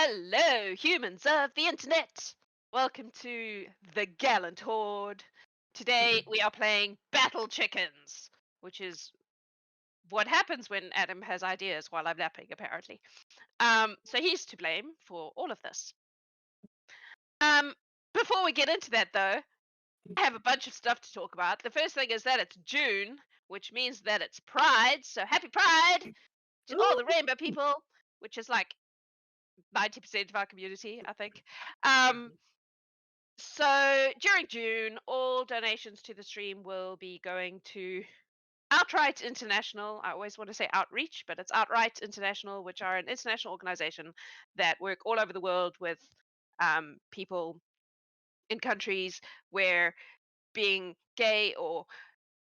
Hello, humans of the internet! Welcome to the Gallant Horde. Today we are playing Battle Chickens, which is what happens when Adam has ideas while I'm napping, apparently. So he's to blame for all of this. Before we get into that, though, I have a bunch of stuff to talk about. The first thing is that it's June, which means that it's Pride. So happy Pride to all the rainbow people, which is like 90% of our community, I think. So during June, all donations to the stream will be going to Outright International. I always want to say Outreach, but it's Outright International, which are an international organization that work all over the world with people in countries where being gay or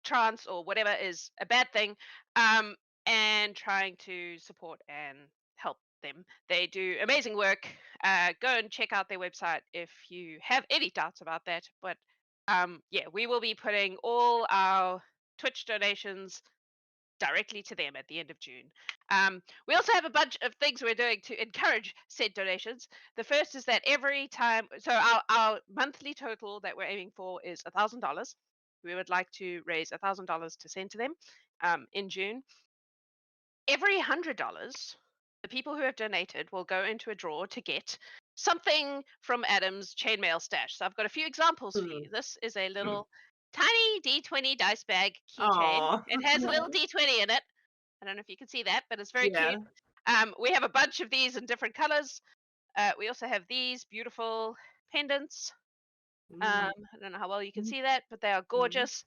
trans or whatever is a bad thing, and trying to support and help them. They do amazing work. Go and check out their website if you have any doubts about that. But yeah, we will be putting all our Twitch donations directly to them at the end of June. We also have a bunch of things we're doing to encourage said donations. The first is that every time, so our monthly total that we're aiming for is $1,000. We would like to raise $1,000 to send to them in June. Every $100, the people who have donated will go into a draw to get something from Adam's chainmail stash. So I've got a few examples for you. This is a little tiny D20 dice bag keychain. It has a little D20 in it. I don't know if you can see that, but it's very cute. We have a bunch of these in different colors. We also have these beautiful pendants. I don't know how well you can see that, but they are gorgeous.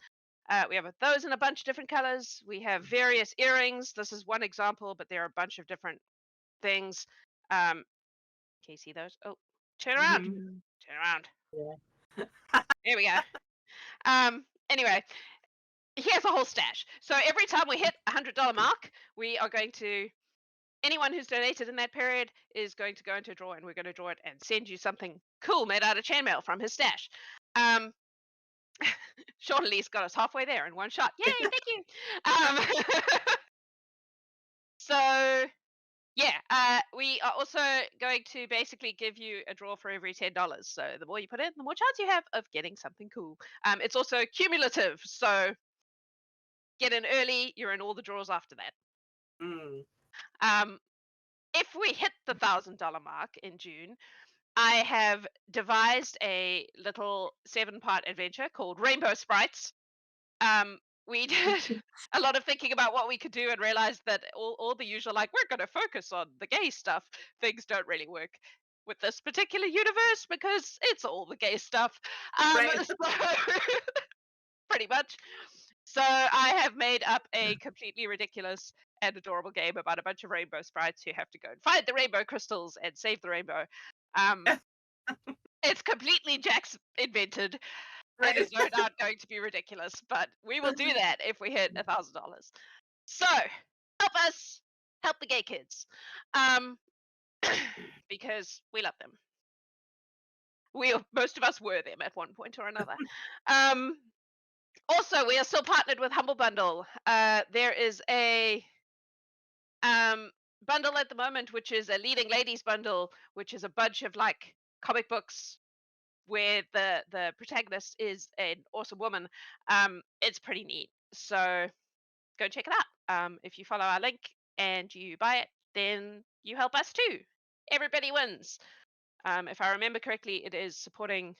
We have those in a bunch of different colors. We have various earrings. This is one example, but there are a bunch of different things. Can you see those? Oh, turn around. Turn around. Yeah. There we go. Anyway, here's a whole stash. So every time we hit $100 mark, we are going to, anyone who's donated in that period is going to go into a draw, and we're going to draw it and send you something cool made out of chainmail from his stash. Shawnali's got us halfway there in one shot. Yay, thank you. So yeah, we are also going to basically give you a draw for every $10. So the more you put in, the more chance you have of getting something cool. It's also cumulative, so get in early, you're in all the draws after that. If we hit the $1,000 mark in June, I have devised a little 7-part adventure called Rainbow Sprites. We did a lot of thinking about what we could do and realized that all the usual, like, we're going to focus on the gay stuff, things don't really work with this particular universe because it's all the gay stuff. Right. So, pretty much. So I have made up a completely ridiculous and adorable game about a bunch of rainbow sprites who have to go and find the rainbow crystals and save the rainbow. It's completely Jack's invented. Right. And is no doubt going to be ridiculous, but we will do that if we hit $1,000. So help us help the gay kids, because we love them. Most of us were them at one point or another. Also, we are still partnered with Humble Bundle. There is a bundle at the moment, which is a Leading Ladies bundle, which is a bunch of like comic books where the protagonist is an awesome woman. It's pretty neat. So go check it out. If you follow our link and you buy it, then you help us too. Everybody wins. If I remember correctly, it is supporting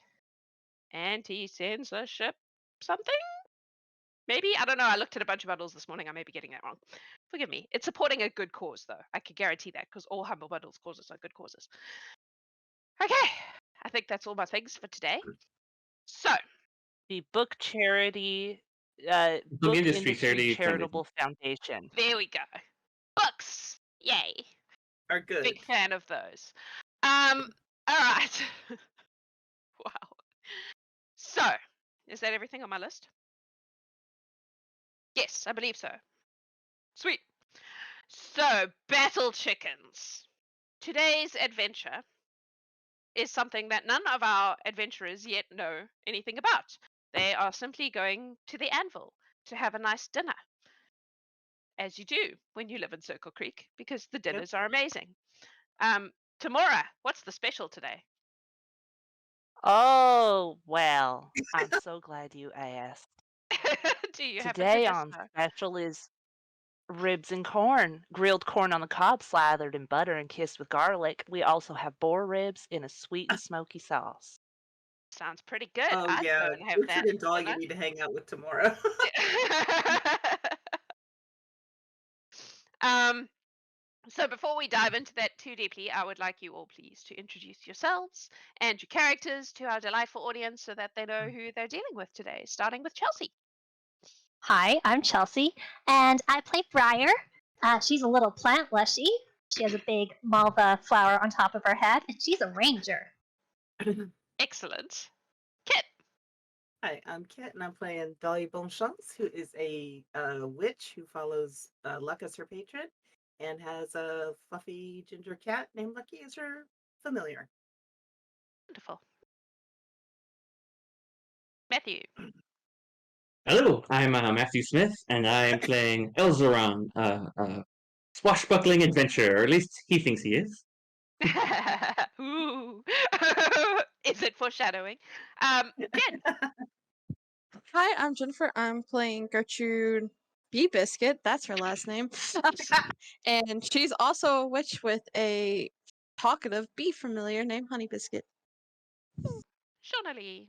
anti-censorship something? Maybe? I don't know. I looked at a bunch of bundles this morning. I may be getting that wrong. Forgive me. It's supporting a good cause, though. I can guarantee that because all Humble Bundles causes are good causes. Okay. I think that's all my things for today. So, the Book Charity, Book Industry Charitable Foundation. There we go. Books, yay! Are good. Big fan of those. All right. Wow. So, is that everything on my list? Yes, I believe so. Sweet. So, Battle Chickens. Today's adventure is something that none of our adventurers yet know anything about. They are simply going to the anvil to have a nice dinner, as you do when you live in Circle Creek, because the dinners are amazing. Tamora, what's the special today? Oh, well, I'm so glad you asked. Do you happen to Today just on know? special is ribs and corn. Grilled corn on the cob, slathered in butter and kissed with garlic. We also have boar ribs in a sweet and smoky sauce. Sounds pretty good. Oh I'd yeah, go and have Gertrude that and for Dalia dinner. need to hang out with tomorrow. um, so before we dive into that too deeply, I would like you all please to introduce yourselves and your characters to our delightful audience so that they know who they're dealing with today, starting with Chelsea. Hi, I'm Chelsea, and I play Briar. She's a little plant lushie. She has a big malva flower on top of her head, and she's a ranger. Excellent. Kit. Hi, I'm Kit, and I'm playing Dalia Bonchance, who is a witch who follows Luck as her patron, and has a fluffy ginger cat named Lucky as her familiar. Wonderful. Matthew. Hello, I'm Matthew Smith, and I am playing Elzaren, swashbuckling adventurer, or at least he thinks he is. Ooh. Is it foreshadowing? Jen. Hi, I'm Jennifer. I'm playing Gertrude Bee Biscuit. That's her last name. And she's also a witch with a talkative bee familiar named Honey Biscuit. Shawnali.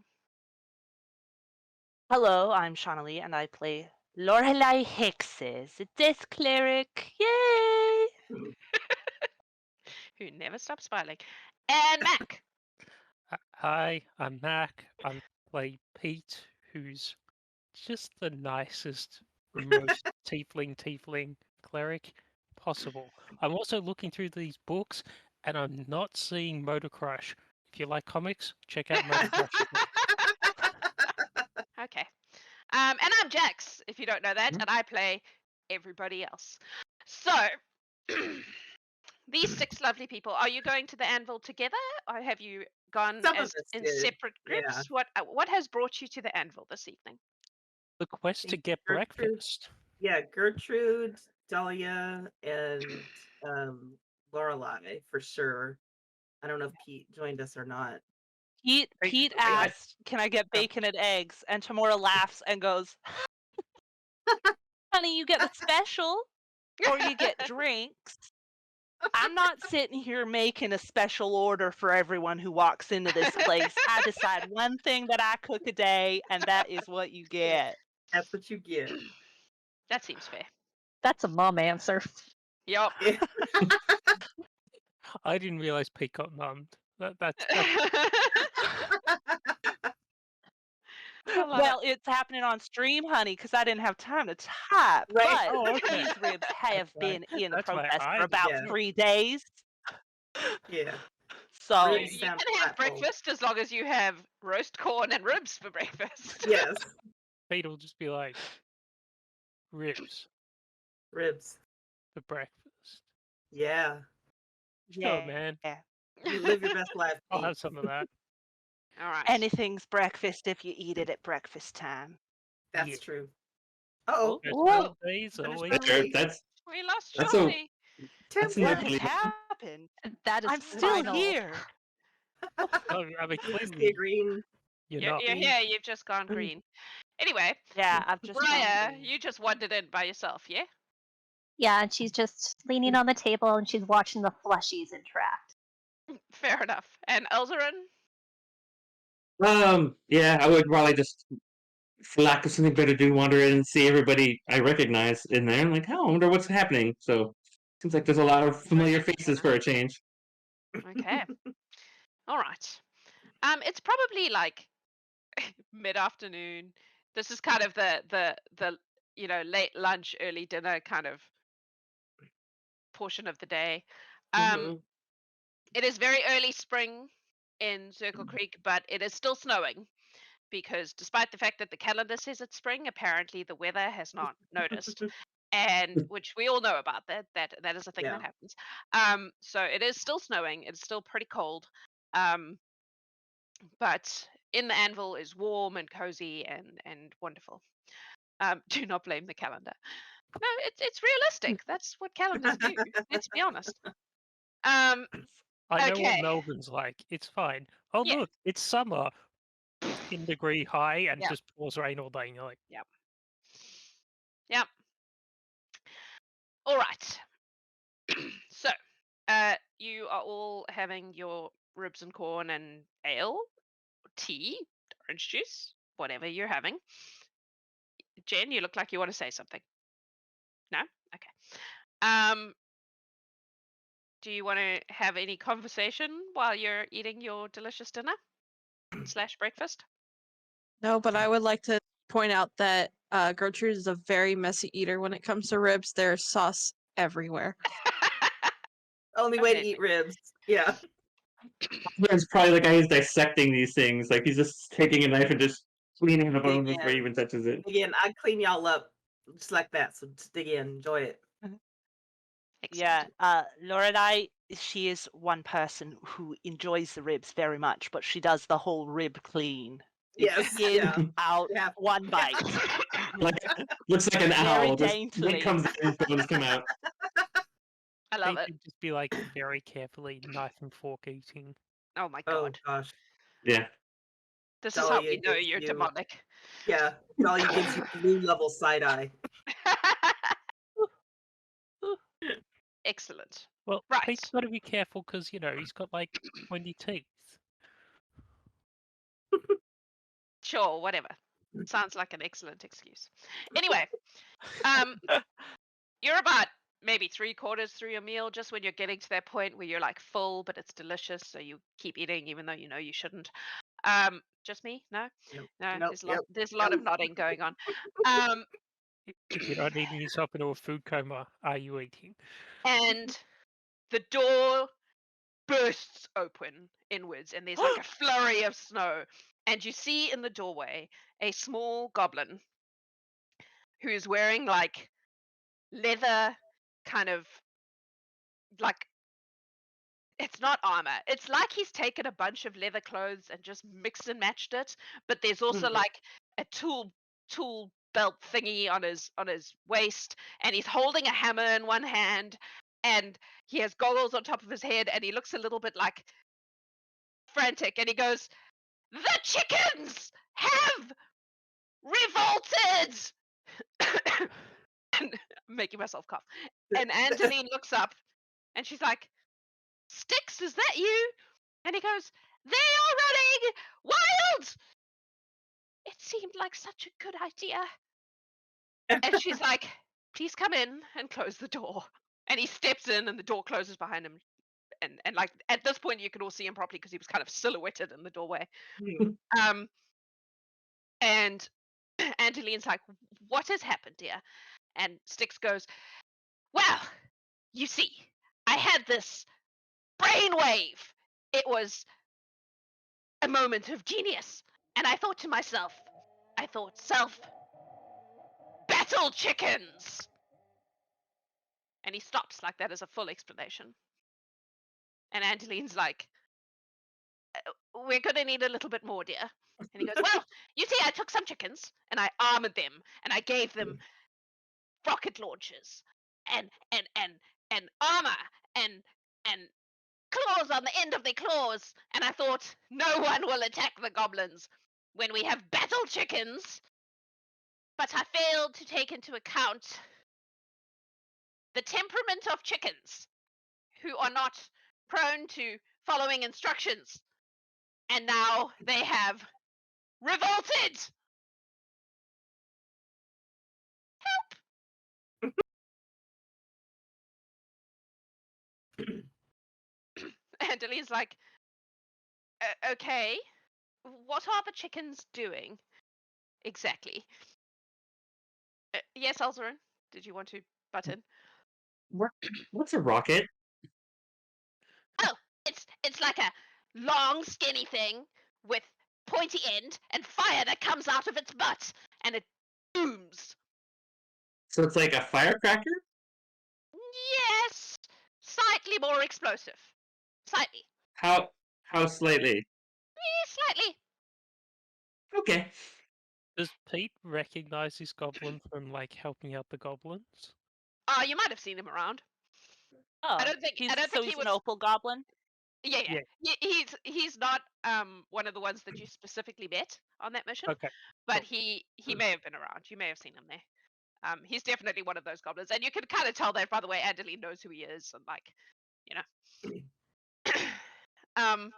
Hello, I'm Shawnali, and I play Loralai Hexes, a death cleric. Yay! Who never stops smiling. And Mac. Hi, I'm Mac. I play Pete, who's just the nicest, most tiefling cleric possible. I'm also looking through these books, and I'm not seeing Motor Crush. If you like comics, check out Motor Crush. Okay. And I'm Jax, if you don't know that, and I play everybody else. So, these 6 lovely people, are you going to the anvil together, or have you gone Some of as us in did, separate groups? What has brought you to the anvil this evening? The quest to get Gertrude. breakfast. Yeah, Gertrude, Dalia, and Loralai for sure. I don't know if Pete joined us or not. Pete asked, "Can I get bacon and eggs?" And Tamora laughs and goes, "Honey, you get the special, or you get drinks. I'm not sitting here making a special order for everyone who walks into this place. I decide one thing that I cook a day, and that is what you get." That's what you get. That seems fair. That's a mom answer. Yup. Yeah. I didn't realize Pete got mummed. That's Well, it's happening on stream, honey, because I didn't have time to type. Right. But Oh, okay. these ribs have been in that's why process I for about Yeah. 3 days. Yeah. So Ribs You sound can have delightful. breakfast as long as you have roast corn and ribs for breakfast. Yes. Pete will just be like, ribs Ribs. for breakfast. Yeah. Sure, man. You live your best life. I'll Pete. have some of that. All right. anything's breakfast if you eat it at breakfast time. That's Yeah. true. Uh-oh. Best Whoa. old days Finish always. my That's, race. that's, We lost That's a- Shawnee. that's Temporary. What has happened? That is I'm still final. here. Oh, I mean, See a clearly green. you're You're not. here. You've just gone green. Anyway, Yeah, I've just gone Briar, green. you just wandered in by yourself, yeah? Yeah, and she's just leaning on the table and she's watching the flushies interact. Fair enough. And Elzaren? yeah, I would probably just, for lack of something better to do, wander in and see everybody I recognize in there, and like, oh, I wonder what's happening. So, seems like there's a lot of familiar faces for a change. Okay. All right. It's probably like mid-afternoon. This is kind of the late lunch, early dinner kind of portion of the day. Mhm. It is very early spring in Circle Creek, but it is still snowing because despite the fact that the calendar says it's spring, apparently the weather has not noticed. And which we all know about that is a thing that Yeah. happens. So it is still snowing, it's still pretty cold. But in the anvil is warm and cozy and wonderful. Do not blame the calendar. No, it's realistic. That's what calendars do. Let's be honest. I know what Okay. Melbourne's like. It's fine. Oh Yeah. look, it's summer. 10-degree high and Yeah. just pours rain all day. And you're like, Yep. All right. So, you are all having your ribs and corn and ale, tea, orange juice, whatever you're having. Jen, you look like you want to say something. No? Okay. Do you want to have any conversation while you're eating your delicious dinner / breakfast? No, but I would like to point out that Gertrude is a very messy eater when it comes to ribs. There's sauce everywhere. Only way to Amazing. eat ribs. Yeah. It's probably the guy who's dissecting these things. Like he's just taking a knife and just cleaning the bone before he even touches it. Again, I clean y'all up just like that. So just dig in, enjoy it. Yeah, Excellent. Loralai, she is one person who enjoys the ribs very much, but she does the whole rib clean. Yes, In, yeah. out, Yeah. one bite. Like looks like an Very owl. Just daintily. meat comes in, bones come out. I love they it. could just be like very carefully knife and fork eating. Oh my Oh god. gosh. Yeah. This is how Dalia we know gives you're you- demonic. Yeah. Dalia gives you blue level side eye. Excellent. Well, Right. Pete's got to be careful because he's got like 20 teeth. Sure, whatever. Sounds like an excellent excuse. Anyway, you're about maybe 3/4 through your meal, just when you're getting to that point where you're like full, but it's delicious, so you keep eating even though you know you shouldn't. Just me? No, Nope. no. Nope, There's a lot of nodding going on. Um, If you're not eating yourself into a food coma, are you eating? and the door bursts open inwards, and there's like a flurry of snow, and you see in the doorway a small goblin who is wearing like leather, kind of like, it's not armor. It's like he's taken a bunch of leather clothes and just mixed and matched it, but there's also Mhm. like a tool belt thingy on his waist, and he's holding a hammer in one hand, and he has goggles on top of his head, and he looks a little bit like frantic, and he goes, "The chickens have revolted!" And I'm making myself cough. And Angeline looks up, and she's like, "Sticks, is that you?" And he goes, "They are running wild!" It seemed like such a good idea. And she's like, "Please come in and close the door." And he steps in, and the door closes behind him. And like at this point, you can all see him properly because he was kind of silhouetted in the doorway. Um, and Angeline's like, "What has happened, dear?" And Styx goes, "Well, you see, I had this brainwave. It was a moment of genius. And I thought to myself, battle chickens!" And he stops like that as a full explanation. And Angeline's like, "We're going to need a little bit more, dear." And he goes, "Well, you see, I took some chickens and I armored them and I gave them rocket launchers and armor and claws on the end of their claws. And I thought, no one will attack the goblins when we have battle chickens. But I failed to take into account the temperament of chickens, who are not prone to following instructions. And now they have revolted." And Delene's like, "Okay, what are the chickens doing exactly?" Yes, Elzaren, did you want to butt in? What's a rocket? Oh, it's like a long, skinny thing with pointy end and fire that comes out of its butt, and it booms. So it's like a firecracker? Yes, slightly more explosive. Slightly. How slightly? Slightly. Okay. Does Pete recognize this goblin from like helping out the goblins? You might have seen him around. Oh, I don't think he's he an would. opal goblin. Yeah. He's not one of the ones that you specifically met on that mission, Okay. but he may have been around. You may have seen him there. He's definitely one of those goblins, and you can kind of tell that by the way Andeline knows who he is, and like, you know. And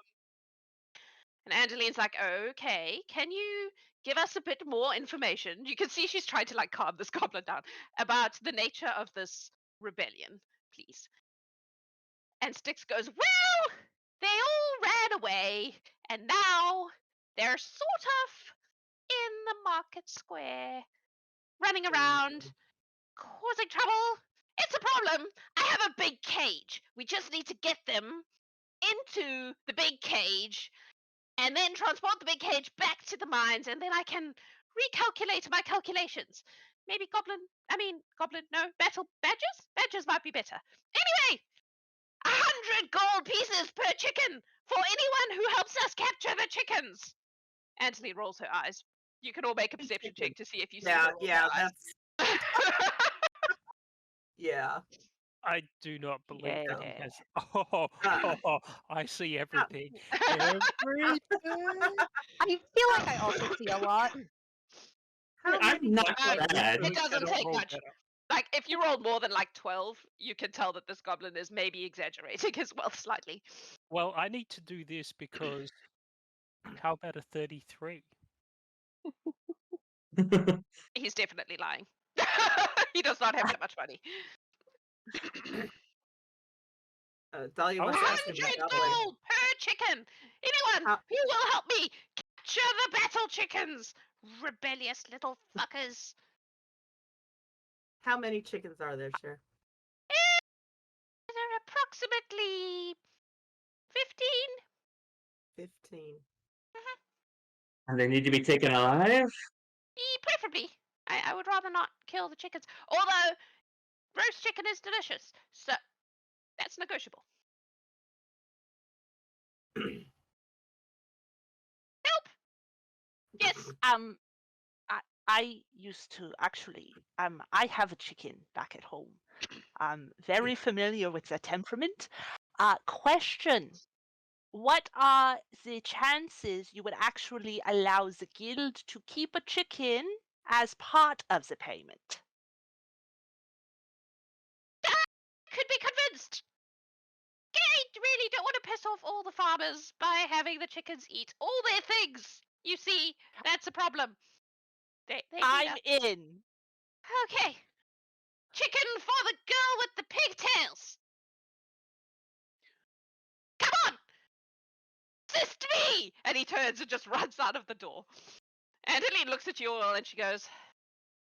Andeline's like, okay, can you give us a bit more information? You can see she's trying to like calm this goblin down about the nature of this rebellion, please. And Styx goes, well, they all ran away, and now they're sort of in the market square, running around, causing trouble. It's a problem. I have a big cage. We just need to get them into the big cage and then transport the big cage back to the mines, and then I can recalculate my calculations. Maybe goblin, no, battle badges? Badges might be better. Anyway, 100 gold pieces per chicken for anyone who helps us capture the chickens. Anthony rolls her eyes. You can all make a perception check to see if you see her roll her eyes. That's yeah. I do not believe that he Yeah. has. I see everything. Everything. I feel like I also see a lot. I'm not bad. It doesn't Cannot take roll much. better. Like, if you roll more than like 12, you can tell that this goblin is maybe exaggerating as well, slightly. Well, I need to do this because how about a 33? He's definitely lying. He does not have that much money. Dalia I wants was to ask him 100 about Goblin. gold per chicken. Anyone who will help me capture the battle chickens, rebellious little fuckers. How many chickens are there, sir? There are approximately 15. 15. And they need to be taken alive? Preferably. I would rather not kill the chickens. Although, roast chicken is delicious. So, that's negotiable. Help! Yes. I used to actually. I have a chicken back at home. I'm very familiar with their temperament. Question: what are the chances you would actually allow the guild to keep a chicken as part of the payment? Could be convinced. I really don't want to piss off all the farmers by having the chickens eat all their things. You see, that's a problem. They I'm in. Okay. Chicken for the girl with the pigtails. Come on! Assist me! And he turns and just runs out of the door. Andeline looks at you all and she goes,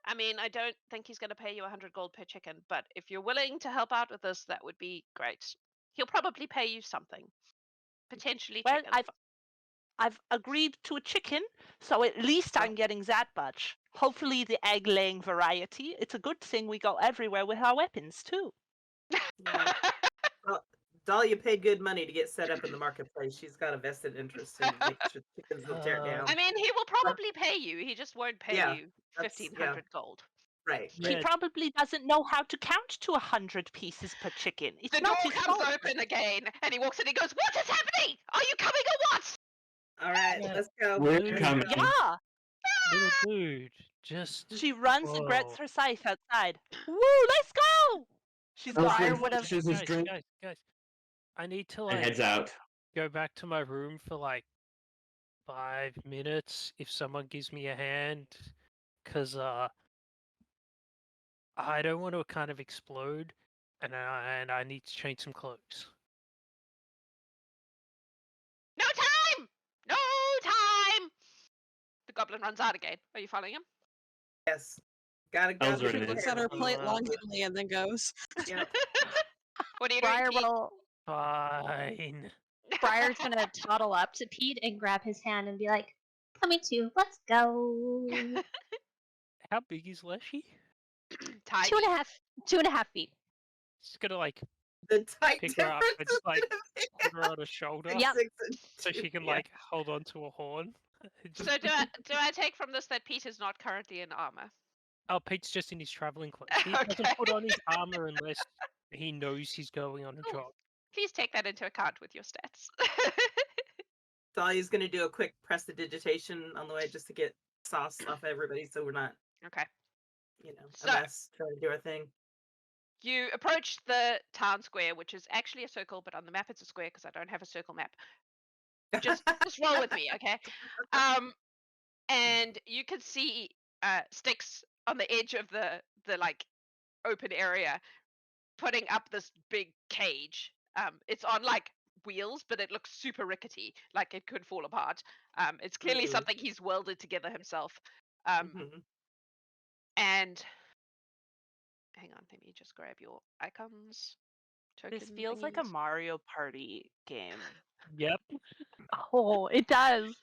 I mean, I don't think he's going to pay you 100 gold per chicken, but if you're willing to help out with this, that would be great. He'll probably pay you something. Potentially Well, chicken. I've agreed to a chicken, so at least I'm getting that much. Hopefully the egg-laying variety. It's a good thing we go everywhere with our weapons, too. Yeah. Well, Dalia paid good money to get set up in the marketplace. She's got a vested interest in making sure chickens will tear down. I mean, he will probably pay you. He just won't pay you 1,500 gold. Right. He probably doesn't know how to count to 100 pieces per chicken. It's The not door his comes fault. open again, and he walks in and he goes, what is happening? Are you coming or what? All right, let's go. We're coming. Yeah! Little dude, just. She runs and grabs Whoa. her scythe outside. Woo, let's go! She's Elzaren Briar would have. finishes his drink Guys, I need to and like heads out. go back to my room for like 5 minutes if someone gives me a hand, cause I don't want to kind of explode, and I need to change some clothes. No time! No time! The goblin runs out again. Are you following him? Yes. Gotta Elzaren be is. Looks careful. at her plate longingly and then goes. Yep. What are you Briar doing, Pete? will. Fine. Briar's gonna toddle up to Pete and grab his hand and be like, "Coming too. Let's go." How big is Leshy? Tiny. 2.5 feet. Just gonna like The tight pick her up and difference just like is put her on her shoulder, Yep. 6 and so 2, she can yeah. like hold on to a horn. Just- So do I take from this that Pete is not currently in armor? Oh, Pete's just in his traveling clothes. He doesn't Okay. put on his armor unless he knows he's going on a job. Please take that into account with your stats. Dahlia's gonna do a quick prestidigitation on the way just to get sauce off everybody, so we're not, Okay. a mess trying to do our thing. You approach the town square, which is actually a circle, but on the map it's a square because I don't have a circle map. Just roll with me, okay? And you can see Sticks on the edge of the like open area, putting up this big cage. It's on like wheels, but it looks super rickety, like it could fall apart. It's clearly Ooh. something he's welded together himself. Mhm. And hang on, let me just grab your icons. This Token feels like a thingies. Mario Party game. Yep. Oh, it does.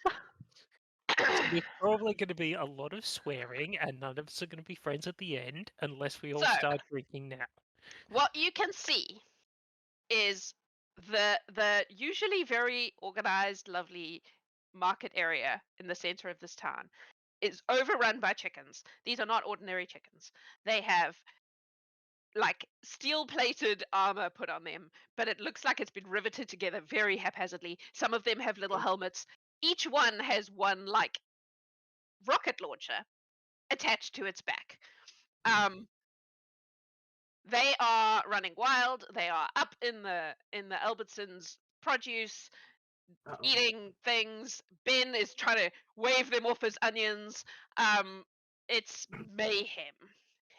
There's probably going to be a lot of swearing, and none of us are going to be friends at the end unless we all So- start drinking now. What you can see is the usually very organized, lovely market area in the center of this town is overrun by chickens. These are not ordinary chickens. They have like steel-plated armor put on them, but it looks like it's been riveted together very haphazardly. Some of them have little helmets. Each one has one like rocket launcher attached to its back. They are running wild. They are up in the Albertsons produce, Uh-oh. eating things. Ben is trying to wave them off as onions. It's mayhem.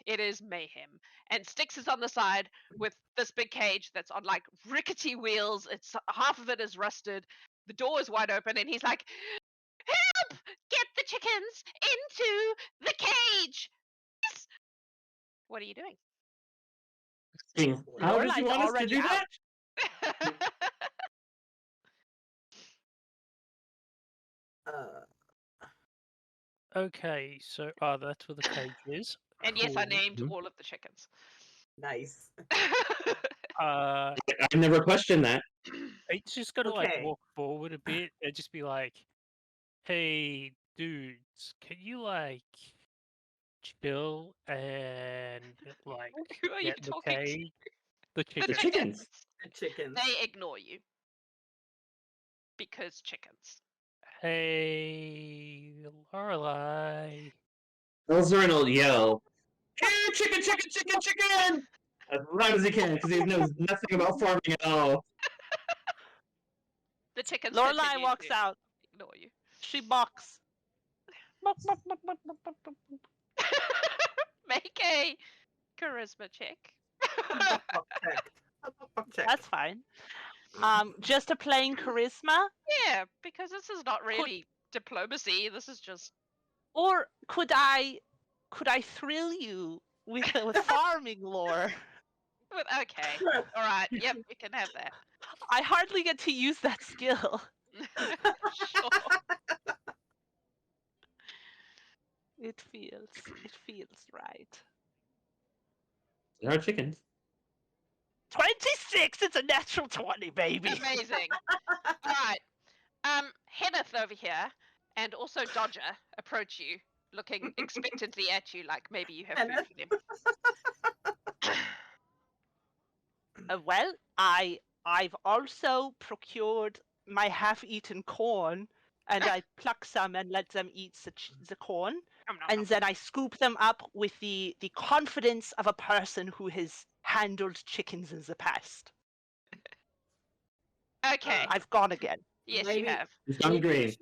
It is mayhem. And Styx is on the side with this big cage that's on like rickety wheels. It's half of it is rusted. The door is wide open, and he's like, "Help! Get the chickens into the cage!" Yes! What are you doing? How does he Lorelai's want us to already do that? Uh, Okay, so that's where the cage is. And yes, I Cool. named Mhm. all of the chickens. nice. Uh, I never questioned that. it's just got to like Okay. walk forward a bit and just be like, "Hey, dudes, can you like chill and like Who are you get the talking to? cage?" The The chicken. chickens. The chickens. They ignore you because chickens. Hey, Loralai. Elzaren will yell, "Hey, chicken, chicken, chicken, chicken!" as loud as he can because he knows nothing about farming at all. The chickens Lorelai continue walks to out. ignore you. She barks. Bark, bark, bark, bark, bark, bark, bark. Make a charisma check. Buck check. Buck check. That's fine. Just a plain charisma, Yeah, because this is not really diplomacy. This is just or could I thrill you with farming lore? okay. All right. Yep, you can have that. I hardly get to use that skill. Sure. It feels right. There are chickens. 26. It's a natural 20, baby. Amazing. All right. Henneth over here and also Dodger approach you, looking expectantly at you, like maybe you have food Henneth? for them. Well, I've also procured my half-eaten corn, and I pluck some and let them eat the corn, Nom, nom, and nom. then I scoop them up with the confidence of a person who has handled chickens in the past. Okay. I've gone again. Yes, maybe- you have. He's Maybe we hungry. should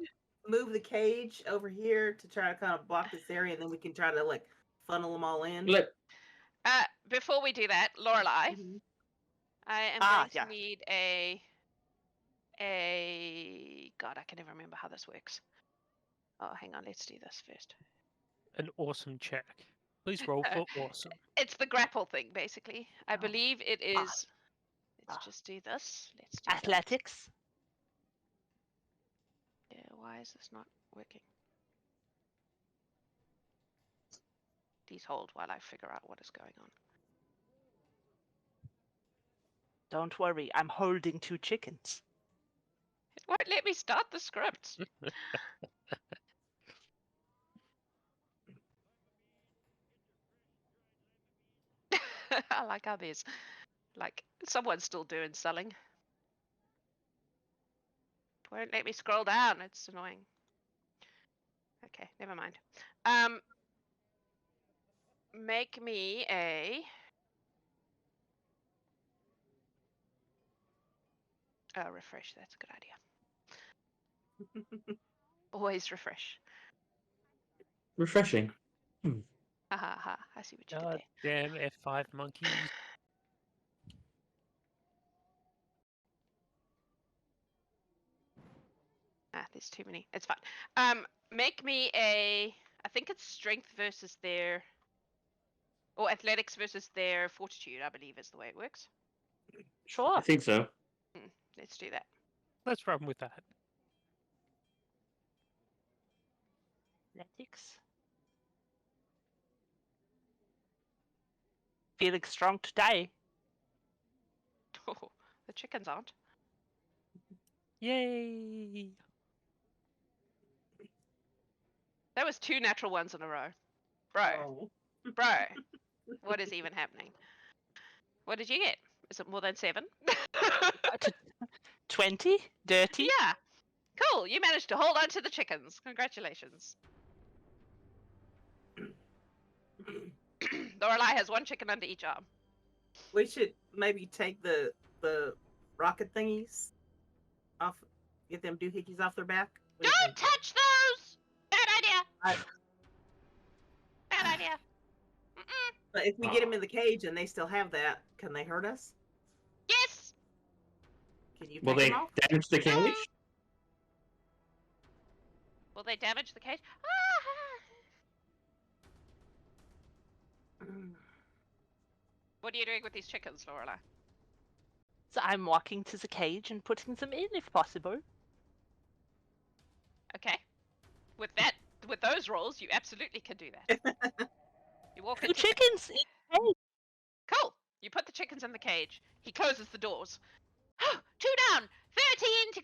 move the cage over here to try to kind of block this area, and then we can try to like funnel them all in. Look, Before we do that, Lorelai, Mhm. I am going to need a God, I can never remember how this works. Oh, hang on, let's do this first. An awesome check. Please roll for awesome. It's the grapple thing, basically. I believe it is. Ah. Let's just do this. Let's do that. Athletics. Yeah, why is this not working? Please hold while I figure out what is going on. Don't worry, I'm holding 2 chickens. It won't let me start the script. I like how there's like someone's still doing selling. Won't let me scroll down. It's annoying. Okay, never mind. Make me a. Oh, refresh. That's a good idea. Always refresh. Refreshing. Ha ha ha. I see what you did God there. damn F5 monkeys. Ah, there's too many. It's fine. Make me a. I think it's strength versus their. Or athletics versus their fortitude, I believe is the way it works. Sure. I think so. Let's do that. Let's run with that. Athletics. Feeling strong today. Oh, the chickens aren't. Yay! That was 2 natural ones in a row. Bro. Oh. Bro. What is even happening? What did you get? Is it more than 7? 20? Dirty? Yeah. Cool. You managed to hold on to the chickens. Congratulations. Loralai has 1 chicken under each arm. We should maybe take the rocket thingies off, get them doohickeys off their back. What do you Don't think? touch those! Bad idea. I- Bad idea. Mm-mm. But if we get them in the cage and they still have that, can they hurt us? Yes. Can you Will take they them off? damage the cage? Will they damage the cage? What are you doing with these chickens, Lorelai? So I'm walking to the cage and putting them in if possible. Okay. With those rolls, you absolutely can do that. You walk 2 into chickens! Cool. You put the chickens in the cage. He closes the doors. 2 down. 13 to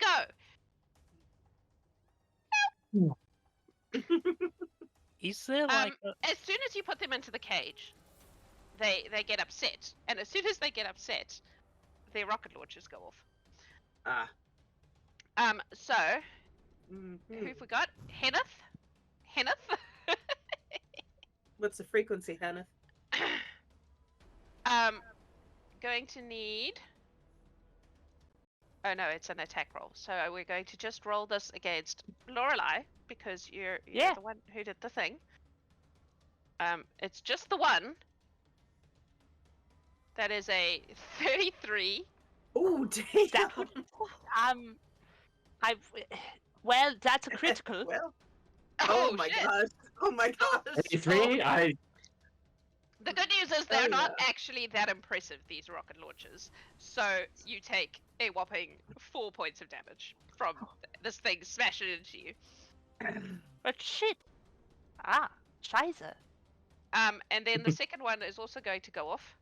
go. Is there like a... As soon as you put them into the cage, they get upset, and as soon as they get upset, their rocket launchers go off. Ah. So Mhm. who've we got? Henneth. What's the frequency, Hannah? Going to need. Oh no, it's an attack roll. So we're going to just roll this against Lorelai because you're Yeah. the one who did the thing. It's just the one. That is a 33. Oh, damn. That would, well, that's a critical. Well, oh my shit. gosh. Oh my gosh. 83? The good news is they're not actually that impressive, these rocket launchers. So you take a whopping 4 points of damage from this thing smashing into you. But shit. Ah, scheiße. And then the second one is also going to go off.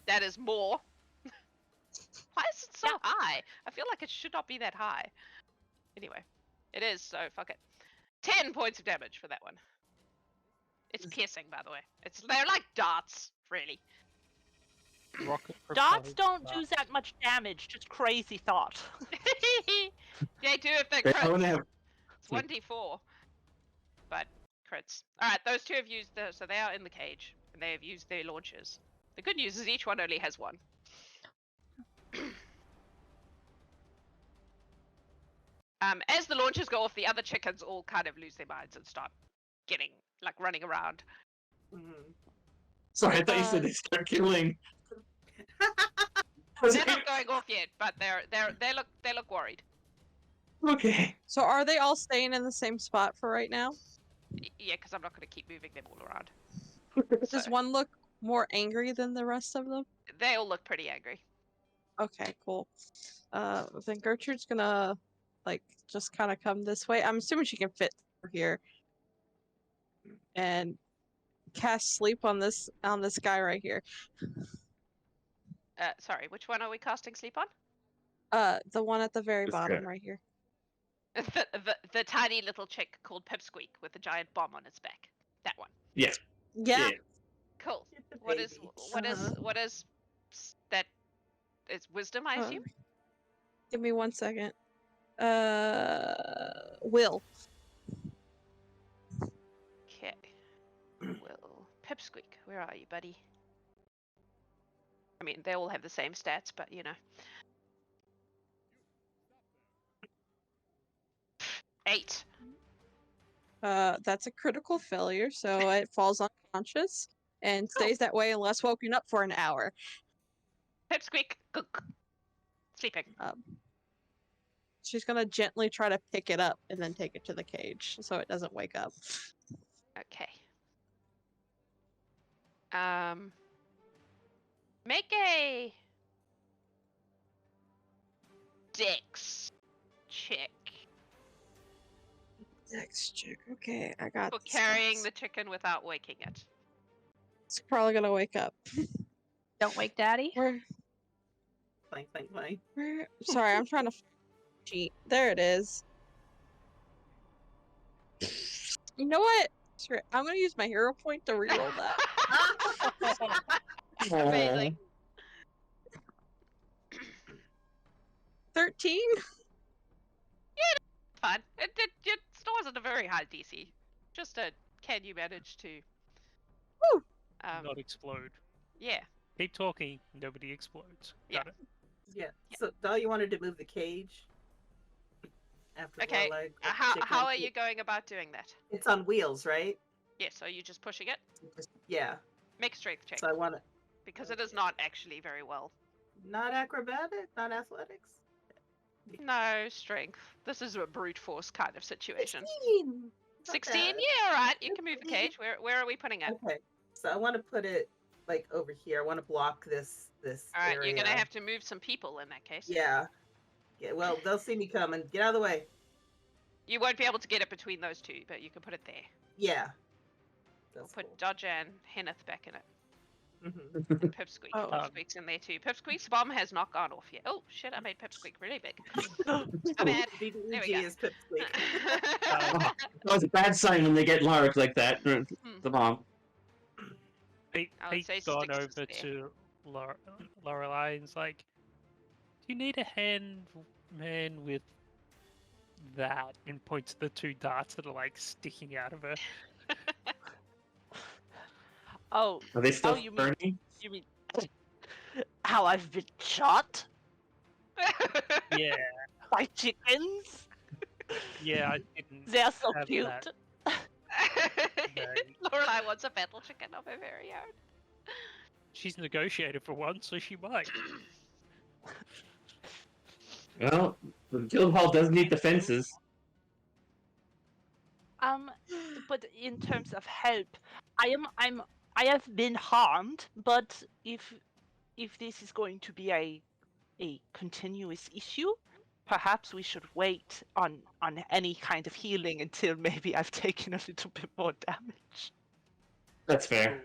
That is more. Why is it so high? I feel like it should not be that high. Anyway, it is, so fuck it. 10 points of damage for that one. It's piercing, by the way. They're like darts, really. rocket Dots propelled don't dart? do that much damage, just crazy thought. They do if they're They only crits. have It's 1d4. But crits. Alright, those two have used so they are in the cage. And they have used their launchers. The good news is each one only has 1. As the launchers go off, the other chickens all kind of lose their minds and start running around. Sorry, I thought you said they start killing. They're not going off yet, but they look worried. Okay. So are they all staying in the same spot for right now? Yeah, because I'm not going to keep moving them all around. Does So, one look more angry than the rest of them? they all look pretty angry. Okay, cool. Then Gertrude's gonna just kind of come this way. I'm assuming she can fit over here and cast sleep on this guy right here. Sorry, which one are we casting sleep on? The one at the very This bottom guy. right here. The tiny little chick called Pipsqueak with a giant bomb on its back. That one. Yeah. Yeah. Cool. Get the What is baby. that? It's wisdom, I assume. Give me 1 second. Will. Okay. Will. Pipsqueak, where are you, buddy? I mean, they all have the same stats, but you know. 8. That's a critical failure, so it falls unconscious and stays that way unless woken up for an hour. Pipsqueak. Sleeping. She's gonna gently try to pick it up and then take it to the cage so it doesn't wake up. Okay. Make a Dex check Next check. Okay, I got for this, carrying guys. the chicken without waking it. It's probably gonna wake up. Don't wake Daddy. Where? Clank, clank, clank. Sorry, I'm trying to cheat. There it is. You know what? Screw it. I'm gonna use my hero point to reroll that. Amazing. 13? Fun. It still wasn't a very high DC. Just a can you manage to? Woo! Not explode. Yeah. Keep talking. Nobody explodes. Got it. Yeah. So Dalia wanted to move the cage. After Okay. Loralai got the How chicken. are you going about doing that? It's on wheels, right? Yes. Are you just pushing it? Yeah. Make a strength check So I want to. because it is not actually very well. Not acrobatic, not athletics. No strength. This is a brute force kind of situation. 16. 16. bad. Yeah. All right. You can move the cage. Where are we putting it? Okay. So I want to put it like over here. I want to block this All right. area. You're gonna have to move some people in that case. Yeah. Yeah. Well, they'll see me coming. Get out of the way. You won't be able to get it between those two, but you can put it there. Yeah. We'll That's put cool. Dodger and Henneth back in it. Mhm. And Pipsqueak. Oh. Pipsqueak's in there too. Pipsqueak's bomb has not gone off yet. Oh shit! I made Pipsqueak really big. I'm bad. There we DDG go. is Pipsqueak. That was a bad sign when they get large like that. The bomb. I would say Pete's gone sticks is over there. to Loralai and's like, "Do you need a hand, man, with that?" And points to the 2 darts that are like sticking out of her. Oh, Are they still you mean- burning? you mean how I've been shot Yeah, by chickens? yeah, I didn't. They're so Have cute. that. Lorelai wants a battle chicken of her very own. She's negotiated for one, so she might. Well, the guild hall does need defenses. But in terms of help, I have been harmed, but if this is going to be a continuous issue, perhaps we should wait on any kind of healing until maybe I've taken a little bit more damage. That's fair.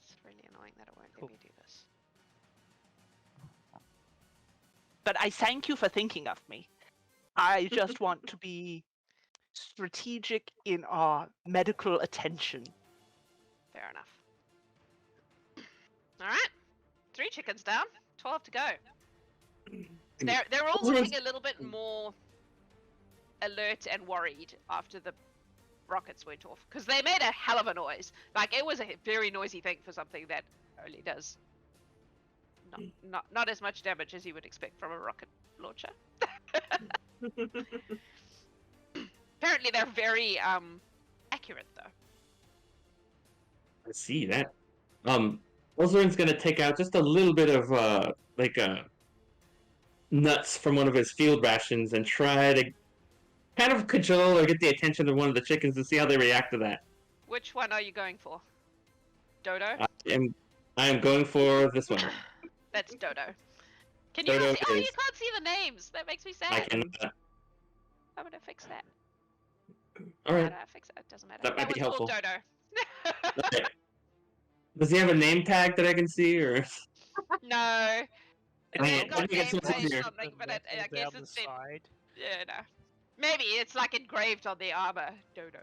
It's really annoying that it won't let me do this. But I thank you for thinking of me. I just want to be strategic in our medical attention. Fair enough. All right. 3 chickens down. 12 to go. They're all looking a little bit more alert and worried after the rockets went off because they made a hell of a noise. Like it was a very noisy thing for something that only does not as much damage as you would expect from a rocket launcher. Apparently they're very accurate though. I see that. Elzaren's gonna take out just a little bit of nuts from one of his field rations and try to kind of cajole or get the attention of one of the chickens to see how they react to that. Which one are you going for? Dodo? I am going for this one. That's Dodo. Can you Dodo not see? Oh, you is- can't see the names. That makes me sad. I can. I'm gonna fix that. All right. Fix it. It doesn't matter. That might be one's called helpful. Dodo. Okay. Does he have a name tag that I can see, or? No. It may I have think got it's named what's by here. something, but I Down guess the it's been. side. Yeah, no. Maybe it's like engraved on the armor. Dodo.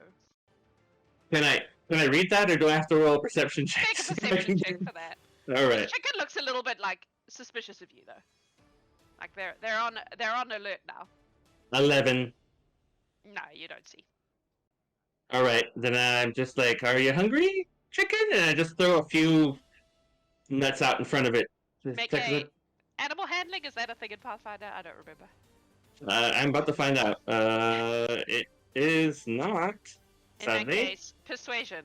Can I read that, or do I have to roll a perception check? Make a perception check for that. All right. The chicken looks a little bit like suspicious of you, though. Like they're on alert now. 11. No, you don't see. All right, then I'm just like, "Are you hungry, chicken?" And I just throw a few nuts out in front of it. Just Make check a it. animal handling. Is that a thing in Pathfinder? I don't remember. I'm about to find out. It is not. In that Sadly. case, persuasion.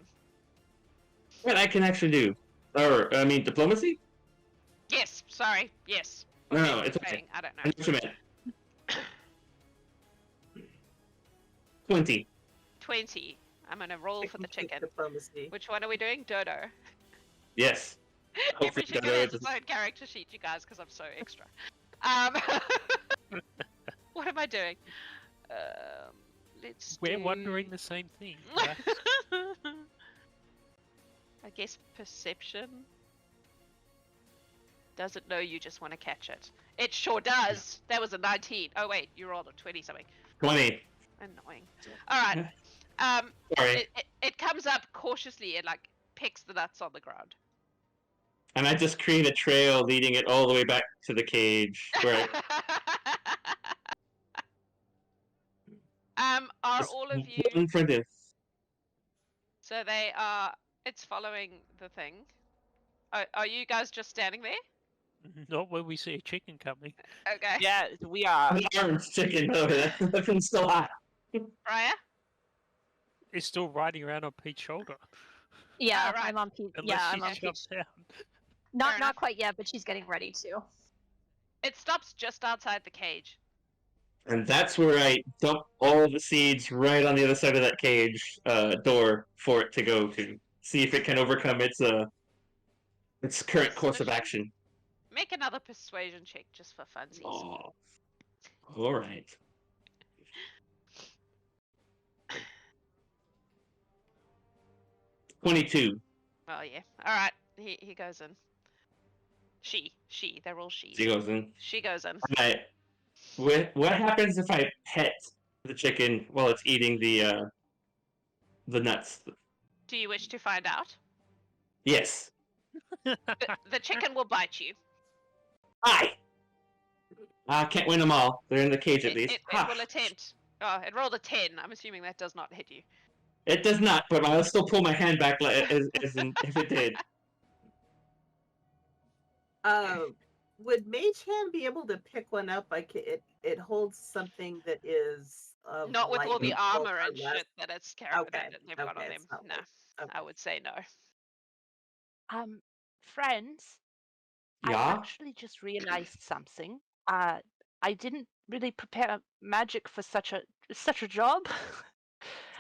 What I can actually do, or I mean, diplomacy. Yes. Sorry. Yes. No, it's okay. Saying, I don't I know. know what you meant. 20. 20. I'm gonna roll for the chicken. Diplomacy. Which one are we doing? Dodo. Yes. Every Hopefully chicken Dodo has its doesn't- own character sheet, you guys, because I'm so extra. What am I doing? Let's We're do... wondering the same thing. I guess perception. Doesn't know you just want to catch it. It sure does. That was a 19. Oh wait, you rolled a 20 something. 20. Annoying. All right. Sorry. It comes up cautiously and like picks the nuts on the ground. And I just create a trail leading it all the way back to the cage. Where Are all of you? one for this. So they are. It's following the thing. Are you guys just standing there? Not when we see a chicken coming. Okay. Yeah, we are. The orange chicken over there. That thing's still hot. Briar? It's still riding around on Pete's shoulder. Yeah, right. I'm on Pete. Unless Yeah, she I'm on jumps Pete. down. Fair enough. Not quite yet, but she's getting ready to. It stops just outside the cage. And that's where I dump all the seeds right on the other side of that cage door for it to go to. See if it can overcome its current course of action. Make another persuasion check just for funsies. Oh. Alright. $22. Oh yeah. All right. He goes in. She. They're all she. She goes in. She goes in. Alright. What happens if I pet the chicken while it's eating the nuts? Do you wish to find out? Yes. The chicken will bite you. Aye. I can't win them all. They're in the cage at least. It will attempt. Oh, it rolled a 10. I'm assuming that does not hit you. It does not, but I'll still pull my hand back as if it did. Would Mage Hand be able to pick one up? Like it holds something that is Not with all the lightning bolt armor or and less. shit that it's carrying Okay, they've got on okay, them. it's not No, okay. I would say no. Friends, I Yeah? actually just realized something. I didn't really prepare magic for such a job.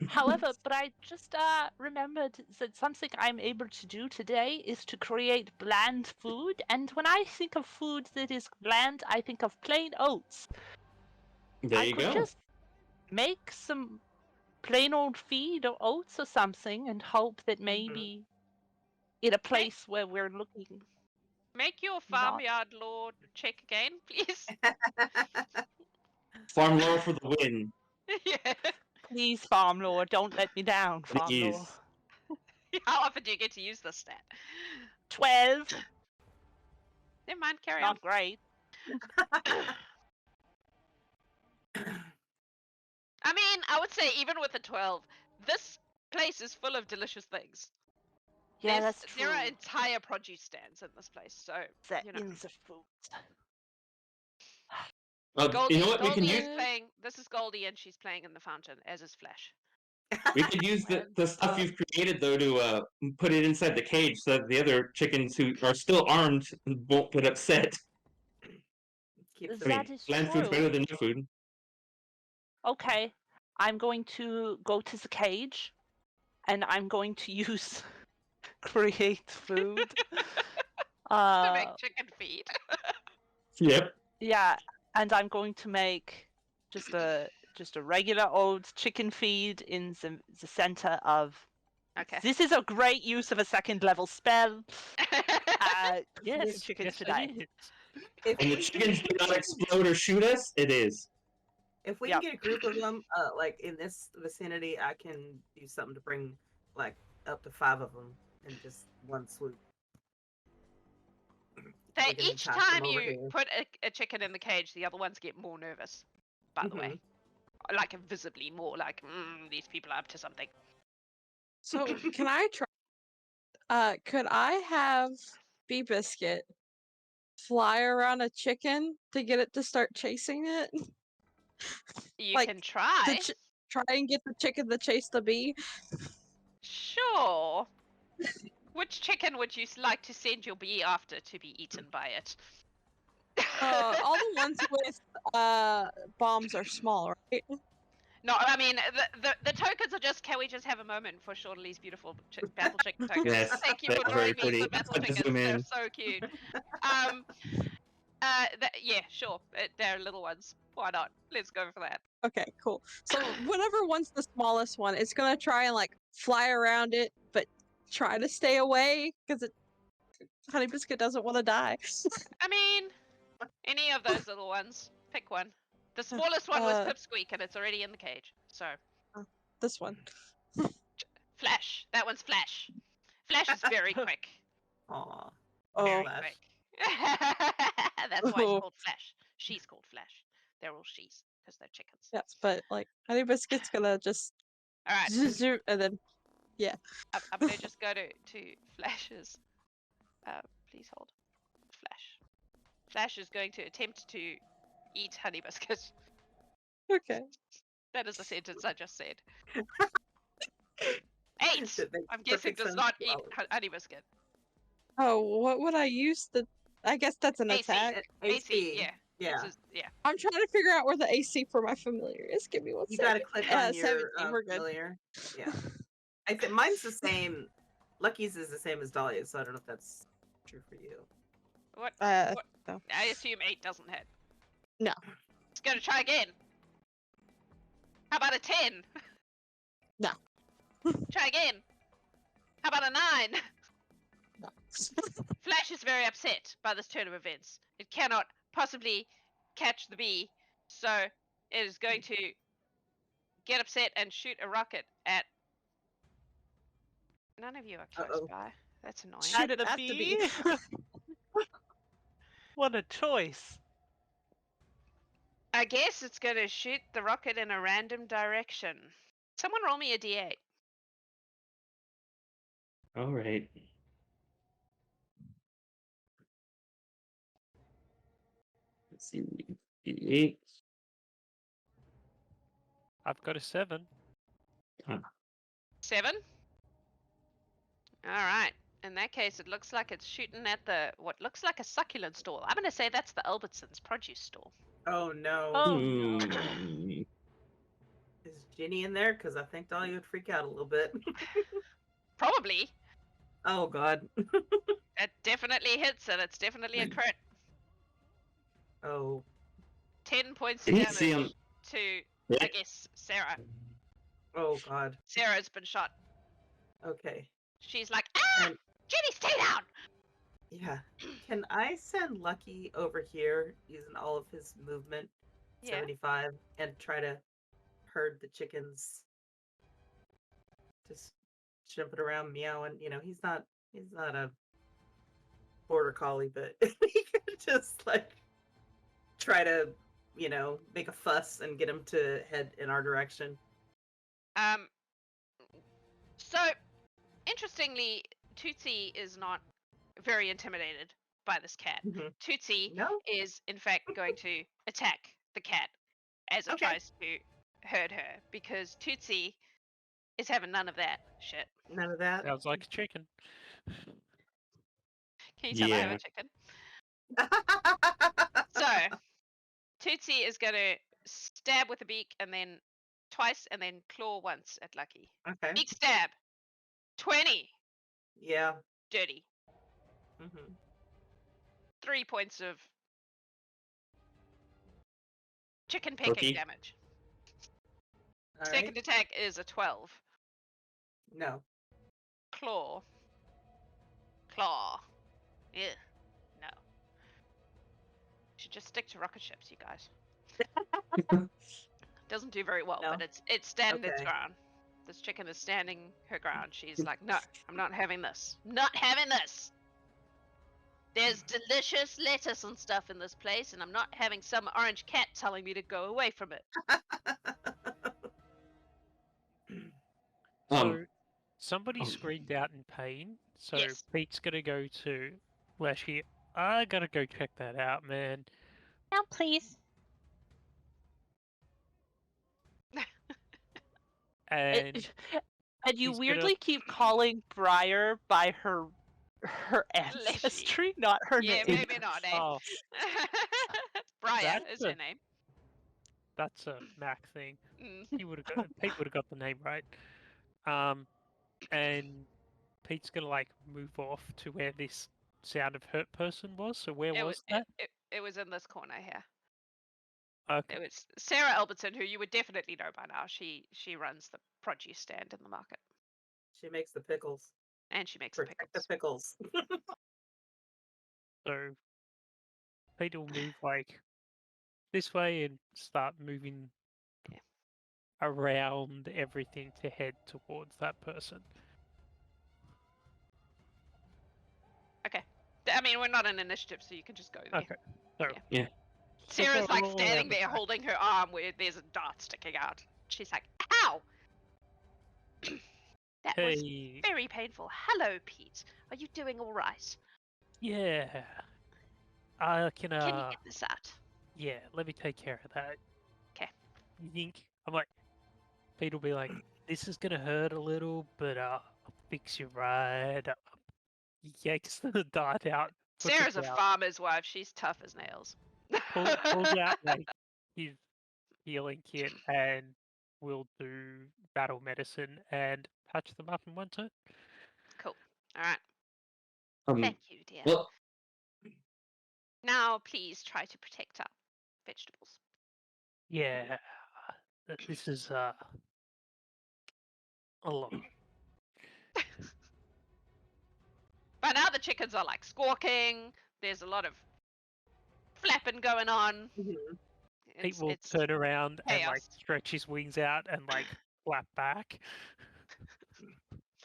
However, but I just remembered that something I'm able to do today is to create bland food. And when I think of food that is bland, I think of plain oats. There I you could go. just make some plain old feed or oats or something and hope that maybe in a place where we're looking. Make your Not- farmyard lord check again, please. Farm lore for the win. Yeah. Please, Farm Lord, don't let me down, Farm Please. Lord. How often do you get to use this stat? 12. Never mind, carry on. Not great. I mean, I would say even with a 12, this place is full of delicious things. Yeah, that's true. There are entire produce stands in this place, so That you know. is a fruit. Goldie, You know what we can Goldie use? is playing. This is Goldie, and she's playing in the fountain, as is Flash. We could use the stuff you've created though to put it inside the cage so that the other chickens who are still armed won't get upset. Keep Is them- that is Bland food's true. better than no food. Okay, I'm going to go to the cage, and I'm going to use create food. To make chicken feed. Yep. Yeah, and I'm going to make just a regular old chicken feed in the center of. Okay. This is a great use of a second level spell. Yes, the chickens yes, to it die. is. And the chickens do not explode or shoot us, it is. If we Yep. can get a group of them, like in this vicinity, I can do something to bring like up to 5 of them in just one swoop. we can each toss them time over you here. put a chicken in the cage, the other ones get more nervous. By the way, like visibly more. Like these people are up to something. So can I try? Could I have Bee Biscuit fly around a chicken to get it to start chasing it? You Like, can try. Try and get the chicken to chase the bee. Sure. Which chicken would you like to send your bee after to be eaten by it? All the ones with bombs are small, right? No, I mean the tokens are just. Can we just have a moment for Shawnali's beautiful battle chicken tokens? Yes, Thank you they're for very drawing me pretty. some battle I'll just chickens. zoom They're in. so cute. Yeah, sure. They're little ones. Why not? Let's go for that. Okay, cool. So whatever one's the smallest one, it's gonna try and like fly around it, but try to stay away because Honey Biscuit doesn't want to die. I mean, any of those little ones. Pick one. The smallest one was Pipsqueak, and it's already in the cage. So this one. Flash. That one's Flash. Flash is very quick. Aw. Very Flash. quick. That's why it's called Flash. She's called Flash. They're all she's because they're chickens. Yes, but like Honey Biscuit's gonna just All right. zoom and then I'm gonna just go to Flash's. Please hold. Flash. Flash is going to attempt to eat Honey Biscuit. okay. That is the sentence I just said. 8. That makes I'm guessing perfect does sense. not eat Well, Honey Biscuit. Oh, what would I use the? I guess that's an AC. attack. AC. Yeah. Yeah. Yeah. I'm trying to figure out where the AC for my familiar is. Give me one You second. gotta click on your 17. We're good. familiar. Yeah. I think mine's the same. Lucky's is the same as Dalia, so I don't know if that's true for you. What? No. I assume 8 doesn't hit. No. It's gonna try again. How about a 10? No. Try again. How about a 9? No. Flash is very upset by this turn of events. It cannot possibly catch the bee, so it is going to get upset and shoot a rocket at. None of you are close by. That's annoying. Shoot at a At the bee? bee. What a choice. I guess it's going to shoot the rocket in a random direction. Someone roll me a d8. All right. Let's see. 8. I've got a 7. 7? Alright. In that case, it looks like it's shooting at what looks like a succulent stall. I'm going to say that's the Albertsons produce stall. Oh no. Oh, Hmm. Is Ginny in there? Because I think Dalia would freak out a little bit. Probably. Oh god. It definitely hits it. It's definitely a crit. Oh. 10 points of Can you damage see him? to, Yeah. I guess, Sarah. Oh god. Sarah's been shot. Okay. She's like, ah! Um, Jenny, stay down! Yeah. Can I send Lucky over here using all of his movement, Yeah. 75, and try to herd the chickens? Just jumping around meowing. You know, he's not a border collie, but he could just like try to, make a fuss and get him to head in our direction. So, interestingly, Tootsie is not very intimidated by this cat. Mhm. Tootsie No? is, in fact, going to attack the cat as it Okay. tries to hurt her, because Tootsie is having none of that shit. None of that. Sounds like a chicken. Can you tell I have Yeah. a chicken? So, Tootsie is going to stab with a beak and then twice and then claw once at Lucky. Okay. Beak stab. 20. Yeah. Dirty. Hmm. 3 points of chicken pecking Okay. damage. All Second right. attack is a 12. No. Claw. Claw. Yeah. No. Should just stick to rocket ships, you guys. Doesn't do very well, No? but it's standing its Okay. ground. This chicken is standing her ground. She's like, no, I'm not having this. Not having this. There's delicious lettuce and stuff in this place, and I'm not having some orange cat telling me to go away from it. So somebody oh. screamed out in pain. So Yes. Pete's gonna go to Leshy. I gotta go check that out, man. Now, please. And And you he's weirdly keep calling Briar by her ancestry, not her Yeah, name. maybe not, eh? oh, Briar That's is her a- name. that's a Mac thing. Mm. Pete would have got the name right. And Pete's gonna like move off to where this sound of hurt person was. So where It was was that? it was in this corner here. Okay. It was Sarah Alberton, who you would definitely know by now. She runs the produce stand in the market, She makes the pickles. and she makes the Protect pickles. the pickles. So Pete will move like this way and start moving Yeah. around everything to head towards that person. Okay. I mean, we're not in initiative, so you can just go there. Okay. So Yeah. so Sarah's go like all standing around the there back. holding her arm where there's a dart sticking out. She's like, ow! That was Hey, very painful. Hello, Pete. Are you doing all right? yeah. I can Can you get this out? yeah, let me take care of that. 'Kay. You think I'm like Pete will be like, this is gonna hurt a little, but I'll fix you right up. He yanks the dart out, puts Sarah's it a down, farmer's wife. She's tough as nails. pulls out like his healing kit, and we'll do battle medicine and patch them up in one turn. Cool. All right. Um, Thank you, dear. well, Now, please try to protect our vegetables. Yeah, this is a lot. By now, the chickens are like squawking. There's a lot of flapping going on. Mhm. Pete will turn around and like chaos. stretch his wings out and like flap back.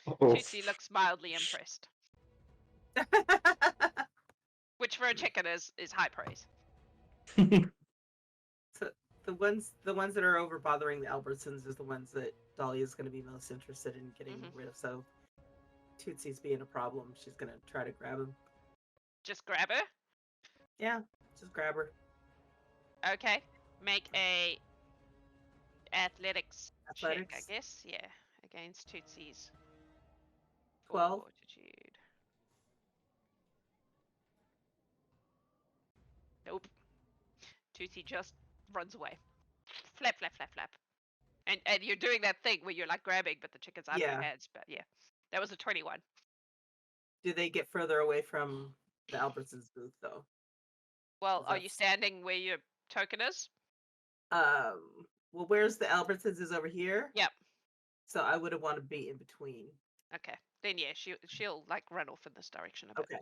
oh, Tootsie looks mildly impressed, which for a chicken is high praise. So the ones that are over bothering the Albertsons is the ones that Dalia is going to be most interested in getting Mhm. rid of. So Tootsie's being a problem. She's going to try to grab him. Just grab her. Yeah, just grab her. Okay. Make a athletics check, I Athletics. guess. Yeah, against Tootsie's 12. fortitude. Nope. Tootsie just runs away. Flap, flap, flap, flap. And you're doing that thing where you're like grabbing, but the chicken's out of Yeah. your hands. But yeah, that was a 21. Do they get further away from the Albertsons booth though? Well, Is are that you standing where your token is? Well, where's the Albertsons is over here. Yep. So I would have wanted to be in between. Okay. Then yeah, she'll like run off in this direction a bit. Okay.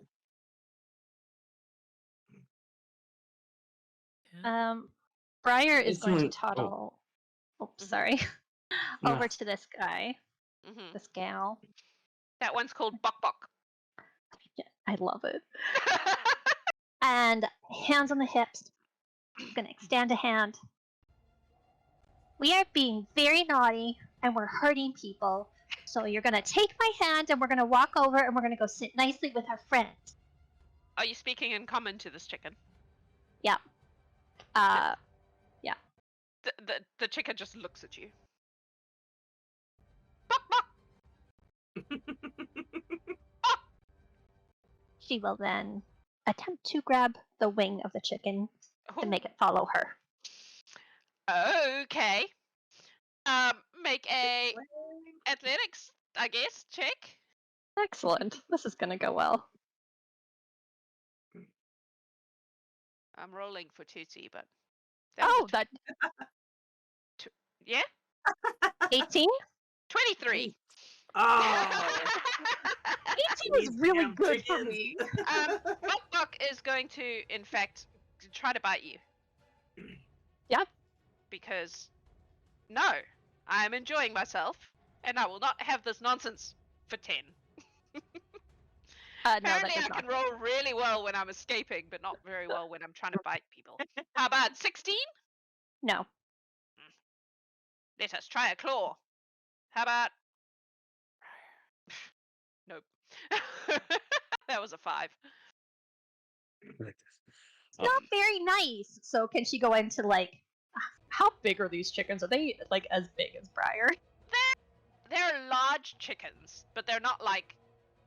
Briar is It's going to one- oh. toddle. Oh, Mhm. sorry. No. Over to this guy, Hmm. this gal. That one's called Bok Bok. Yeah, I love it. And hands on the hips. I'm gonna extend a hand. We are being very naughty and we're hurting people. So you're gonna take my hand and we're gonna walk over and we're gonna go sit nicely with our friends. Are you speaking in common to this chicken? Yeah. The chicken just looks at you. Bok Bok. She will then attempt to grab the wing of the chicken to Oh, make it follow her. okay. Make a athletics, I guess, check. Excellent. This is gonna go well. I'm rolling for Tootsie, but that was Oh, that yeah, 18? 23. Oh. 18 is These really damn good for chickens. me. Bok Bok is going to, in fact, try to bite you. Yeah. Because, no, I am enjoying myself, and I will not have this nonsense for 10. No, that Apparently, does I not. can roll really well when I'm escaping, but not very well when I'm trying to bite people. How about 16? No. Let us try a claw. How about? Nope. That was a 5. Like this. It's not very nice. So can she go into like, how big are these chickens? Are they like as big as Briar? They're large chickens, but they're not like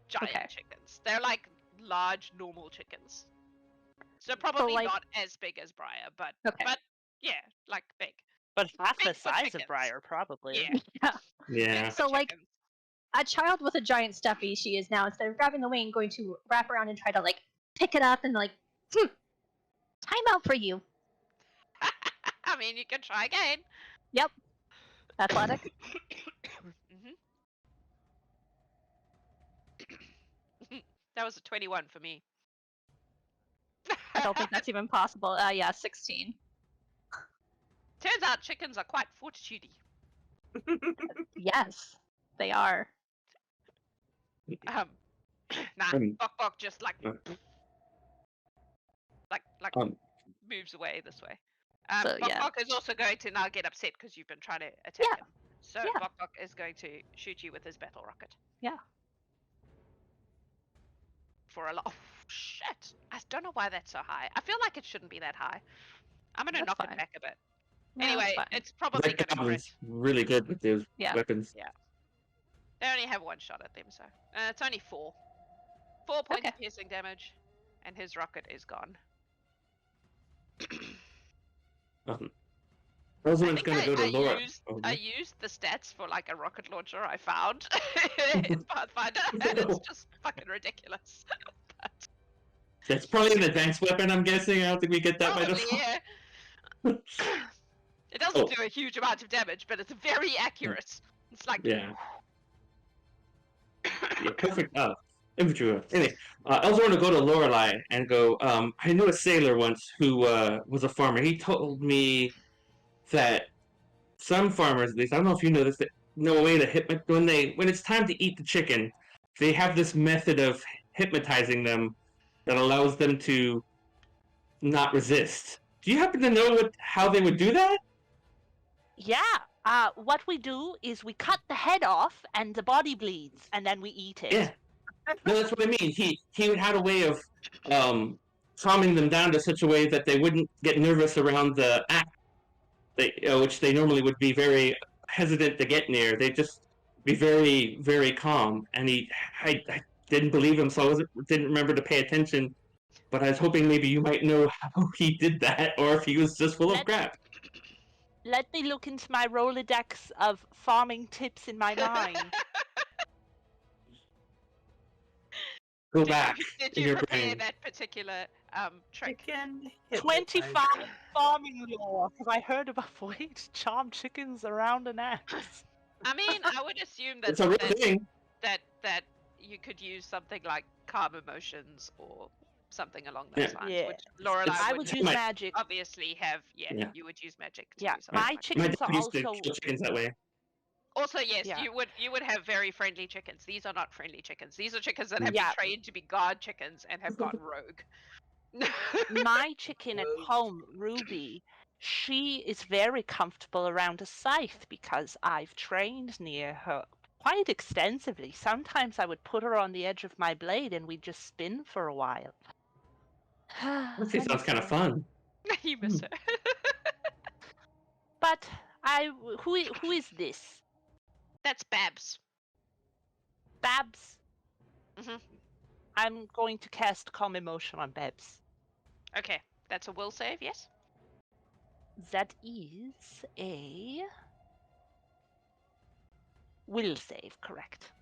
giant Okay. chickens. They're like large normal chickens. So probably like- not as big as Briar, but Okay. but yeah, like big. But half Big the for size chickens. of Briar, probably. Yeah. Yeah. Yeah. Big for So, like, chickens. A child with a giant stuffy, she is now, instead of grabbing the wing, going to wrap around and try to like pick it up and like, time out for you. I mean, you can try again. Yep. Athletic. That was a 21 for me. I don't think that's even possible. Yeah, 16. Turns out chickens are quite fortitudey. Yes, they are. Nah, Bok just like moves away this way. So, yeah. Bok is also going to now get upset because you've been trying to attack Yeah. him. So Yeah. Bok is going to shoot you with his battle rocket. Yeah. For a lot. Oh, shit! I don't know why that's so high. I feel like it shouldn't be that high. I'm gonna That's knock fine. it back a bit. No, Anyway, fine. it's probably Like gonna crit. Goblin's really good with those Yeah. weapons. They only have one shot at them, so it's only 4. 4 points Okay. of piercing damage, and his rocket is gone. Elzaren's gonna go to Laura. I used the stats for like a rocket launcher I found in Pathfinder, and it's just fucking ridiculous. That's probably an advanced weapon, I'm guessing. I don't think we get that by Probably, default. yeah. It doesn't do a huge amount of damage, but it's very accurate. It's like Yeah. Yeah, perfect. Infantry. Anyway, Elzaren will go to Loralai and go, I knew a sailor once who was a farmer. He told me that some farmers, at least, I don't know if you know this, that know a way to when it's time to eat the chicken, they have this method of hypnotizing them that allows them to not resist. Do you happen to know how they would do that? Yeah. What we do is we cut the head off and the body bleeds, and then we eat it. Yeah. No, that's what I mean. He had a way of calming them down to such a way that they wouldn't get nervous around the act, which they normally would be very hesitant to get near. They'd just be very, very calm. And I didn't believe him, so I didn't remember to pay attention. But I was hoping maybe you might know how he did that, or if he was just full of crap. Let me look into my Rolodex of farming tips in my mind. Go back. Did in you your prepare brain. that particular trick? Chicken 25 hypnotizer. farming lore. Have I heard about a way to charm chickens around an axe? I mean, I would assume that It's a real thing. that you could use something like calm emotions or something along those lines. Yeah. Which Lorelai I would would use magic. obviously have. Yeah. You would use magic. To Yeah, do something my like that. My chickens dad are used to also kill chickens that way. Also, yes, Yeah. you would have very friendly chickens. These are not friendly chickens. These are chickens that have Yeah. been trained to be guard chickens and have gone rogue. my chicken at home, Ruby. She is very comfortable around a scythe because I've trained near her quite extensively. Sometimes I would put her on the edge of my blade and we'd just spin for a while. That sounds kind of fun. You miss her. But who is this? That's Babs. Babs. Mhm. I'm going to cast Calm Emotion on Babs. Okay, that's a will save, yes? That is a will save, correct?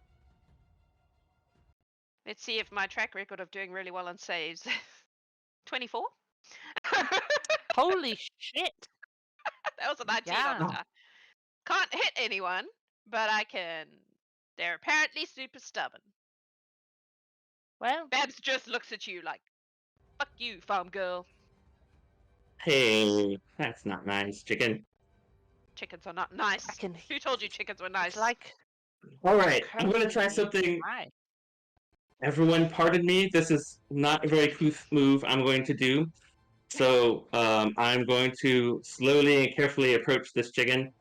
Let's see if my track record of doing really well on saves. 24? Holy shit! That was a 19 on Yeah. the die. Can't hit anyone, but I can. They're apparently super stubborn. Well, Babs just looks at you like, fuck you, farm girl. Hey, that's not nice, chicken. Chickens are not nice. I can. Who told you chickens were nice? It's like All right, I'm gonna try encouraging me to something. try. everyone, pardon me. This is not a very couth move I'm going to do. So I'm going to slowly and carefully approach this chicken,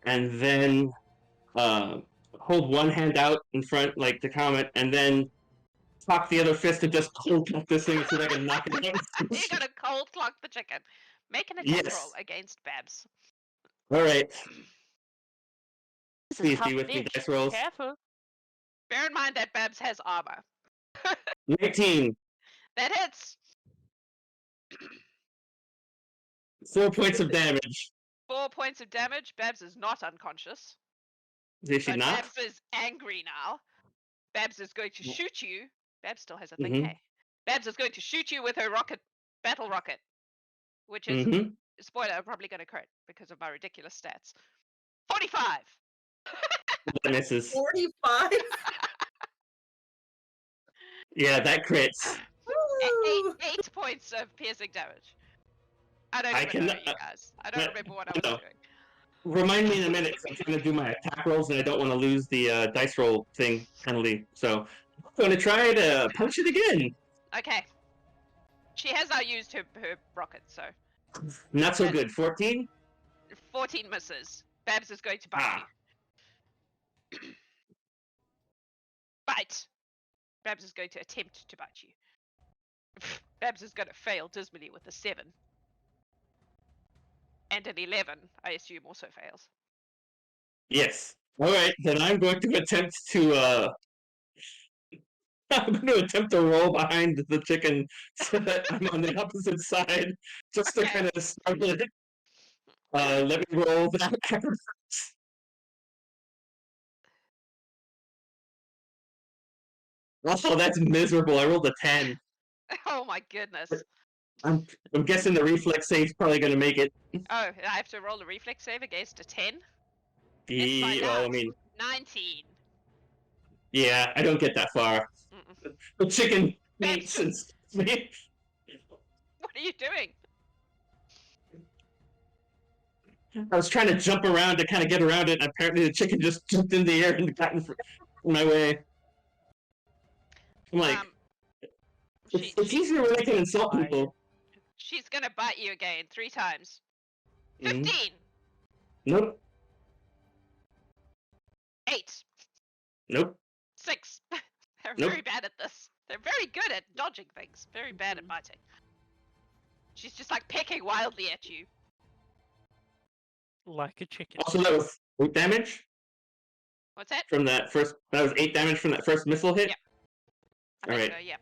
and then hold one hand out in front, like to comment, and then cock the other fist and just cold cut this thing so that I can knock it out. You're gonna cold clock the chicken. Make an attack Yes. roll against Babs. All right. This is Please tough be with me, bitch. dice rolls. Careful. Bear in mind that Babs has armor. 19. That hits. 4 points of damage. 4 points of damage. Babs is not unconscious. Is she But not? Babs is angry now. Babs is going to shoot you. Babs still has a thing, Mhm. hey? Babs is going to shoot you with her battle rocket. Which is, Mm-hmm. spoiler, probably going to crit because of my ridiculous stats. 45! That misses. 45. Yeah, that crits. Woo! 8 points of piercing damage. I don't I even know cannot- you guys. I don't remember what I was no. doing. Remind me in a minute, 'cause I'm trying to do my attack rolls and I don't want to lose the dice roll thing penalty. So I'm going to try to punch it again. Okay. She has now used her rocket, so Not so good. 14? 14 misses. Babs is going to bite Ah. you. Bite! Babs is going to attempt to bite you. Babs is going to fail dismally with a 7. And an 11, I assume, also fails. Yes. All right, then I'm going to attempt to I'm going to attempt to roll behind the chicken so that I'm on the opposite side, just to Okay. kind of startle it. Let me roll that. Also, that's miserable. I rolled a 10. Oh my goodness. I'm guessing the reflex save's probably going to make it. Oh, I have to roll a reflex save against a 10? Let's Yeah, find well, I out. mean, 19. yeah, I don't get that far. Mm-mm. The chicken Babs mates and me. What are you doing? I was trying to jump around to kind of get around it, and apparently the chicken just jumped in the air and got in my way. I'm like, it's easier when I can insult people. She's gonna bite you again 3 times. Mhm. 15! Nope. 8! Nope. 6! They're Nope. very bad at this. They're very good at dodging things. Very bad at biting. She's just like pecking wildly at you. Like a chicken. Also, that was 8 damage What's that? from that first. That was 8 damage from that first missile hit. Yep. I All think right. so, yeah.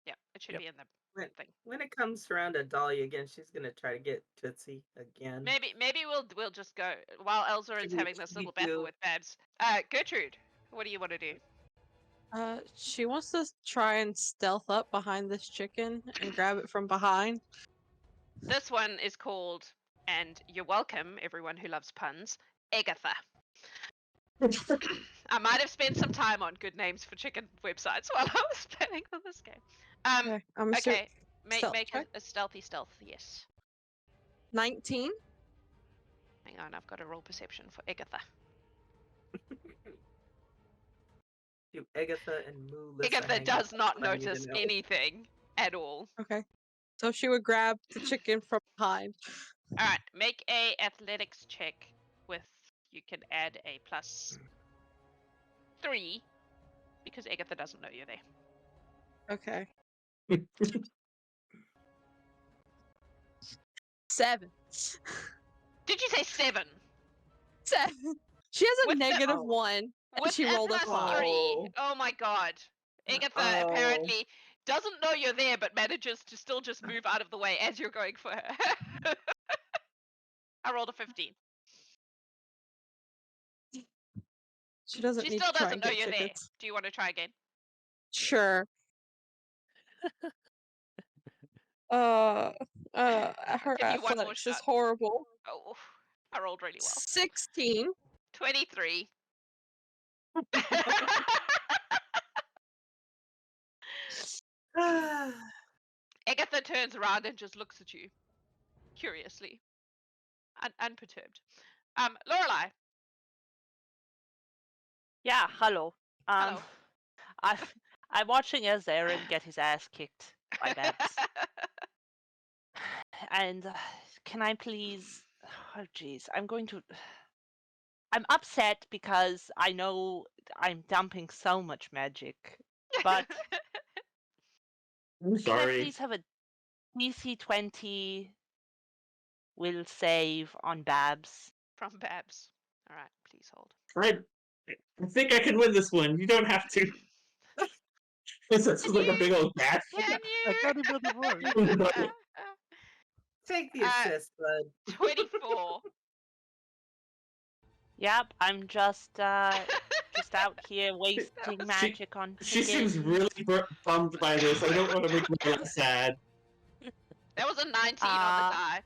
Yeah, it should Yep. be in the thing. When it comes around to Dalia again, she's gonna try to get Tootsie again. Maybe we'll just go while Elzaren's having this little battle with Babs. Gertrude, what do you want to do? She wants to try and stealth up behind this chicken and grab it from behind. This one is called, and you're welcome, everyone who loves puns, Agatha. I might have spent some time on good names for chicken websites while I was planning for this game. Okay, I'm Okay, make stealth a check. stealthy stealth, yes. 19. Hang on, I've got to roll perception for Agatha. Do Agatha and Moo listen Agatha hang does out? not I need to notice know. anything at all. Okay. So she would grab the chicken from behind. Alright, make a athletics check with, you can add a +3, because Agatha doesn't know you're there. Okay. 7. Did you say 7? 7. She has a With the- negative Oh. 1. And With she rolled a +3. 5. Oh my god. Agatha Oh. apparently doesn't know you're there, but manages to still just move out of the way as you're going for her. I rolled a 15. She doesn't She need still to try doesn't and know get you're there. tickets. Do you want to try again? Sure. Her give you one more athletics is shot. horrible. Oh, I rolled really well. 16. 23. Agatha turns around and just looks at you, curiously, unperturbed. Loralai. Yeah, hello. Hello. I I'm watching Elzaren get his ass kicked by Babs. And can I please... Oh, jeez. I'm upset because I know I'm dumping so much magic. But I'm can I sorry. please have a DC 20 will save on Babs? From Babs. All right, please hold. I think I can win this one. You don't have to. This is like a big old cat. Can I you? got him on the road. Take the assist, bud. 24. Yep, I'm just out here wasting magic on She chickens. seems really bummed by this. I don't want to make her sad. That was a 19 on the die.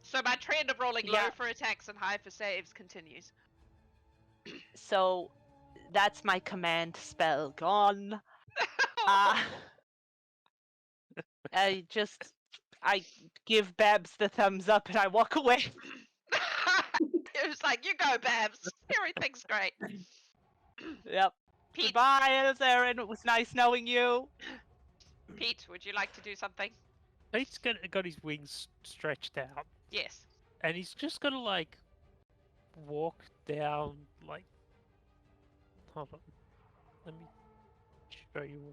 So my trend of rolling low for attacks and high for saves continues. So that's my command spell gone. I give Babs the thumbs up and I walk away. It was like, you go, Babs. Everything's great. Yep. Pete, Goodbye, Elzaren. It was nice knowing you. Pete, would you like to do something? Pete's got his wings stretched out, Yes. and he's just gonna like walk down like. Hold on, let me show you.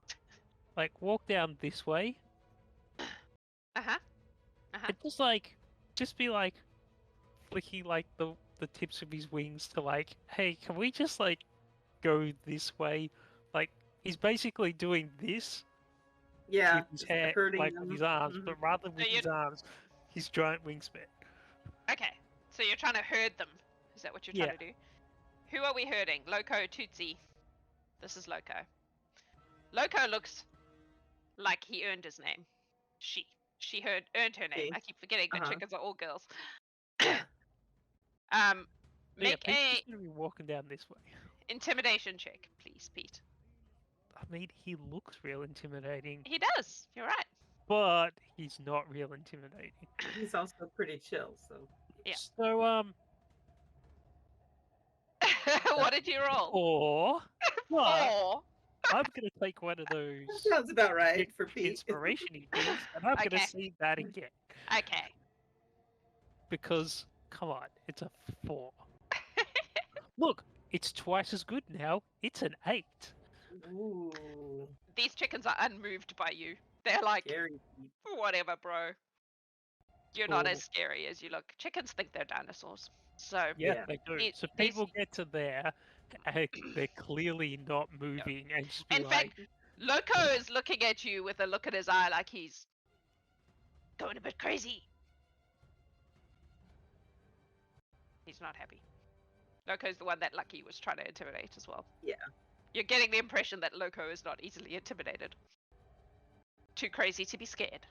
Like walk down this way, Uh-huh. and just be like, flicking like the tips of his wings to like, hey, can we just like go this way? Like he's basically doing this. Yeah, With his hair, hurting like them. with his arms, Mhm. but rather with his arms, his giant wingspan. Okay. So you're trying to herd them. Is that what you're trying to do? Who are we herding? Loco, Tootsie. This is Loco. Loco looks like he earned his name. She earned her name. She. I keep forgetting that Uh-huh. chickens are all girls. But Make Pete's a just gonna be walking down this way. intimidation check, please, Pete. I mean, he looks real intimidating, He does. You're right. but he's not real intimidating. He's also pretty chill, so. Yeah. So What did you roll? 4. But 4. I'm gonna take one of those Sounds about right for Pete. inspiration things, and I'm Okay. gonna see that again Okay. because come on, it's a 4. Look, it's twice as good now. It's an 8. Ooh, These chickens are unmoved by you. They're like, scary Pete. whatever, bro. You're not Cool. as scary as you look. Chickens think they're dinosaurs. So Yeah, Yeah. they do. It- So these- people get to there, and they're clearly not moving, and just be in like, fact, Loco is looking at you with a look in his eye like he's going a bit crazy. He's not happy. Loco's the one that Lucky was trying to intimidate as well. Yeah. You're getting the impression that Loco is not easily intimidated. Too crazy to be scared.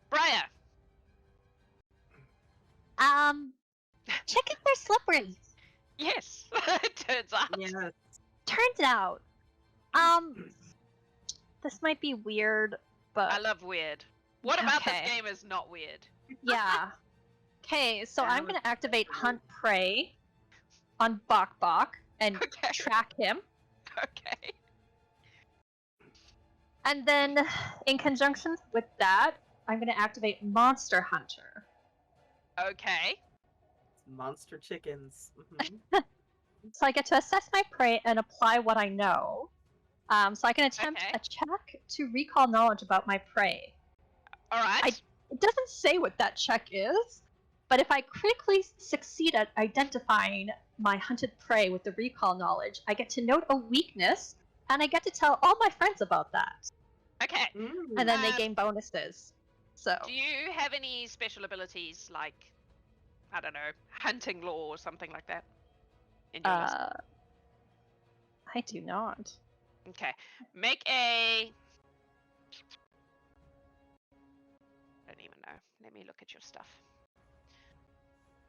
Briar! Chickens are slippery. Yes, it turns out. Yeah. Turns out, this might be weird, but I love weird. What about Okay. this game is not weird? yeah. Okay, so I'm Balance. gonna activate Hunt Prey on Bok Bok and Okay. track him. Okay. And then, in conjunction with that, I'm gonna activate Monster Hunter. Okay. Monster chickens. Mhm. So I get to assess my prey and apply what I know. So I can attempt Okay. a check to recall knowledge about my prey. Alright. It doesn't say what that check is, but if I critically succeed at identifying my hunted prey with the recall knowledge, I get to note a weakness, and I get to tell all my friends about that. Okay. And then they Um, gain bonuses. So Do you have any special abilities like, I don't know, hunting law or something like that? In your list? I do not. Okay. Make a. I don't even know. Let me look at your stuff.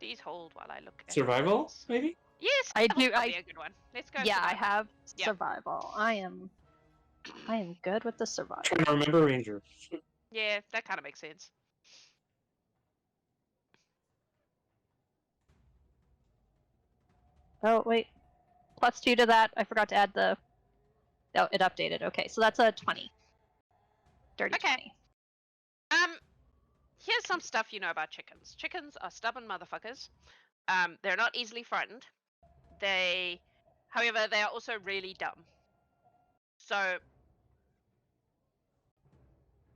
Please hold while I look at Survival, things. maybe? Yes, I that'll do- probably I- be a good one. Let's go. Yeah, I survival. have Yeah. survival. I am good with the survival. Trying to remember Ranger. Yeah, that kind of makes sense. Oh wait, +2 to that. I forgot to add the. Oh, it updated. Okay, so that's a 20. Dirty Okay. 20. Here's some stuff you know about chickens. Chickens are stubborn motherfuckers. They're not easily frightened. However, they are also really dumb. So,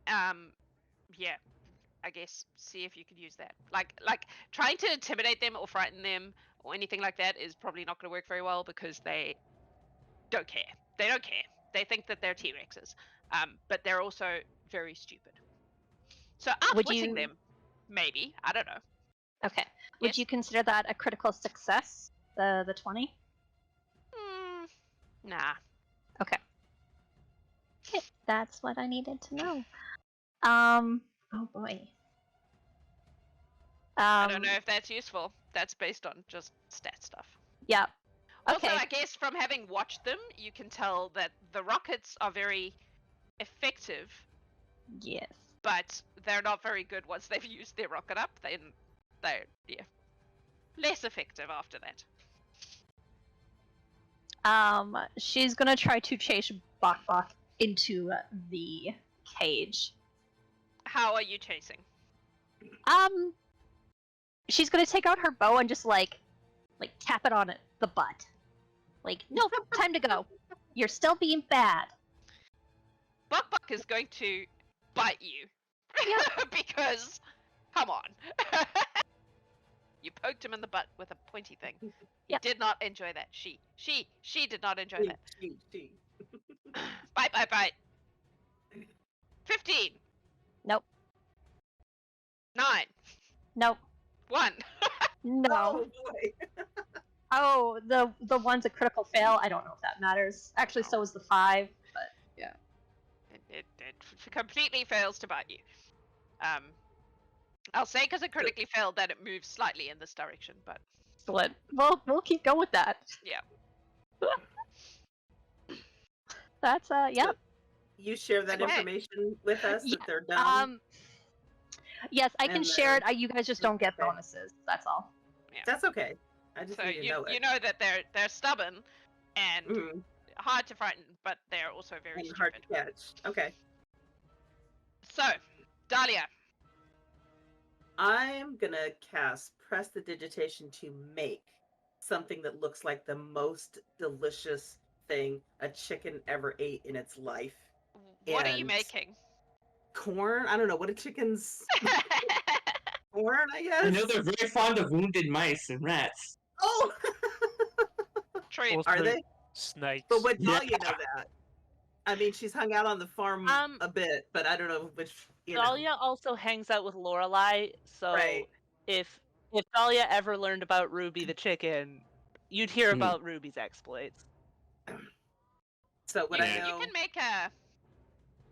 yeah, I guess see if you could use that. Like trying to intimidate them or frighten them or anything like that is probably not going to work very well because they don't care. They don't care. They think that they're T-Rexes. But they're also very stupid. So outwitting them, maybe. I don't know. Okay. Would Yes? you consider that a critical success? The 20? Nah. Okay. Okay, that's what I needed to know. Oh boy. I don't know if that's useful. That's based on just stat stuff. Yeah. Also, Okay. I guess from having watched them, you can tell that the rockets are very effective, Yes. but they're not very good once they've used their rocket up. They're less effective after that. She's gonna try to chase Bok Bok into the cage. How are you chasing? She's gonna take out her bow and just like tap it on the butt. Like, no, time to go. You're still being bad. Buck is going to bite you. Because, come on. You poked him in the butt with a pointy thing. He did not enjoy that. She did not enjoy that. She. Bite. 15. Nope. 9. Nope. 1. No. Oh boy. Oh, the one's a critical fail. I don't know if that matters. Actually, so is the 5. But yeah. It completely fails to bite you. I'll say because it critically failed that it moves slightly in this direction, but Excellent. Well, we'll keep going with that. yeah. That's yep. You share that Okay. information with us that they're dumb. Yes, I can And share it. You guys just don't get okay. bonuses. That's all. That's okay. I just So need to know it. you know that they're stubborn and Mhm. hard to frighten, but they're also very And stupid. hard to catch. Okay. So, Dalia. I'm gonna cast Prestidigitation to make something that looks like the most delicious thing a chicken ever ate in its life. What are you And making? Corn? I don't know. What are chickens? Corn, I guess? I know they're very fond of wounded mice and rats. Oh! Treat. Also, Are they? snakes. But would Yeah. Dalia know that? I mean, she's hung out on the farm a bit, but I don't know which. Dalia also hangs out with Loralai, so Right. if Dalia ever learned about Ruby the chicken, you'd hear about Ruby's exploits. So what I know. You can make a.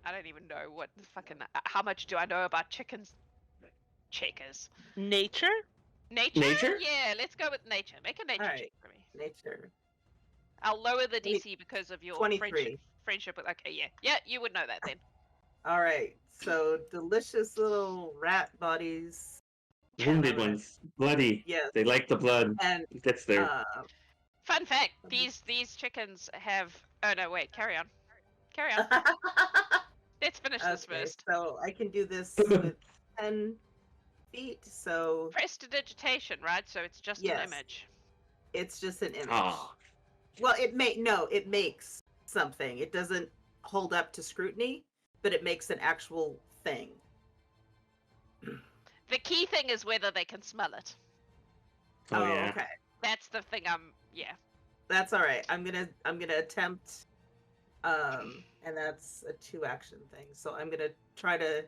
I don't even know what the fucking. How much do I know about chickens? Checkers. Nature? Nature? Yeah, let's go with nature. Make a nature Alright. check for me. Nature. I'll lower the DC because of your 23. friendship with. Okay, yeah, you would know that then. All right. So delicious little rat bodies. Wounded ones. Bloody. Yes. They like the blood. And That's there. Fun fact: these chickens have. Oh no, wait. Carry on. Let's finish this okay, first. so I can do this with 10 feet. So Prestidigitation, right? So it's just Yes. an image. it's just an image. Oh. Well, it makes something. It doesn't hold up to scrutiny, but it makes an actual thing. The key thing is whether they can smell it. Oh, yeah. Okay. That's the thing. Yeah. That's all right. I'm gonna attempt, and that's a 2-action thing. So I'm gonna try to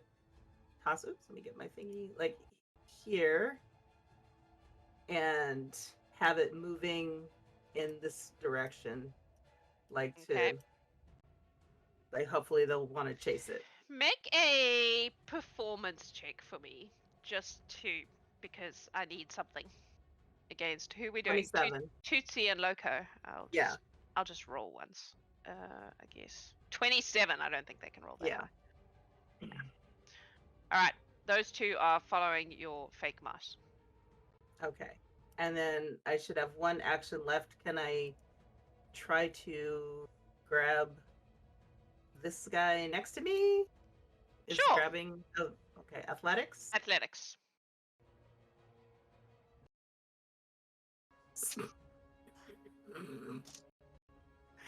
toss. Oops, let me get my thingy like here, and have it moving in this direction, like Okay. to, like hopefully they'll want to chase it. Make a performance check for me, because I need something. Against who we doing? 27. Tootsie and Loco. I'll just roll once. I guess 27. I don't think they can roll that Yeah. high. All right, those two are following your fake mouse. Okay. And then I should have 1 action left. Can I try to grab this guy next to me. Is Sure. grabbing. Oh, okay. Athletics. Athletics.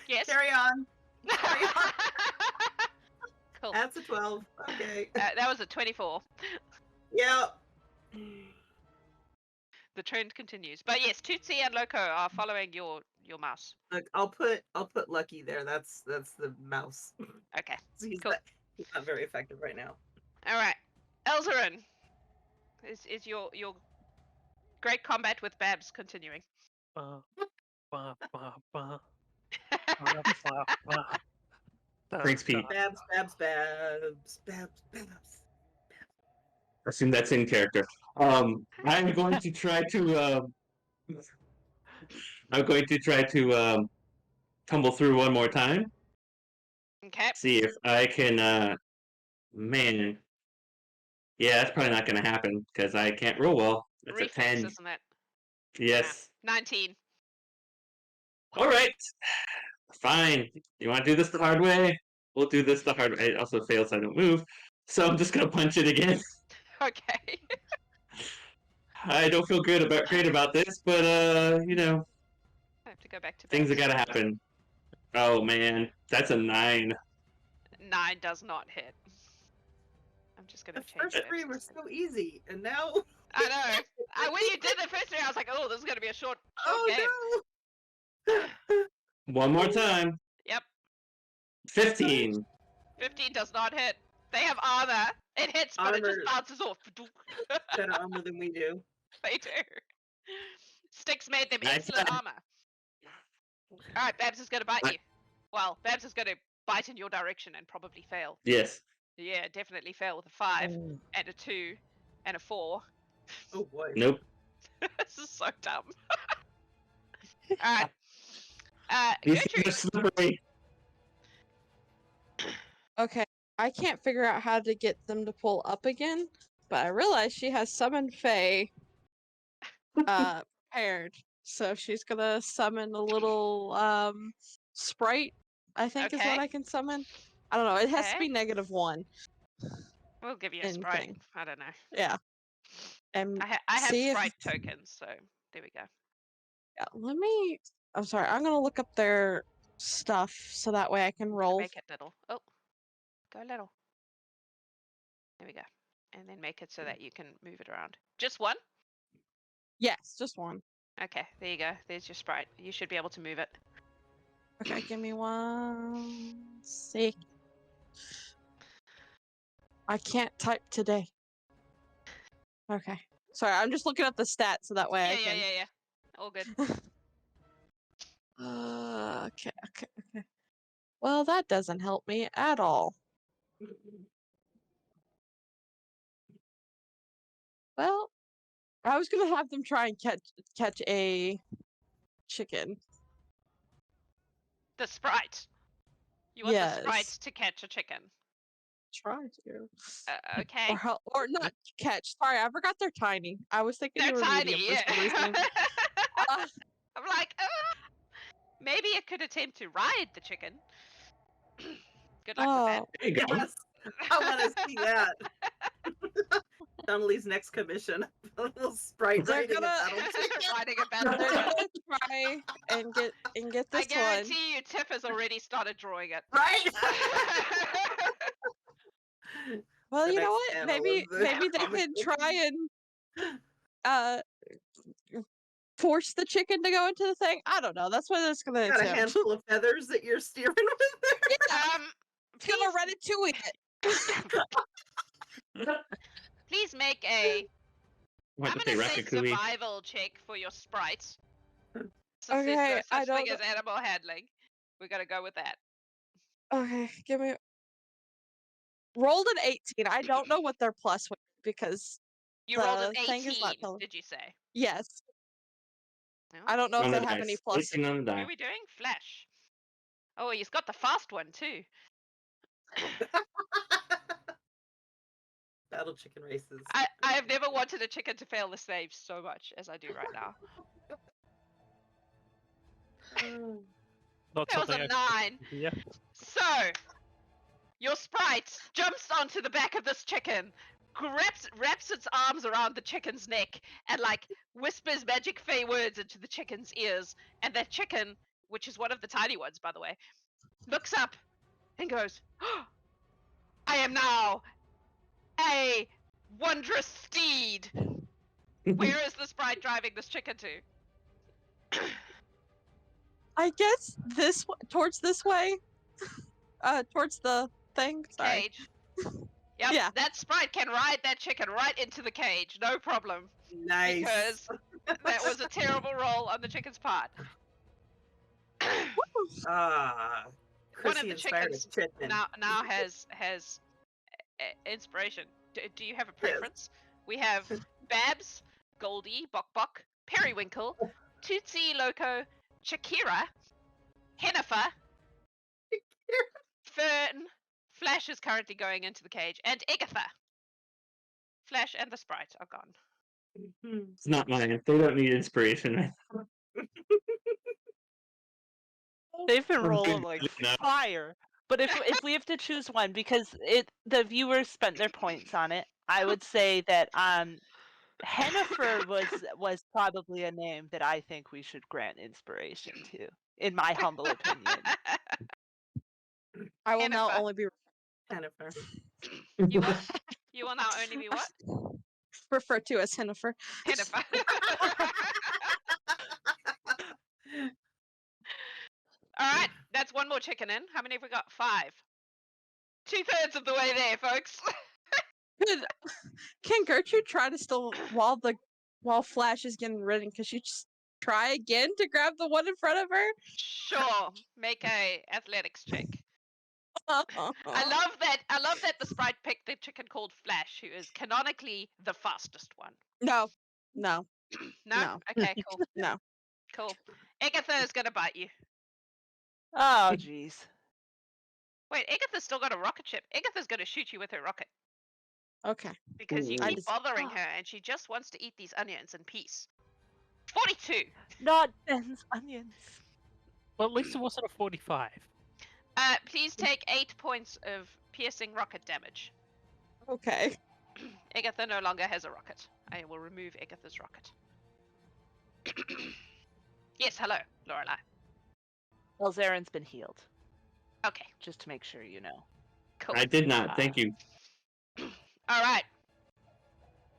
Yes. Carry on. Carry on. Cool. That's a 12. Okay. That was a 24. Yeah. The trend continues. But yes, Tootsie and Loco are following your mouse. Look, I'll put Lucky there. That's the mouse. Okay. So he's Cool. he's not very effective right now. All right. Elzaren, is your great combat with Babs continuing? Ba, ba, ba, ba, ba, ba, ba. Thanks, Pete. Babs. I assume that's in character. I'm going to try to. I'm going to try to tumble through one more time. Okay. See if I can. Man, yeah, that's probably not going to happen because I can't roll well. That's Reflex, a 10. isn't it? Yes. 19. All right. Fine. You want to do this the hard way? We'll do this the hard way. It also fails, so I don't move. So I'm just going to punch it again. Okay. I don't feel great about this, but you know, I have to go back to things have Babs. got to happen. Oh man, that's a 9. 9 does not hit. I'm just going The to change first that. three were so easy, and now. I know. When you did the first 3, I was like, oh, this is going to be a short game. Oh no! One more time. Yep. 15. 15 does not hit. They have armor. It hits, but it just Armor. bounces off. Better armor than we do. They do. Sticks made them I excellent tried. armor. Alright, Babs is going to bite I- you. Well, Babs is going to bite in your direction and probably fail. Yes. Yeah, definitely fail with a 5 and a 2 and a 4. Oh boy. Nope. This is so dumb. Alright. These things Gertrude. are slippery. Okay, I can't figure out how to get them to pull up again, but I realize she has summoned Fae prepared. So she's gonna summon a little sprite, I think is Okay. what I can summon. I don't know, it has to Okay. be -1. We'll give you a in sprite. thing. I don't know. Yeah. And I have see if- sprite tokens, so there we go. yeah, I'm sorry, I'm gonna look up their stuff so that way I can roll. Make it little. Oh, go little. There we go. And then make it so that you can move it around. Just one? Yes, just one. Okay, there you go. There's your sprite. You should be able to move it. Okay, give me 1 sec. I can't type today. Okay. Sorry, I'm just looking up the stats so that way I can. Yeah. All good. Okay. Well, that doesn't help me at all. Well, I was gonna have them try and catch a chicken. The sprite. You want the sprite Yes. to catch a chicken. Try to. Okay. Or not catch. Sorry, I forgot they're tiny. I was thinking They're they were tiny, medium yeah. for some reason. I'm like, maybe it could attempt to ride the chicken. Good luck There you go. Yes, I want to see that. Shawnali's next commission. A little sprite They're riding a gonna- battle with that. chicken. Riding a They're battle. gonna try and get I this one. guarantee you, Tiff has already started drawing it. Right? Well, The you know next what? panel Maybe of the maybe they comic can book. try and force the chicken to go into the thing. I don't know. That's what it's gonna Got a attempt. handful of feathers that you're steering with there. It's gonna run into it. Please make a. Want I'm to say gonna say Ratatouille. survival check for your sprite. Since Okay, there's no I such don't thing as animal handling, we gotta go with that. Okay, give me. Rolled an 18. I don't know what their plus was because You rolled an The thing is not 18, telling- did you say? yes, No? I don't know On if the they have any dice. plus. 18 on the Who die. are we doing? Flash. Oh, he's got the fast one too. Battle chicken races. I have never wanted a chicken to fail the save so much as I do right now. Not That was something a I 9. hear. So, your sprite jumps onto the back of this chicken, wraps its arms around the chicken's neck, and like whispers magic fey words into the chicken's ears. And that chicken, which is one of the tiny ones, by the way, looks up and goes, oh, "I am now a wondrous steed." Where is the sprite driving this chicken to? I guess towards this way. Towards the thing. Sorry. Cage. Yep, Yeah. that sprite can ride that chicken right into the cage, no problem. Nice. Because that was a terrible roll on the chicken's part. Ah, One of Chrissy the inspired chickens a chicken. now has inspiration. Do you have a preference? We have Babs, Goldie, Bok Bok, Periwinkle, Tootsie, Loco, Shakira, Hennifer, Fern. Flash is currently going into the cage, and Agatha. Flash and the sprite are gone. It's not mine. They don't need inspiration. They've been I'm rolling good like enough. fire. But if we have to choose one, because the viewers spent their points on it, I would say that Hennifer was probably a name that I think we should grant inspiration to, in my humble opinion. I will now Jennifer. only be Jennifer. You what? You will now only be what? referred to as Hennifer. Hennifer. Alright, that's one more chicken in. How many have we got? 5. 2/3 of the way there, folks. Can Gertrude try to still while Flash is getting ridden? Could she just try again to grab the one in front of her? Sure. Make a athletics check. I love that the sprite picked the chicken called Flash, who is canonically the fastest one. No. No? No. Okay, cool. No. Cool. Agatha is gonna bite you. Oh, jeez. Wait, Agatha's still got a rocket ship. Agatha's gonna shoot you with her rocket. Okay. Because you Ooh. keep bothering her and she just wants to eat these onions in peace. 42! Not Ben's onions. Well, at least it wasn't a 45. Please take 8 points of piercing rocket damage. Okay. Agatha no longer has a rocket. I will remove Agatha's rocket. Yes, hello, Loralai. Elzaren's been healed, Okay, just to make sure you know. cool. I did not. Thank you. Alright.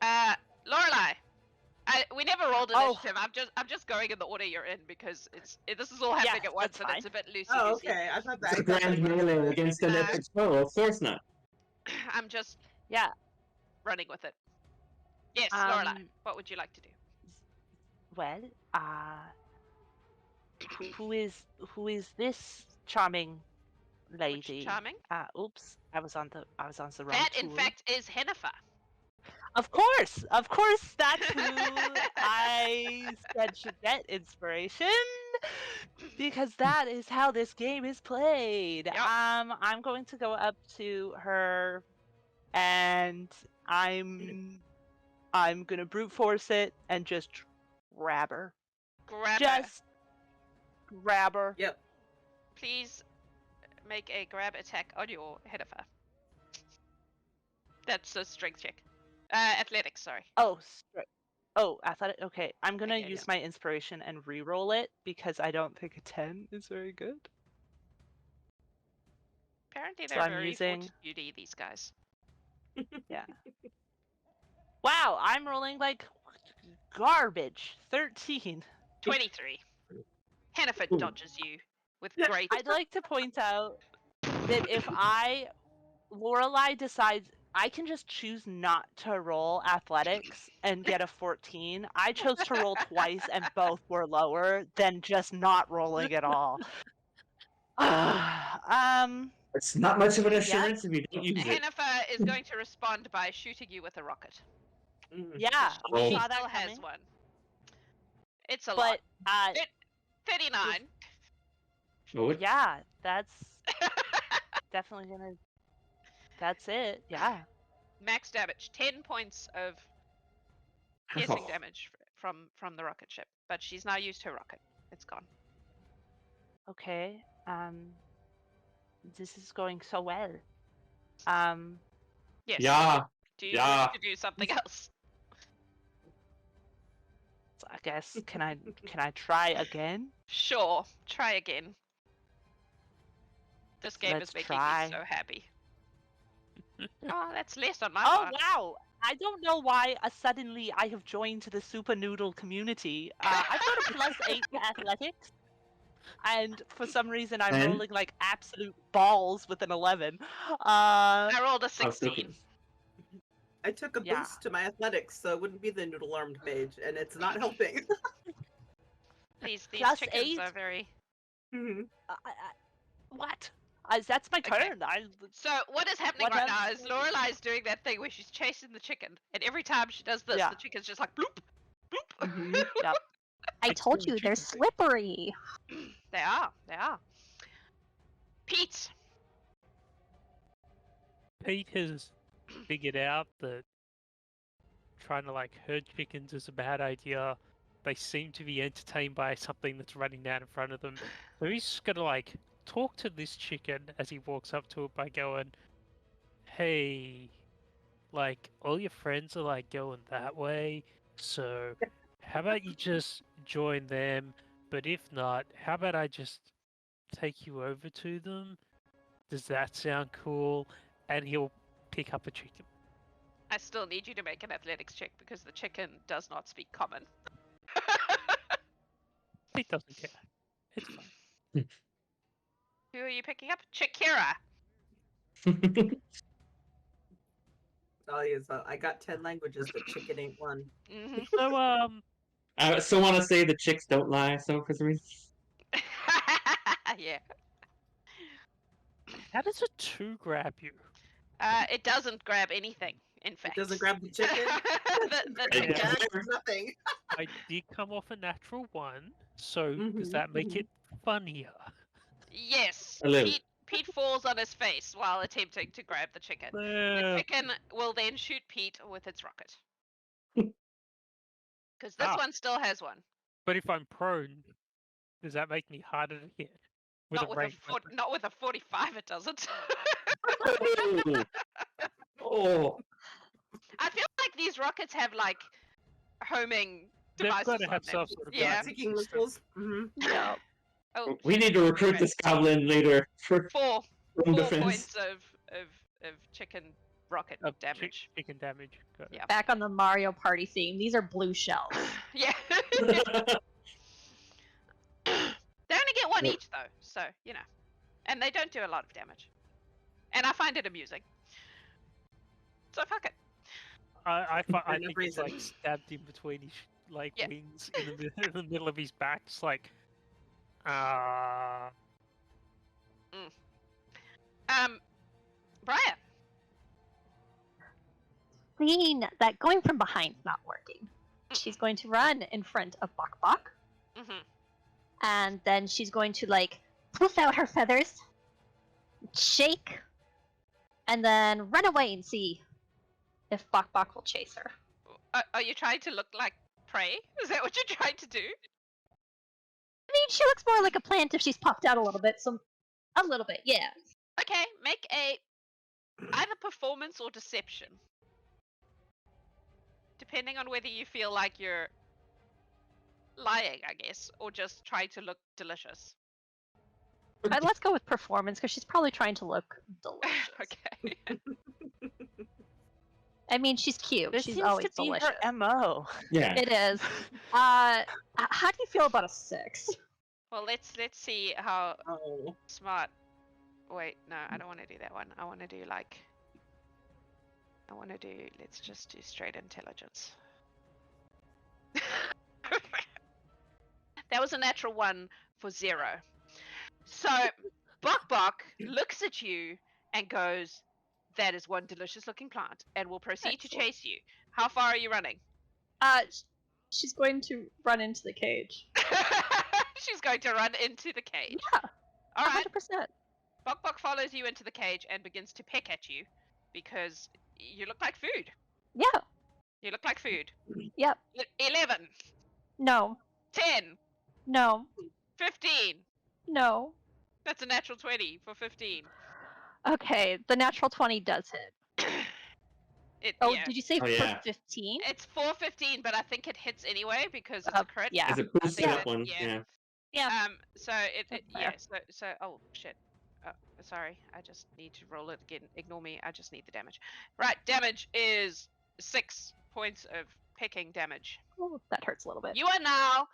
Loralai. We never rolled initiative. I'm just going in the order you're in because this is all happening Yeah, at once that's and it's a bit loosey Oh, goosey. okay. I thought It's a that. grand melee against an epic foe. Of course not. I'm just Yeah. running with it. Yes, Lorelai, Um, what would you like to do? Well, who is this charming lady? Which charming? Oops, I was on the wrong That, in tool. fact, is Hennifer. Of course, that's who I said should get inspiration, because that is how this game is played. Yep. I'm going to go up to her, and I'm gonna brute force it and just grab her. Grab her. Just grab her. Yep. Please make a grab attack on your Hennifer. That's a strength check. Athletics, sorry. Oh, I thought it. Okay, I'm gonna Okay, use my inspiration and re-roll it because I don't think a 10 is very good. Apparently So they're I'm very using- fortitude-y, these guys. Yeah. Wow, I'm rolling like garbage. 13. 23. Hennifer Ooh. dodges you with Yeah. great... I'd like to point out that if Loralai decides I can just choose not to roll athletics and get a 14. I chose to roll twice and both were lower than just not rolling at all. It's not much of an assurance if you don't use it. Hennifer is going to respond by shooting you with a rocket. Yeah, Oh. I She saw still that has coming. one. It's a But lot. 39. Oh, it- yeah, that's definitely gonna. That's it. Yeah. Max damage. 10 points of piercing Ow. damage from the rocket ship. But she's now used her rocket. It's gone. Okay. This is going so well. Yes. Yeah. Do you Yeah. want to do something else? So I guess can I try again? Sure. Try again. This game Let's is making try. me so happy. Oh, that's less on my Oh part. wow! I don't know why suddenly I have joined the Super Noodle community. I've got a +8 to athletics, and for some reason I'm And? rolling like absolute balls with an 11. I rolled a Oh, still 16. I took a Yeah. boost to my athletics, so it wouldn't be the noodle armed mage, and it's not helping. These Plus chickens 8? are very. Mhm. What? That's my Okay. turn. So what is happening What right else? now is Loralai is doing that thing where she's chasing the chicken, and every time she does this, Yeah. the chicken's just like bloop, bloop. Mhm. Yep. I It's told doing you they're chicken thing. slippery. They are. Pete. Pete has figured out that trying to like herd chickens is a bad idea. They seem to be entertained by something that's running down in front of them. So he's just gonna like talk to this chicken as he walks up to it by going, "Hey, like all your friends are like going that way, so how about you just join them? But if not, how about I just take you over to them? Does that sound cool?" And he'll pick up a chicken. I still need you to make an athletics check because the chicken does not speak common. Pete doesn't care. It's fine. Who are you picking up? Chikira. Dalia's, I got 10 languages, but chicken ain't one. Mm-hmm. So I still want to say the chicks don't lie, so for some reason. Yeah. how does a 2 grab you? It doesn't grab anything. In It fact, doesn't grab the chicken. the Hey, chicken. guys. That's nothing. I did come off a natural 1, so does Mhm, that make mhm. it funnier? Yes. A little. Pete falls on his face while attempting to grab the chicken. The chicken will then shoot Pete with its rocket. Because this Ah. one still has one. But if I'm prone, does that make me harder to hit? With Not a with a ranged weapon? not with a 45. It doesn't. Oh. I feel like these rockets have like homing They've devices got to on have them. some sort of Yeah. guidance Ticking system. missiles. Mhm. Yeah. Oh, We need to recruit this goblin later for four home defense. points of chicken rocket Of damage. chicken damage. Got it. Yeah. Back on the Mario Party theme, these are blue shells. Yeah. They only get one Yep. each though, so you know, and they don't do a lot of damage. And I find it amusing. So fuck it. I no think it's reason. like stabbed in between his like Yeah. wings in the middle of his back. It's like, Briar. Seeing that going from behind's not working, she's going to run in front of Bok Bok, Mm-hmm. and then she's going to like poof out her feathers, shake, and then run away and see if Bok Bok will chase her. Are you trying to look like prey? Is that what you're trying to do? I mean, she looks more like a plant if she's popped out a little bit, so a little bit, yeah. Okay, make a either performance or deception. Depending on whether you feel like you're lying, I guess, or just trying to look delicious. Let's go with performance because she's probably trying to look delicious. Okay. I mean, she's cute. This she's seems always to be delicious. her MO. Yeah. It is. How do you feel about a 6? Well, let's see how Oh. smart. Wait, no, I don't want to do that one. I want to do like. Let's just do straight intelligence. That was a natural 1 for 0. So, Bok Bok looks at you and goes, "That is one delicious looking plant," and will proceed to Excellent. chase you. How far are you running? She's going to run into the cage. She's going to run into the cage. Yeah, All right. 100%. Bok Bok follows you into the cage and begins to peck at you because you look like food. Yeah. You look like food. Yep. 11, No. 10, No. 15, No. That's a natural 20 for 15. Okay, the natural 20 does hit. Oh, Yeah. did you say Oh, for yeah. 15? It's 415, but I think it hits anyway because it's a crit. Yeah. Is it I boosted think up that- one? yeah. Yeah. So That's yeah. fair. So oh shit. Sorry. I just need to roll it again. Ignore me. I just need the damage. Right. Damage is 6 points of picking damage. Ooh, that hurts a little bit. You are now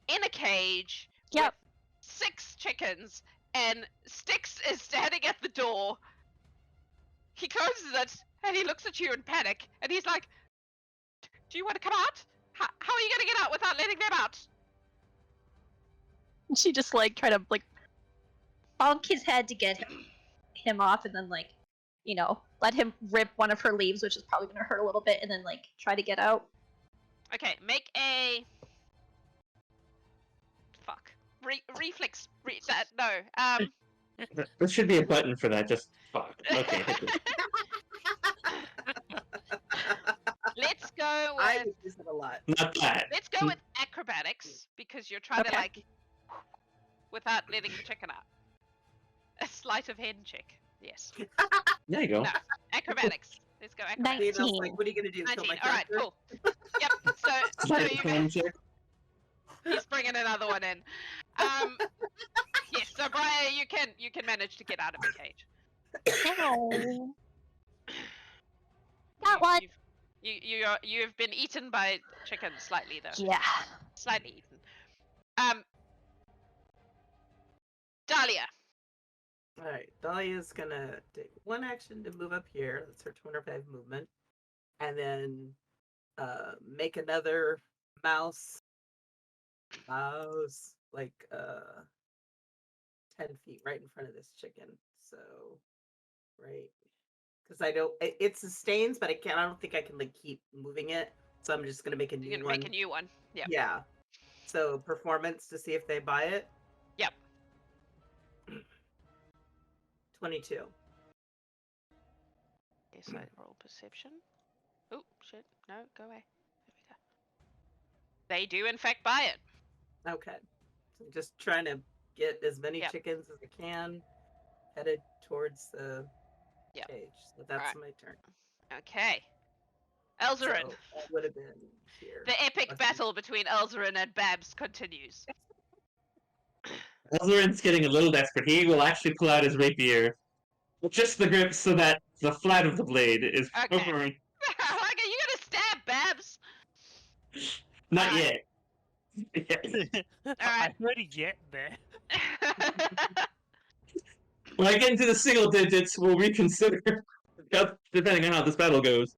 in a cage Yep. with 6 chickens, and Styx is standing at the door. He closes it, and he looks at you in panic, and he's like, "Do you want to come out? How are you going to get out without letting them out?" She just like try to like bonk his head to get him off, and then like, you know, let him rip one of her leaves, which is probably gonna hurt a little bit, and then like try to get out. Okay, make a fuck reflex. No. There should be a button for that. Just fuck. Okay. hit it. Let's go I with would use it a lot. Not that. let's go with acrobatics because you're trying to Okay. like without letting the chicken out. A sleight of hand check. Yes. There you go. No. Acrobatics. Let's go acrobatics. Dana's 19. like, what are you gonna do? Kill 19. my All right, character? cool. Yep. So Sleight you of hand check. he's bringing another one in. Yes. So Briar, you can manage to get out of the cage. Ow. Got one. You have been eaten by chickens slightly though. Yeah. Slightly eaten. Dalia. Alright, Dahlia's gonna take one action to move up here. That's her 205 movement. And then make another mouse like 10 feet right in front of this chicken. So right. Because it sustains, but I don't think I can like keep moving it. So I'm just gonna make a You're new gonna one. make a new one. Yep. Yeah. So performance to see if they buy it. Yep. 22. Yes, I roll perception. Oh shit! No, go away. There we go. They do in fact buy it. Okay. So I'm just trying to get as many Yep. chickens as I can headed towards the Yep. cage. So that's Alright. my turn. Okay. Elzaren. So that would have been here. The epic Let's see. battle between Elzaren and Babs continues. Elzarin's getting a little desperate. He will actually pull out his rapier. Just the grip so that the flat of the blade is Okay. covering. Like, are you gonna stab Babs? Not Alright. yet. I already get there. When I get into the single digits, we'll reconsider. Depending on how this battle goes.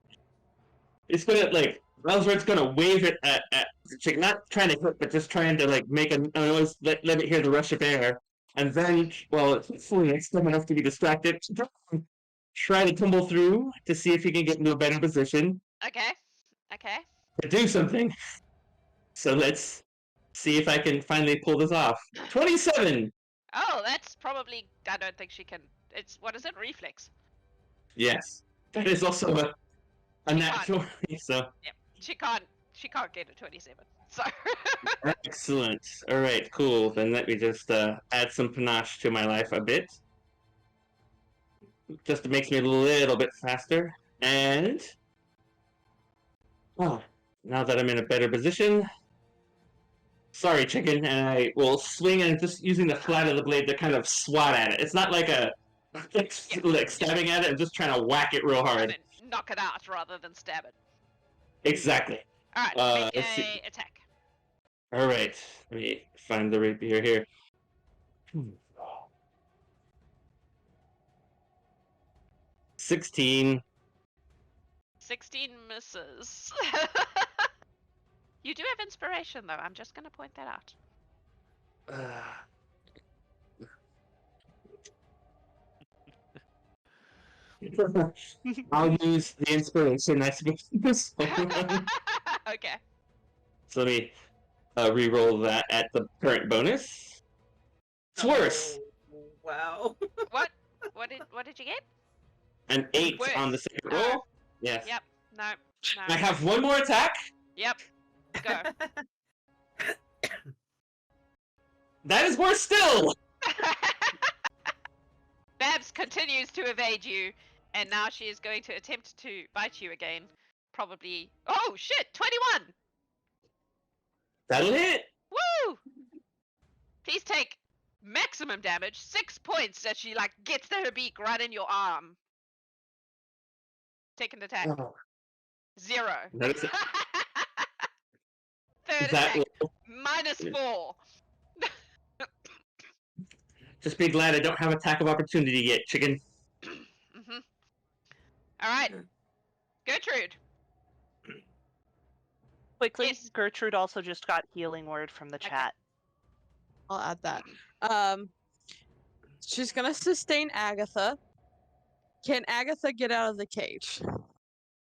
It's gonna like Elzarin's gonna wave it at the chick, not trying to hit, but just trying to like make a noise, let it hear the rush of air, and then, well, it's fully next time enough to be distracted. Try to tumble through to see if he can get into a better position Okay. Okay. to do something. So let's see if I can finally pull this off. 27. Oh, that's probably. I don't think she can. It's what is it? Reflex. Yes, that is also a natural. So She can't. She can't get a 27. So. excellent. All right, cool. Then let me just add some panache to my life a bit. Just makes me a little bit faster. And oh, now that I'm in a better position. Sorry, chicken, and I will swing and just using the flat of the blade to kind of swat at it. It's not like a like stabbing at it. I'm just trying to whack it real And hard. then knock it out rather than stab it. Exactly. All right. Make let's see. a attack. All right. Let me find the rapier here. 16. 16 misses. You do have inspiration, though. I'm just going to point that out. I'll use the inspiration, I suppose. This one. Okay. So let me re-roll that at the current bonus. It's worse. Oh, wow. What? What did you get? An 8 Worse. on the second Oh. roll. Yes. Yep. No. I have one more attack. Yep. Go. That is worse still. Babs continues to evade you, and now she is going to attempt to bite you again. Probably. Oh shit! 21. That'll hit. Woo! Please take maximum damage, 6 points as she like gets her beak right in your arm. Take an attack. Oh, 0. notice it. Third That attack. will -4. just be glad I don't have attack of opportunity yet, chicken. Mm-hmm. All right, Gertrude. Quickly, Yes. Gertrude also just got healing word from the Okay. chat. I'll add that. She's gonna sustain Agatha. Can Agatha get out of the cage?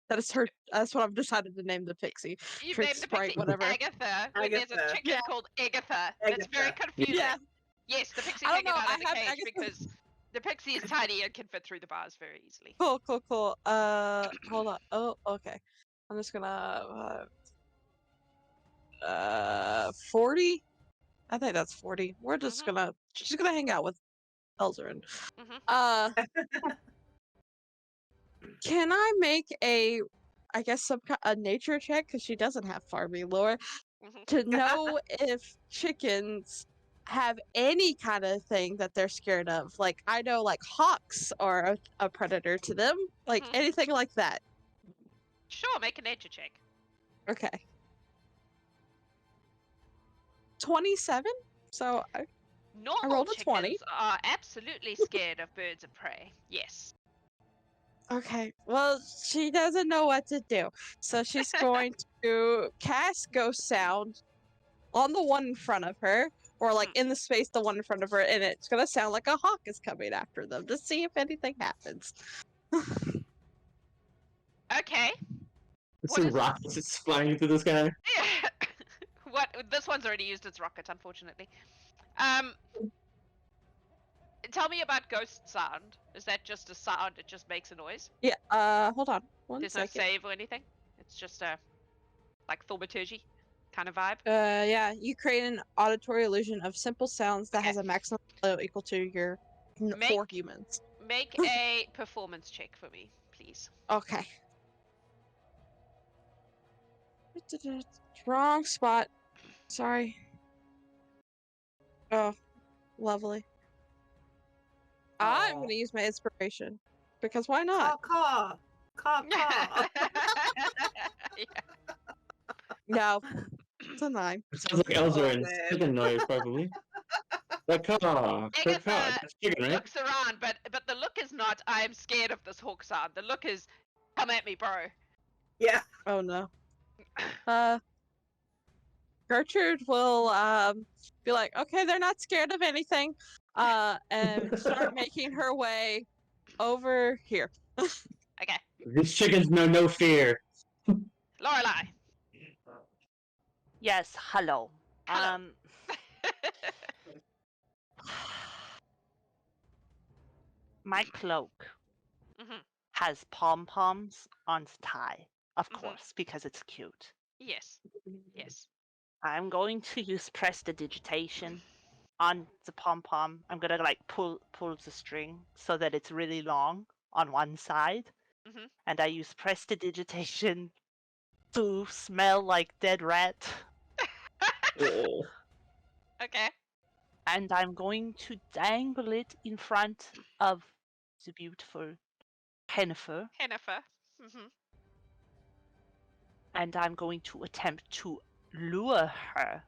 That is her. That's what I've decided to name the pixie. You've Trick, named the sprite, pixie whatever. Agatha, when there's a Agatha. chicken Yeah. called Agatha. That's very Agatha. confusing. Yeah. Yes, the pixie I can don't get know, out I of the have cage Agatha- because the pixie is tiny and can fit through the bars very easily. Cool. Hold on. Oh, okay. I'm just gonna 40. I think that's 40. We're just gonna. She's gonna hang out with Elzaren. Can I make a, I guess a nature check because she doesn't have farming lore to know if chickens have any kind of thing that they're scared of? Like I know, like hawks are a predator to them. Like anything like that. Sure, make a nature check. Okay. 27. So Normal rolled a chickens 20. are absolutely scared of birds of prey. Yes. Okay, well, she doesn't know what to do. So she's going to cast Ghost Sound on the one in front of her, or like in the space, the one in front of her, and it's going to sound like a hawk is coming after them to see if anything happens. Okay. Some rockets just flying through the sky. What? This one's already used its rocket, unfortunately. Tell me about ghost sound. Is that just a sound? It just makes a noise? Yeah, hold on one There's second. no save or anything? It's just a, like, thaumaturgy kind of vibe? Yeah, you create an auditory illusion of simple sounds that Okay. has a maximum value equal to your 4 humans. Make a performance check for me, please. Okay. Wrong spot. Sorry. Oh, lovely. I'm Aw. gonna use my inspiration because why not? Caw. Yeah. No, it's a 9. Sounds like Elzaren's man. chicken noise, probably. The caw. Agatha That's chicken, right? looks around, but the look is not, I am scared of this hawk sound. The look is, come at me, bro. Yeah. Oh no. Gertrude will be like, okay, they're not scared of anything, and start making her way over here. Okay. These chickens know no fear. Loralai. Yes, hello. Hello. My cloak Mhm. has pom-poms on its tie, of Mhm. course, because it's cute. Yes. Yes. I'm going to use prestidigitation on the pom-pom. I'm gonna like pull the string so that it's really long on one side, Mhm. and I use prestidigitation to smell like dead rat. Oh. Okay. And I'm going to dangle it in front of the beautiful Hennifer, Hennifer. Mhm. and I'm going to attempt to lure her.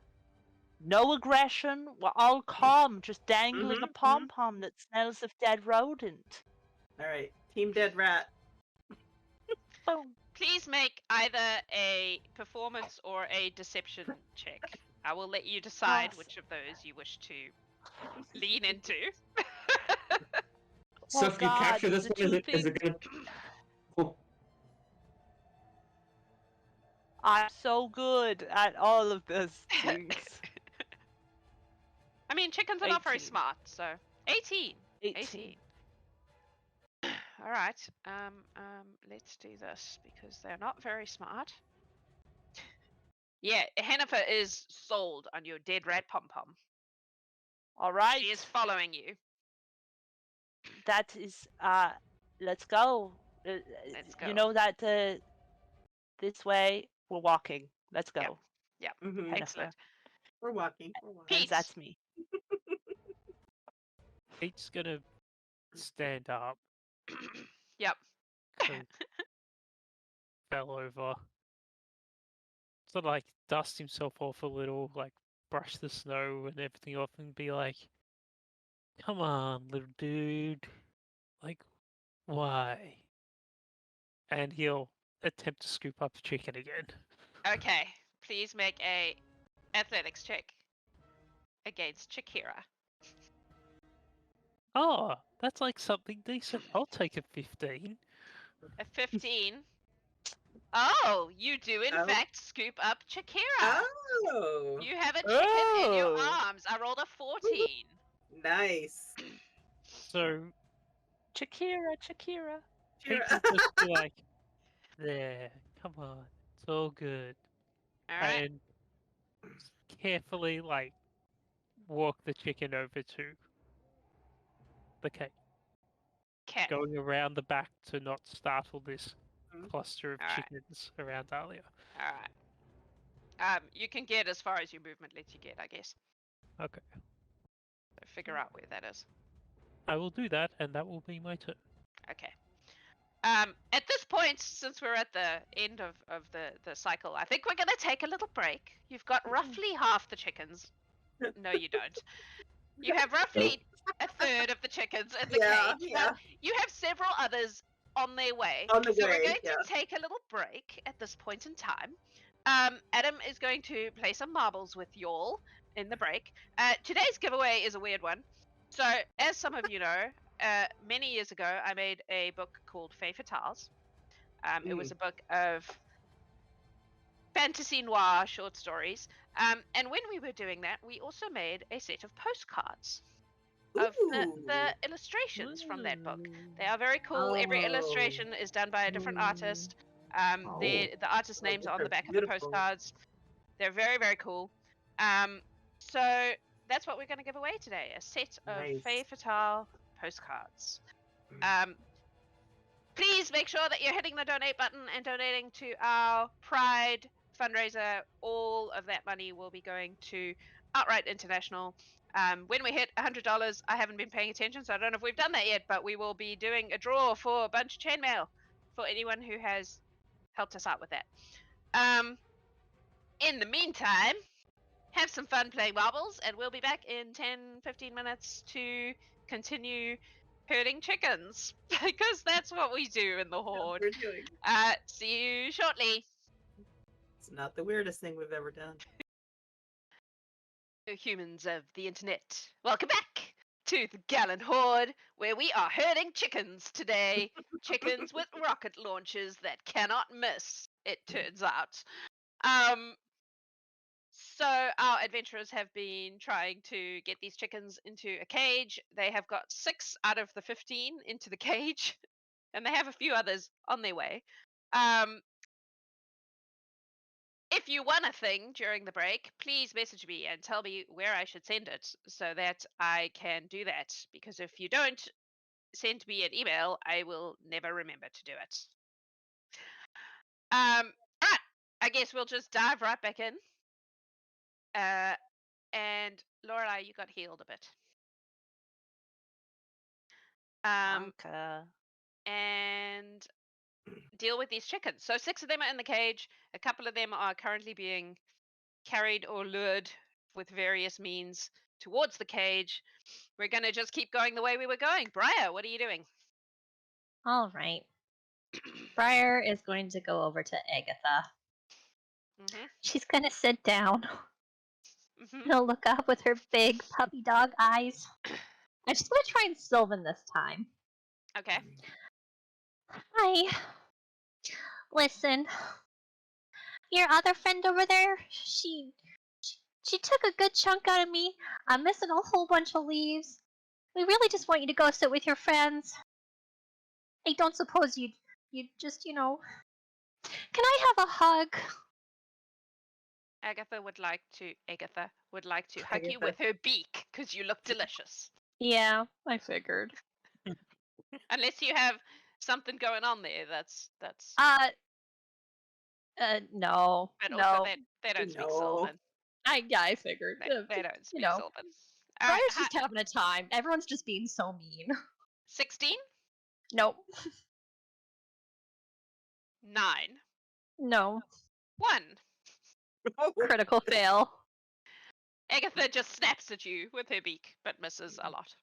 No aggression, we're all calm, just dangling a Mhm, pom-pom that smells of dead rodent. All right. Team Dead Rat. Boom. Please make either a performance or a deception check. I will let you decide Yes. which of those you wish to lean into. So Oh if you God, capture this the one, is two it gonna... Oh, I'm so good at all of those things. I mean, chickens are not very 18. smart, so 18. 18. All right. Let's do this because they're not very smart. Yeah, Hennifer is sold on your dead rat pom pom. All right. She is following you. That is. Let's go. Let's go. You know that this way we're walking. Let's Yep. go. Yep. Mhm. Excellent. We're walking. We're walking. And Pete. that's me. Pete's gonna stand up Yep. because fell over. Sort of like dust himself off a little, like brush the snow and everything off, and be like, "Come on, little dude. Like, why?" And he'll attempt to scoop up the chicken again. Okay. Please make a athletics check against Shakira. Oh, that's like something decent. I'll take a 15. A 15. Oh, you do in Oh. fact scoop up Shakira. Oh, You have a chicken in your Oh. arms. I rolled a 14. nice. So Shakira. Pete Cheer will just be like, "There, come on, it's all good," All right. and carefully like walk the chicken over to the cage, Okay. going around the back to not startle this Mhm. cluster of Alright. chickens around Dalia. All right. You can get as far as your movement lets you get, I guess. Okay, So figure out where that is. I will do that, and that will be my turn. Okay. At this point, since we're at the end of the cycle, I think we're going to take a little break. You've got roughly half the chickens. No, you don't. You have roughly a third of the chickens in the Yeah, cage, yeah. but you have several others on their way. On the so way, we're going yeah. to take a little break at this point in time. Adam is going to play some marbles with y'all in the break. Today's giveaway is a weird one. So, as some of you know, many years ago, I made a book called Fey Fatales. It was a book of fantasy noir short stories. And when we were doing that, we also made a set of postcards of the Ooh. illustrations from that book. They are very cool. Every Oh. illustration is done by a different artist. The artist names are on the back of the Beautiful. postcards. They're very, very cool. So that's what we're going to give away today, a set of Nice. Fey Fatale postcards. Please make sure that you're hitting the donate button and donating to our Pride fundraiser. All of that money will be going to Outright International. When we hit $100, I haven't been paying attention, so I don't know if we've done that yet, but we will be doing a draw for a bunch of chainmail for anyone who has helped us out with that. In the meantime, have some fun playing marbles, and we'll be back in 10-15 minutes to continue herding chickens, because that's what we do in the Horde. We're doing. See you shortly. It's not the weirdest thing we've ever done. Humans of the internet, welcome back to the Gallant Horde, where we are herding chickens today. Chickens with rocket launchers that cannot miss, it turns out. So our adventurers have been trying to get these chickens into a cage. They have got 6 out of the 15 into the cage, and they have a few others on their way. If you won a thing during the break, please message me and tell me where I should send it so that I can do that. Because if you don't send me an email, I will never remember to do it. Alright, I guess we'll just dive right back in. And Loralai, you got healed a bit. Anka. And deal with these chickens. So 6 of them are in the cage. A couple of them are currently being carried or lured with various means towards the cage. We're going to just keep going the way we were going. Briar, what are you doing? All right. Briar is going to go over to Agatha. Mm-hmm. She's going to sit down. Mm-hmm. She'll look up with her big puppy dog eyes. And she's going to try and Sylvan this time. Okay. Hi. Listen. Your other friend over there, she took a good chunk out of me. I'm missing a whole bunch of leaves. We really just want you to go sit with your friends. I don't suppose you'd just, Can I have a hug? Agatha would like to hug you Agatha. with her beak because you look delicious. Yeah, I figured. Unless you have something going on there, that's. No, But no. also they don't speak No. Sylvan. I figured. They don't speak you know, Sylvan. All right, Briar's just having a time. Everyone's just being so mean. 16, Nope. 9, No. 1. Critical fail. Agatha just snaps at you with her beak, but misses a lot.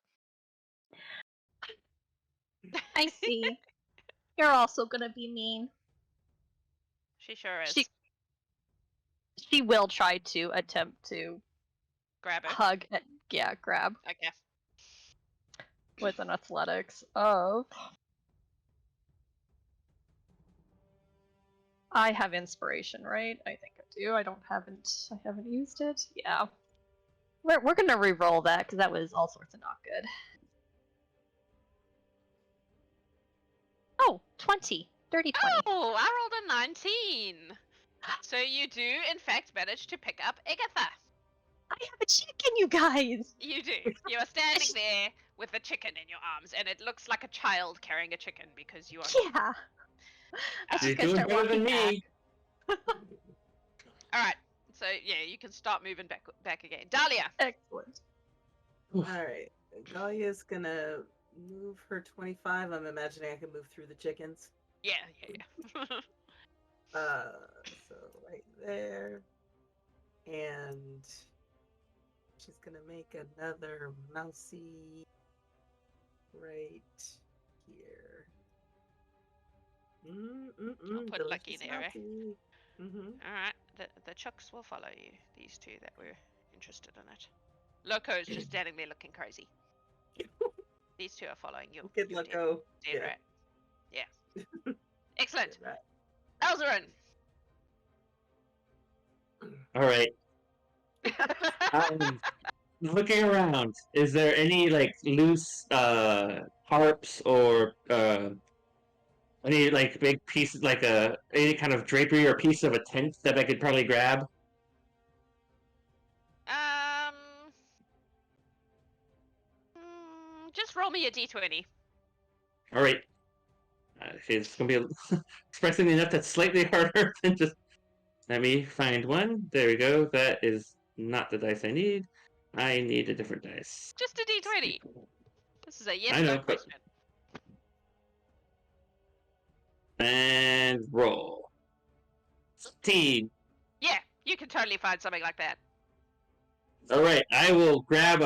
I see. You're also gonna be mean. She sure is. She will try to attempt to Grab her. hug and grab Okay. with an athletics of. I have inspiration, right? I think I do. I haven't used it. Yeah. We're gonna re-roll that because that was all sorts of not good. Oh, 20. Dirty 20. Oh, I rolled a 19. So you do, in fact, manage to pick up Agatha. I have a chicken, you guys! You do. You are standing there with a chicken in your arms, and it looks like a child carrying a chicken because you are. Yeah. I You're just gotta doing start better walking than me. All right. So yeah, you can start moving back again. Dalia. Excellent. Alright. Dahlia's gonna move her 25. I'm imagining I can move through the chickens. Yeah. So right there. And she's gonna make another mousy right here. I'll put Lucky there, eh? Mm-hmm. All right. The chucks will follow you. These two that were interested in it. Loco's just standing there looking crazy. These two are following you. Good Loco. Dead rat. Yeah. Excellent. Right. Elzaren. All right. Looking around, is there any like loose harps or any like big pieces, like any kind of drapery or piece of a tent that I could probably grab? Just roll me a d20. All right. It's gonna be surprisingly enough that's slightly harder than just. Let me find one. There we go. That is not the dice I need. I need a different dice. Just a d20. This is a I yes know, no but- question. And roll. 15. Yeah, you can totally find something like that. All right, I will grab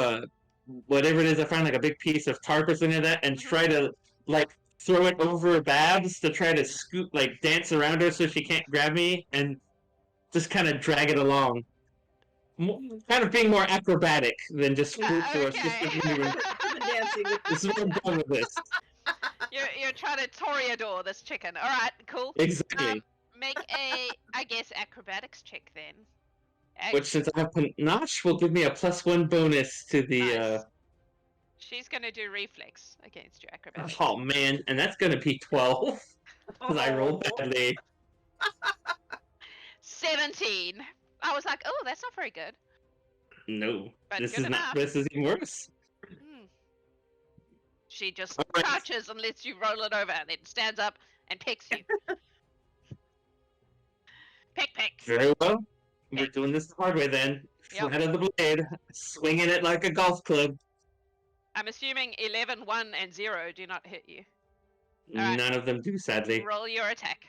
whatever it is I find, like a big piece of tarp or something like that, and try to like throw it over Babs to try to scoot, like dance around her so she can't grab me, and just kind of drag it along. Kind of being more acrobatic than just brute force. Okay. Dancing with This is what I'm done with this. You're trying to toreador this chicken. All right, cool. Exactly. Make a, I guess, acrobatics check then. Which, since I have panache, will give me a +1 bonus to the. Nice. She's gonna do reflex against your acrobatics. Oh man, and that's gonna be 12 because I rolled badly. 17. I was like, oh, that's not very good. No, But this good is enough. not. This is even worse. She just All right. crouches and lets you roll it over, and then stands up and pecks you. Peck. Very well. We're doing this the hard way then. Yep. Flat of the blade, swinging it like a golf club. I'm assuming 11, 1, and 0 do not hit you. Alright. None of them do, sadly. Roll your attack.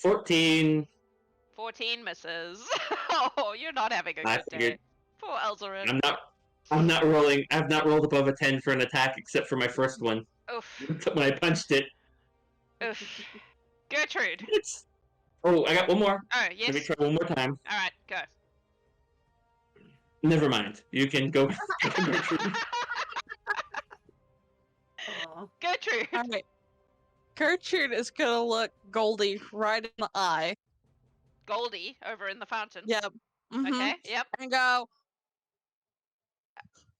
14. 14 misses. Oh, you're not having a I good day. figured. Poor Elzaren. I'm not rolling. I've not rolled above a 10 for an attack except for my first one Oof. when I punched it. Oof. Gertrude. Oh, I got one more. Oh, Let me yes. try one more time. Alright, go. Never mind. You can go. Aw. Gertrude. All right. Gertrude is gonna look Goldie right in the eye. Goldie over in the fountain. Yep. Mhm. Okay, yep. And go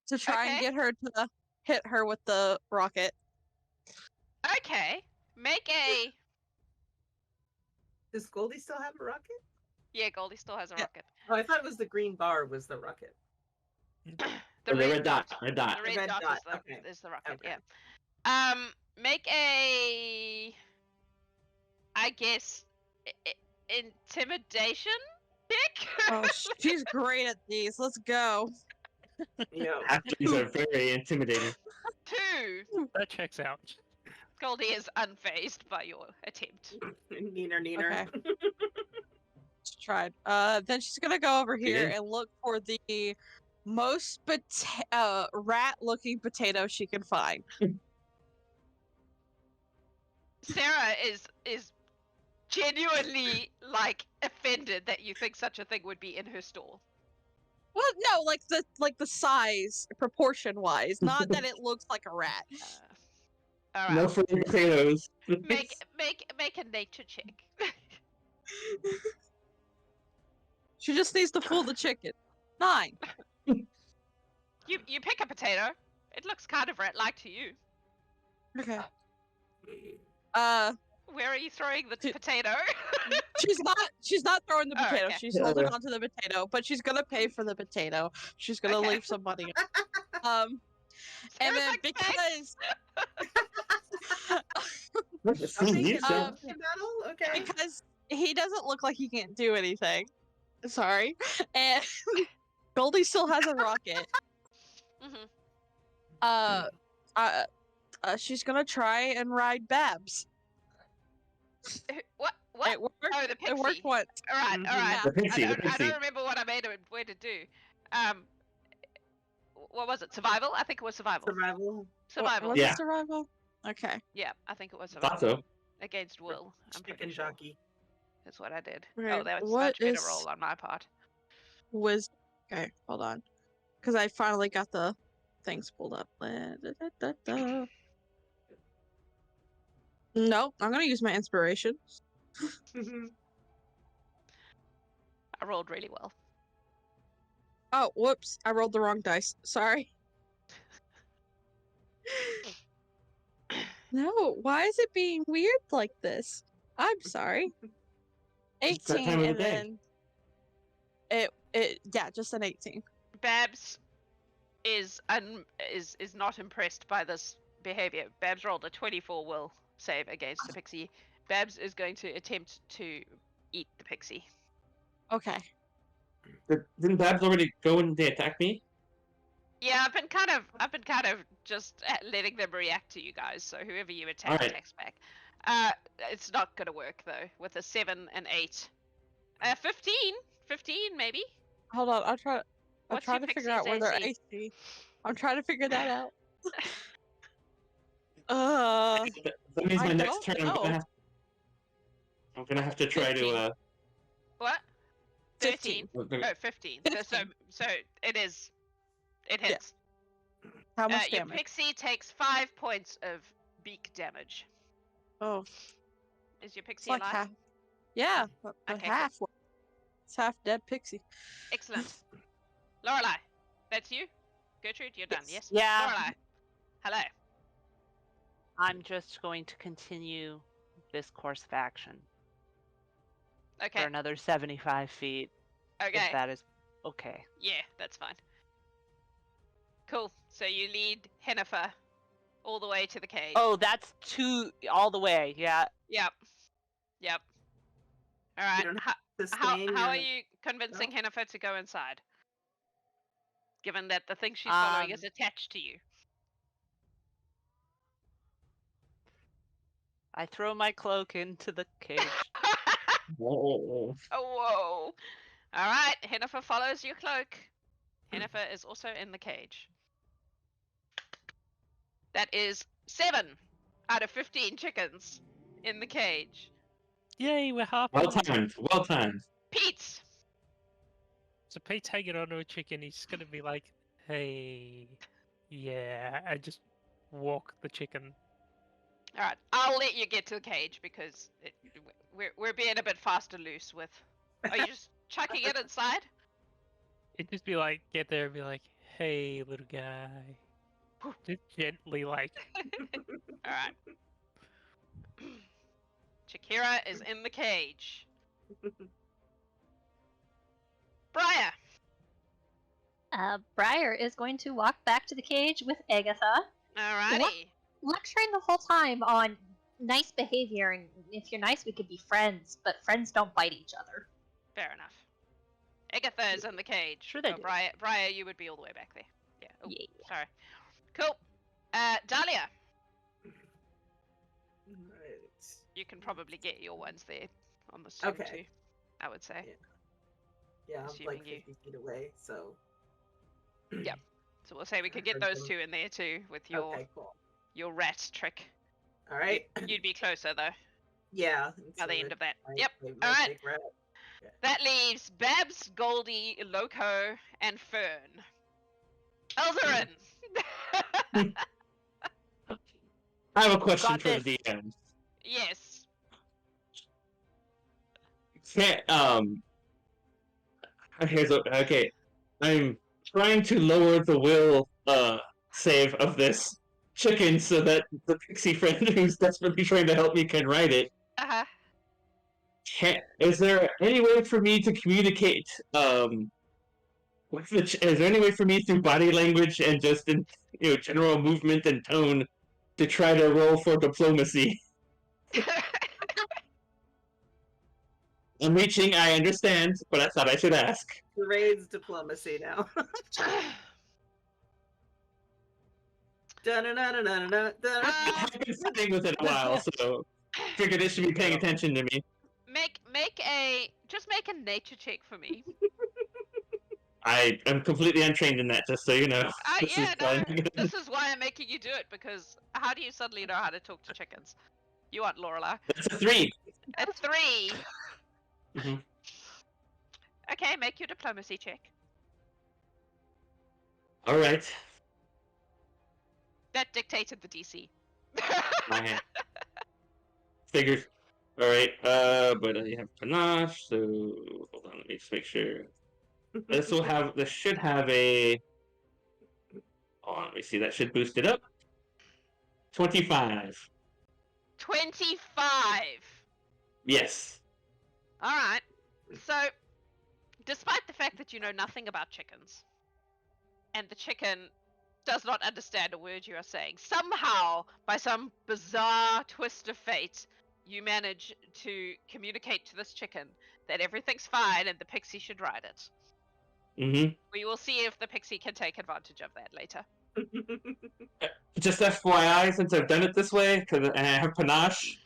to try Okay. and get her to hit her with the rocket. Okay. Make a. Does Goldie still have a rocket? Yeah, Goldie still has a Yeah. rocket. Oh, I thought it was the green bar was the rocket. The Or the red dot. red dot. The The red red dot, dot, is okay. the rocket. Okay. Yeah. Make a, I guess, intimidation pick. Oh, she's great at these. Let's go. Yeah. Halflings are very intimidating. 2. That checks out. Goldie is unfazed by your attempt. Neener. Okay. She tried. Then she's gonna go over here and look for the most rat-looking potato she can find. Sarah is genuinely like offended that you think such a thing would be in her stall. Well, no, like the size, proportion-wise, not that it looks like a rat. All right. No free potatoes. Make a nature check. She just needs to fool the chicken. 9. You pick a potato. It looks kind of rat-like to you. Okay. Where are you throwing the potato? She's not throwing the Oh, potato. okay. She's holding onto the potato, but she's gonna pay for the potato. She's gonna Okay. leave some money. And Sarah's then like, "Thanks." because he doesn't look like he can't do anything. Sorry. And Goldie still has a rocket. She's gonna try and ride Babs. What? It worked. Oh, the pixie. It worked once. All right. Yeah. The pixie, I the don't pixie. remember what I made it way to do. What was it? Survival? I think it was survival. Survival. Was Yeah. it survival? Okay. Yeah, I think it was Thought survival. so. Against will. I'm pretty Chicken sure. jockey. That's what I did. Okay, Oh, that was what much better is- roll on my part. Okay, hold on. Because I finally got the things pulled up. No, I'm gonna use my inspiration. I rolled really well. Oh, whoops. I rolled the wrong dice. Sorry. No, why is it being weird like this? I'm sorry. It's that 18 time of the and day. then yeah, just an 18. Babs is not impressed by this behavior. Babs rolled a 24 will save against the pixie. Babs is going to attempt to eat the pixie. Okay. Didn't Babs already go and they attack me? Yeah, I've been kind of just letting them react to you guys. So whoever you attack Alright. attacks back. It's not gonna work though with a 7 and 8. 15 maybe. Hold on. I'm What's trying your to figure out where pixie's they're AC? AC. I'm trying to figure that out. That means my I next don't turn I'm gonna have to try 15. to What? 13. 15. Oh, 15. So it hits. How much Your damage? pixie takes 5 points of beak damage. Oh, Is your it's pixie like alive? half. Yeah, Okay, like cool. half. It's half dead pixie. Excellent. Loralai, that's you? Gertrude, you're done, yes? Yeah. Loralai, hello. I'm just going to continue this course of action Okay, for another 75 feet. okay. If that is okay. Yeah, that's fine. Cool. So you lead Hennifer all the way to the cage. Oh, that's all the way. Yeah. Yep. All right. don't How Sustain are your- you convincing Hennifer to go inside? Given that the thing she's following is attached to you. I throw my cloak into the cage. Whoa. Oh, whoa. All right. Hennifer follows your cloak. Hennifer is also in the cage. That is 7 out of 15 chickens in the cage. Yay, we're half. Well timed. Well timed. Pete! So Pete's hanging onto a chicken. He's gonna be like, "Hey, yeah," and just walk the chicken. All right, I'll let you get to the cage because we're being a bit fast and loose with. Are you just chucking it inside? It'd just be like, get there and be like, "Hey, little guy," just gently like. All right. Chikira is in the cage. Briar. Briar is going to walk back to the cage with Agatha, Alrighty. lecturing the whole time on nice behavior, and if you're nice, we could be friends, but friends don't bite each other. Fair enough. Agatha is in the cage. Sure they do. Briar, you would be all the way back there. Yeah. Oh, Yeah. sorry. Cool. Dalia, Right. you can probably get your ones there on the Zoom Okay. too, I would say. Yeah, I'm Assuming like you- 50 feet away, so. Yep. So we'll say we could I get heard those them. two in there too with your Okay, cool. your rat trick. All right. You'd be closer though, Yeah. by the end of that. my- Yep. my All right. big rat. That leaves Babs, Goldie, Loco, and Fern. Elzaren! I have a question Got for this. the DM. Yes. Okay. I'm trying to lower the will save of this chicken so that the pixie friend who's desperately trying to help me can ride it. Uh-huh. Is there any way for me to communicate with is there any way for me through body language and just in general movement and tone to try to roll for diplomacy? I'm reaching, I understand, but I thought I should ask. Raise diplomacy now. I haven't been sitting with it a while, so figured it should be paying attention to me. make a nature check for me. I am completely untrained in that, just so you know. This is why I'm making you do it, because how do you suddenly know how to talk to chickens? You aren't Loralai. That's a 3. A 3. Mhm. Okay, make your diplomacy check. All right. That dictated the DC. My hand. Figures. All right. But I have panache, so hold on. Let me just make sure. This should have a. Oh, let me see. That should boost it up. 25. 25. Yes. All right. So, despite the fact that you know nothing about chickens, and the chicken does not understand a word you are saying, somehow, by some bizarre twist of fate, you manage to communicate to this chicken that everything's fine and the pixie should ride it. Mm-hmm. We will see if the pixie can take advantage of that later. Just FYI, since I've done it this way, because I have panache.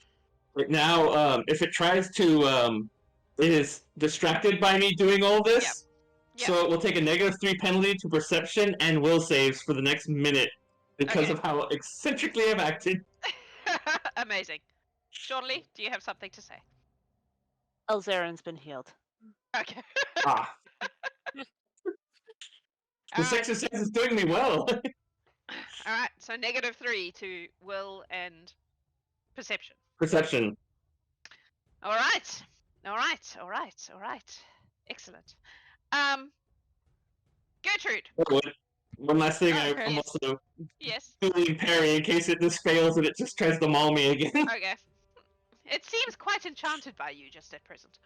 Right now, if it tries to, it is distracted by me doing all this. Yep. So it will take a -3 penalty to perception and will saves for the next minute because Okay. of how eccentrically I've acted. Amazing. Shawnali, do you have something to say? Elzaren's been healed. Okay. Ah. This exercise is doing me well. All right. So -3 to will and perception. Perception. All right. Excellent. Gertrude. One last thing, Okay. I'm also Yes. doing parry in case this fails and it just tries to maul me again. Okay. It seems quite enchanted by you just at present.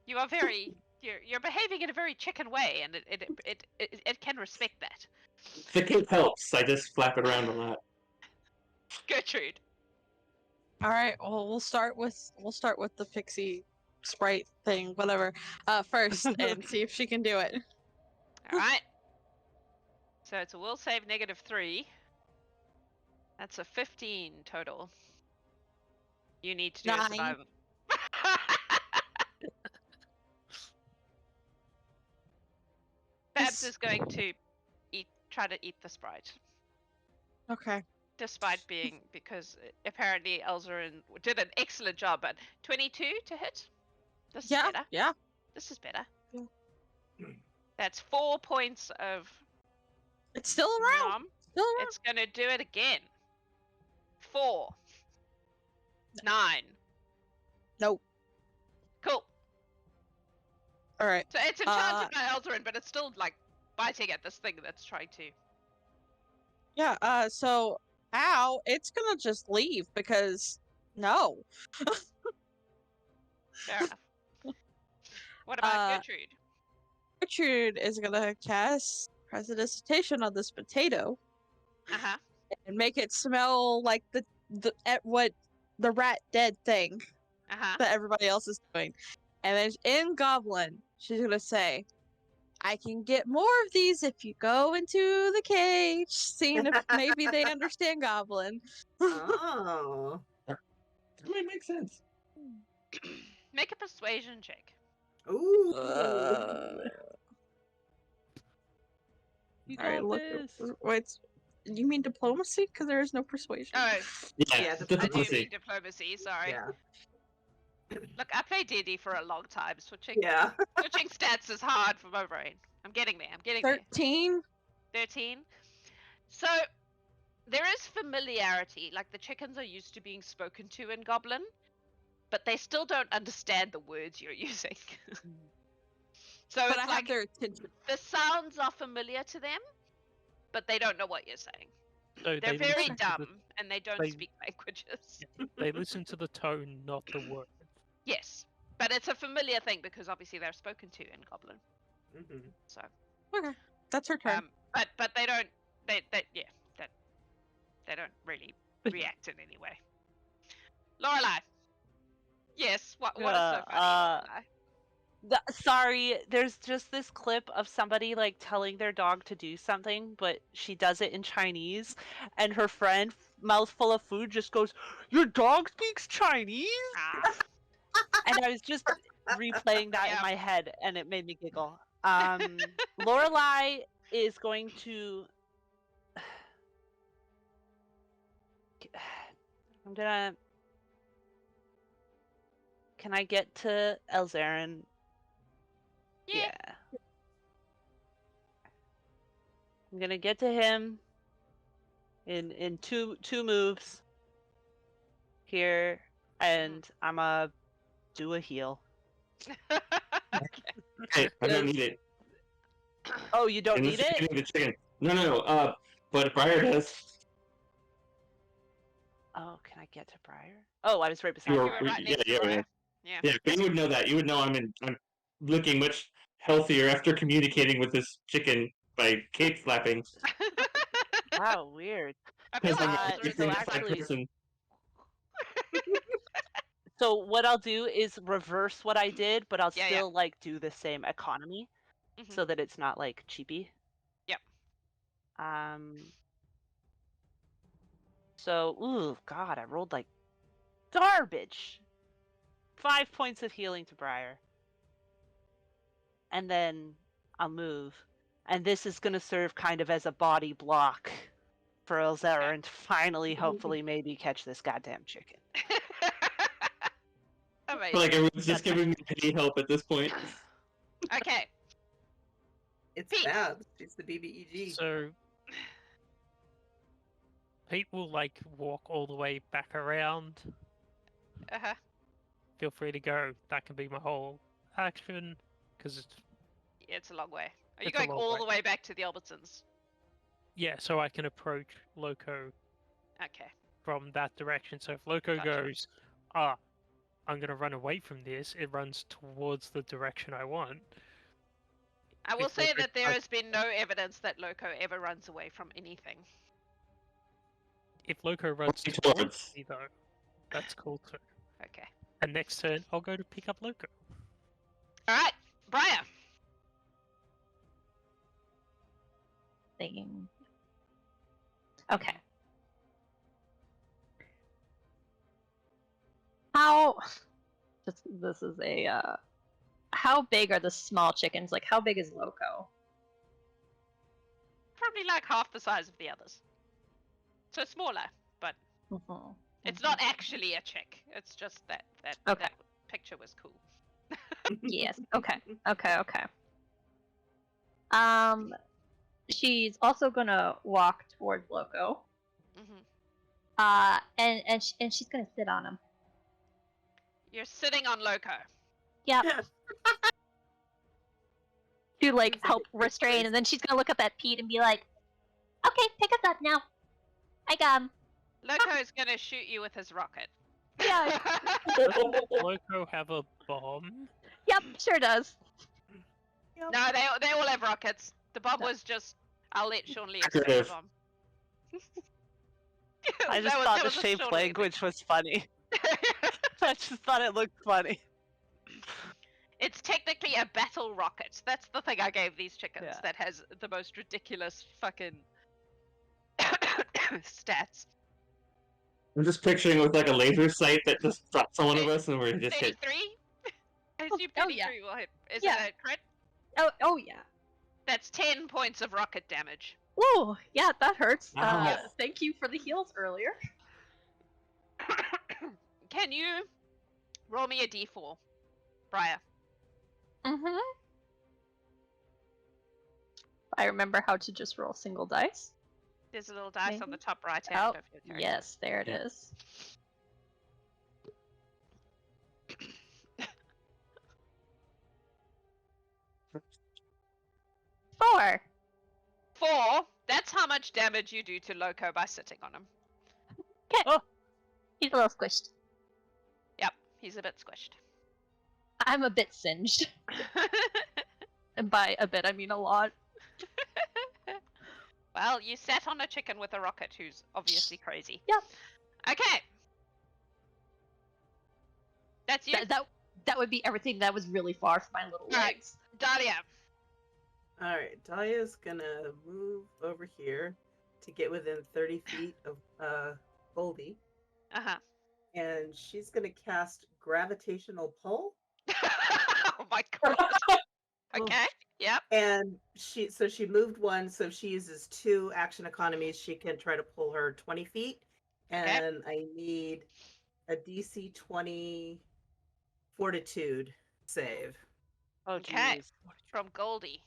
You are very. You're behaving in a very chicken way, and it can respect that. The cape helps. I just flap it around a lot. Gertrude. All right. Well, we'll start with the pixie sprite thing, whatever, first, and see if she can do it. All right. So it's a will save -3. That's a 15 total. You need to do a 9. survival. Babs is going to try to eat the sprite, Okay. despite being, because apparently Elzaren did an excellent job. But 22 to hit. This is Yeah. better. Yeah. This is better. Yeah. That's 4 points of It's still around. nom. Still around. It's gonna do it again. 4. 9. Nope. Cool. All right. So it's enchanted by Elzaren, but it's still like biting at this thing that's trying to. Yeah. So Ow, it's gonna just leave because no. Fair enough. What about Uh, Gertrude? Gertrude is gonna cast Prestidigitation on this potato Uh-huh. and make it smell like what the rat dead thing Uh-huh. that everybody else is doing. And then in Goblin, she's gonna say, I can get more of these if you go into the cage, seeing if maybe they understand Goblin. Oh. That might make sense. Make a persuasion check. Ooh. You Alright, got look. this. Wait, you mean diplomacy? Because there is no persuasion. Oh, Yeah, Yeah, just I a do mean pussy. diplomacy, sorry. Yeah. Look, I played D&D for a long time. Switching Yeah. stats is hard for my brain. I'm getting there. 13? 13. So, there is familiarity. Like, the chickens are used to being spoken to in Goblin, but they still don't understand the words you're using. So But it's I have like their attention. the sounds are familiar to them, but they don't know what you're saying. So They're they very listen to dumb, and they don't they- speak languages. They listen to the tone, not the word. Yes, but it's a familiar thing because obviously they're spoken to in Goblin. Mhm. So, Okay, that's her turn. but they don't. They don't really react in any way. Loralai. Yes. What is so funny, Lorelai? Sorry, there's just this clip of somebody like telling their dog to do something, but she does it in Chinese, and her friend, mouthful of food, just goes, "Your dog speaks Chinese?" Ah. And I was just replaying that in Yeah. my head, and it made me giggle. Lorelai is going to. I'm gonna. Can I get to Elzaren? Yeah. I'm gonna get to him in two moves here, and I'm gonna do a heal. Okay, I don't need it. Oh, you don't Unless need you're it? getting the chicken. No. But Briar does. Oh, can I get to Briar? Oh, I was right beside You you. were, right yeah, next to yeah, Briar. yeah. Yeah. Yeah, but you would know that. You would know I'm looking much healthier after communicating with this chicken by cape flapping. Wow, weird. I feel Because I'm like a there's so dignified actually- person. So what I'll do is reverse what I did, but I'll Yeah, still like do the same economy, Mhm. so that it's not like cheapy. Yep. So, ooh, God, I rolled like garbage. 5 points of healing to Briar. And then I'll move. And this is going to serve kind of as a body block for Elzaren to finally, hopefully, maybe catch this goddamn chicken. Amazing. Like everyone's just giving me pity help at this point. Okay. It's Pete. bad. It's the BBEG. So Pete will like walk all the way back around. Uh-huh. Feel free to go. That can be my whole action because it's Yeah, it's a long way. Are you It's a going long all way. the way back to the Albertsons? yeah. So I can approach Loco Okay. from that direction. So if Loco Gotcha. goes, I'm gonna run away from this, it runs towards the direction I want. I will If say Loco- that there has been no evidence that Loco ever runs away from anything. If Loco runs Towards. towards me though, that's cool too. Okay. And next turn, I'll go to pick up Loco. All right, Briar. Thinking. Okay. This is a how big are the small chickens? Like how big is Loco? Probably like half the size of the others. So smaller, but Mhm. it's not actually a chick. It's just that Okay. that picture was cool. Yes. Okay. Okay. She's also gonna walk towards Loco. Hmm. And she's gonna sit on him. You're sitting on Loco. Yep. To like Seems like help a great restrain, choice. and then she's gonna look up at Pete and be like, "Okay, pick us up now. I got him." Loco is gonna shoot you with his rocket. Yeah. Loco have a bomb? Yep. Sure does. else? No, they all have rockets. The bomb No. was just. I'll let Shawnali explain the Decorative. bomb. I just That thought the was a shape Shawnali language was funny. thing. I just thought it looked funny. It's technically a battle rocket. That's the thing I gave these chickens Yeah. that has the most ridiculous fucking stats. I'm just picturing with like a laser sight that just drops on one of us and we're just hit. 33? I assume Oh, 33 yeah. will hit. Is Yeah. that a crit? Oh yeah. That's 10 points of rocket damage. Whoa, yeah, that hurts. Wow. Thank you for the heals earlier. Can you roll me a d4, Briar? Mm-hmm. I remember how to just roll single dice. There's a little dice on Maybe? the top right hand Oh, of your character. yes, there it Yeah. is. Four. 4. That's how much damage you do to Loco by sitting on him. He's a little squished. Yep, he's a bit squished. I'm a bit singed. And by a bit, I mean a lot. Well, you sat on a chicken with a rocket who's obviously crazy. Yep. Okay. That's you, That would be everything that was really far from my little Alright. legs. Dahlia. Alright, Dahlia's gonna move over here to get within 30 feet of Goldie. Uh-huh. And she's gonna cast Gravitational Pull. Oh my god. Okay. Yep. And she moved one, so if she uses 2 action economies, she can try to pull her 20 feet. And I need a DC 20 fortitude save. Oh, Okay. jeez. From Goldie.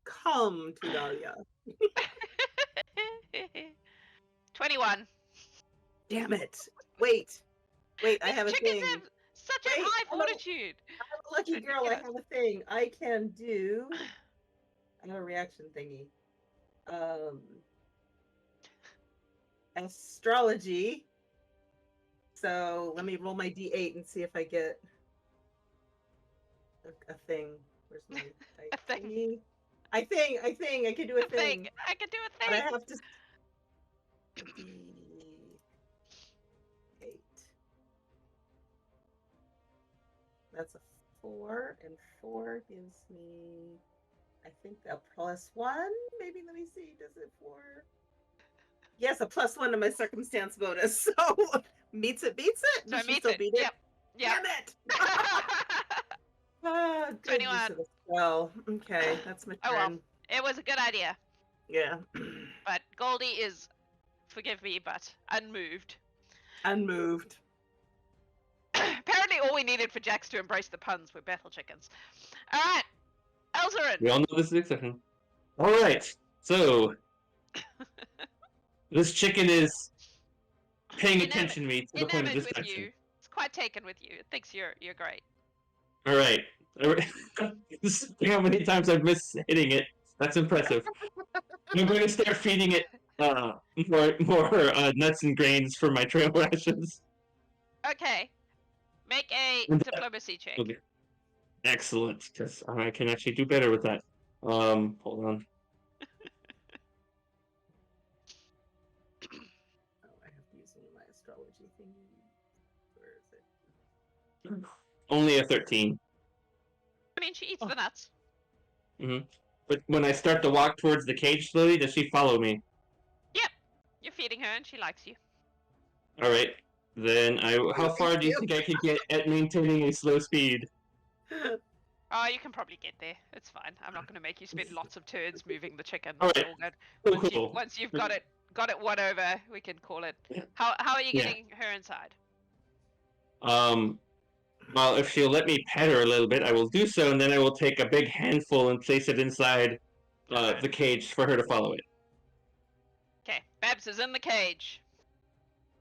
Come to Dalia. 21. Damn it. Wait, I have a These chickens thing. have such a Wait, high hello. fortitude. I'm a lucky girl. I have a thing. I can do. I have a reaction thingy. Astrology. So let me roll my d8 and see if I get a thing. Where's my A thing. thingy? I think I can do a thing. I can do a But thing. I have to. D8. That's a 4, and 4 gives me, I think, a +1. Maybe let me see. Does it 4? Yes, a +1 to my circumstance bonus. So meets it, beats it. So Does it she meets still it. beat it? Yep. Yep. Damn it! Ah, good use 21. of the spell. Okay, that's my turn. Oh well. It was a good idea. Yeah. But Goldie is, forgive me, but unmoved. Unmoved. Apparently all we needed for Jax to embrace the puns were battle chickens. Alright. Elzaren. We all know this is the exception. Alright, so this chicken is paying Enamored- attention to me to the point of Enamored with destruction. you. It's quite taken with you. It thinks you're great. Alright. How many times I've missed hitting it. That's impressive. I'm going to start feeding it more nuts and grains for my trail rations. Okay. Make a And- diplomacy check. Okay. Excellent, because I can actually do better with that. Hold on. Oh, I have to use one of my astrology thingies. Where is it? Only a 13. I mean, she eats the nuts. But when I start to walk towards the cage slowly, does she follow me? You're feeding her and she likes you. Alright. Then how far do you think I could get at maintaining a slow speed? Oh, you can probably get there. It's fine. I'm not going to make you spend lots of turns moving the chicken. Alright. It's all good. Cool. Once you've got it won over, we can call it. How are you Yeah. getting her inside? Well, if she'll let me pet her a little bit, I will do so, and then I will take a big handful and place it inside the cage for her to follow it. Okay, Babs is in the cage.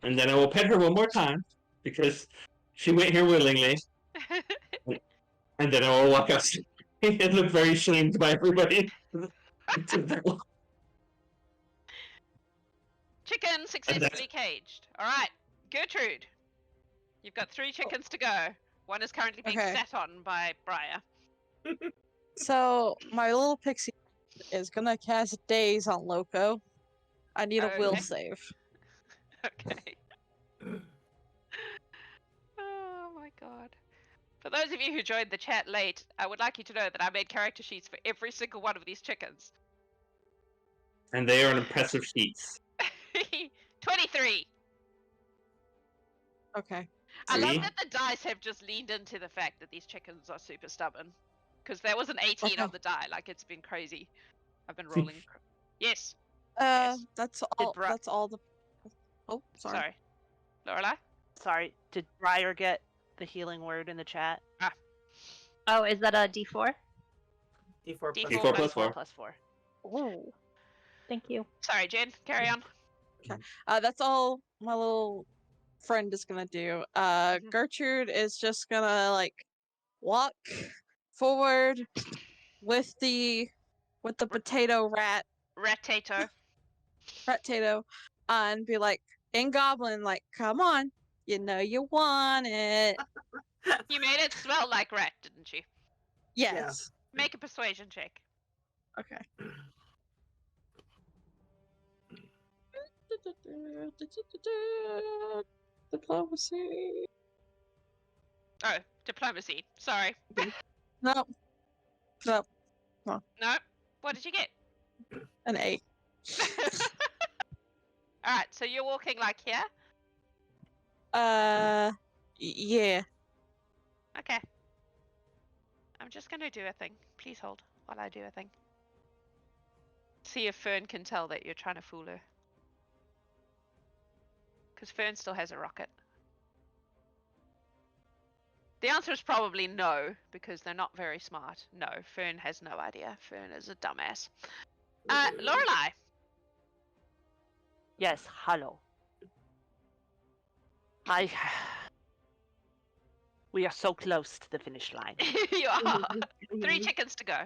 And then I will pet her one more time, because she went here willingly, and then I will walk outside and look very shamed by everybody. Chicken successfully caged. All right, Gertrude. You've got 3 chickens to go. One is currently being Okay. sat on by Briar. So my little pixie is gonna cast Daze on Loco. I need a will Okay. save. Okay. Oh my god. For those of you who joined the chat late, I would like you to know that I made character sheets for every single one of these chickens. And they are on impressive sheets. 23. Okay. I love See? that the dice have just leaned into the fact that these chickens are super stubborn. Because there was an 18 Okay. on the die. Like, it's been crazy. I've been rolling. Yes. That's all. Bri- That's all the. Oh, sorry. Sorry. Loralai? Sorry, did Briar get the healing word in the chat? Oh, is that a D4? D4 plus D4 D4 plus 4 4. plus 4. Oh, thank you. Sorry, Jen. Carry on. That's all my little friend is gonna do. Mhm. Gertrude is just gonna like walk forward with the potato rat Ratato. and be like in Goblin, like, come on, you know you want it. You made it smell like rat, didn't you? Yes. Make a persuasion check. Okay. Diplomacy. Oh, diplomacy. Sorry. Nope. Nope. No. What did you get? An 8. Alright, so you're walking like here? Yeah. Okay. I'm just gonna do a thing. Please hold while I do a thing. See if Fern can tell that you're trying to fool her. Because Fern still has a rocket. The answer is probably no, because they're not very smart. No, Fern has no idea. Fern is a dumbass. Lorelai. Yes, hello. We are so close to the finish line. You are. 3 chickens to go.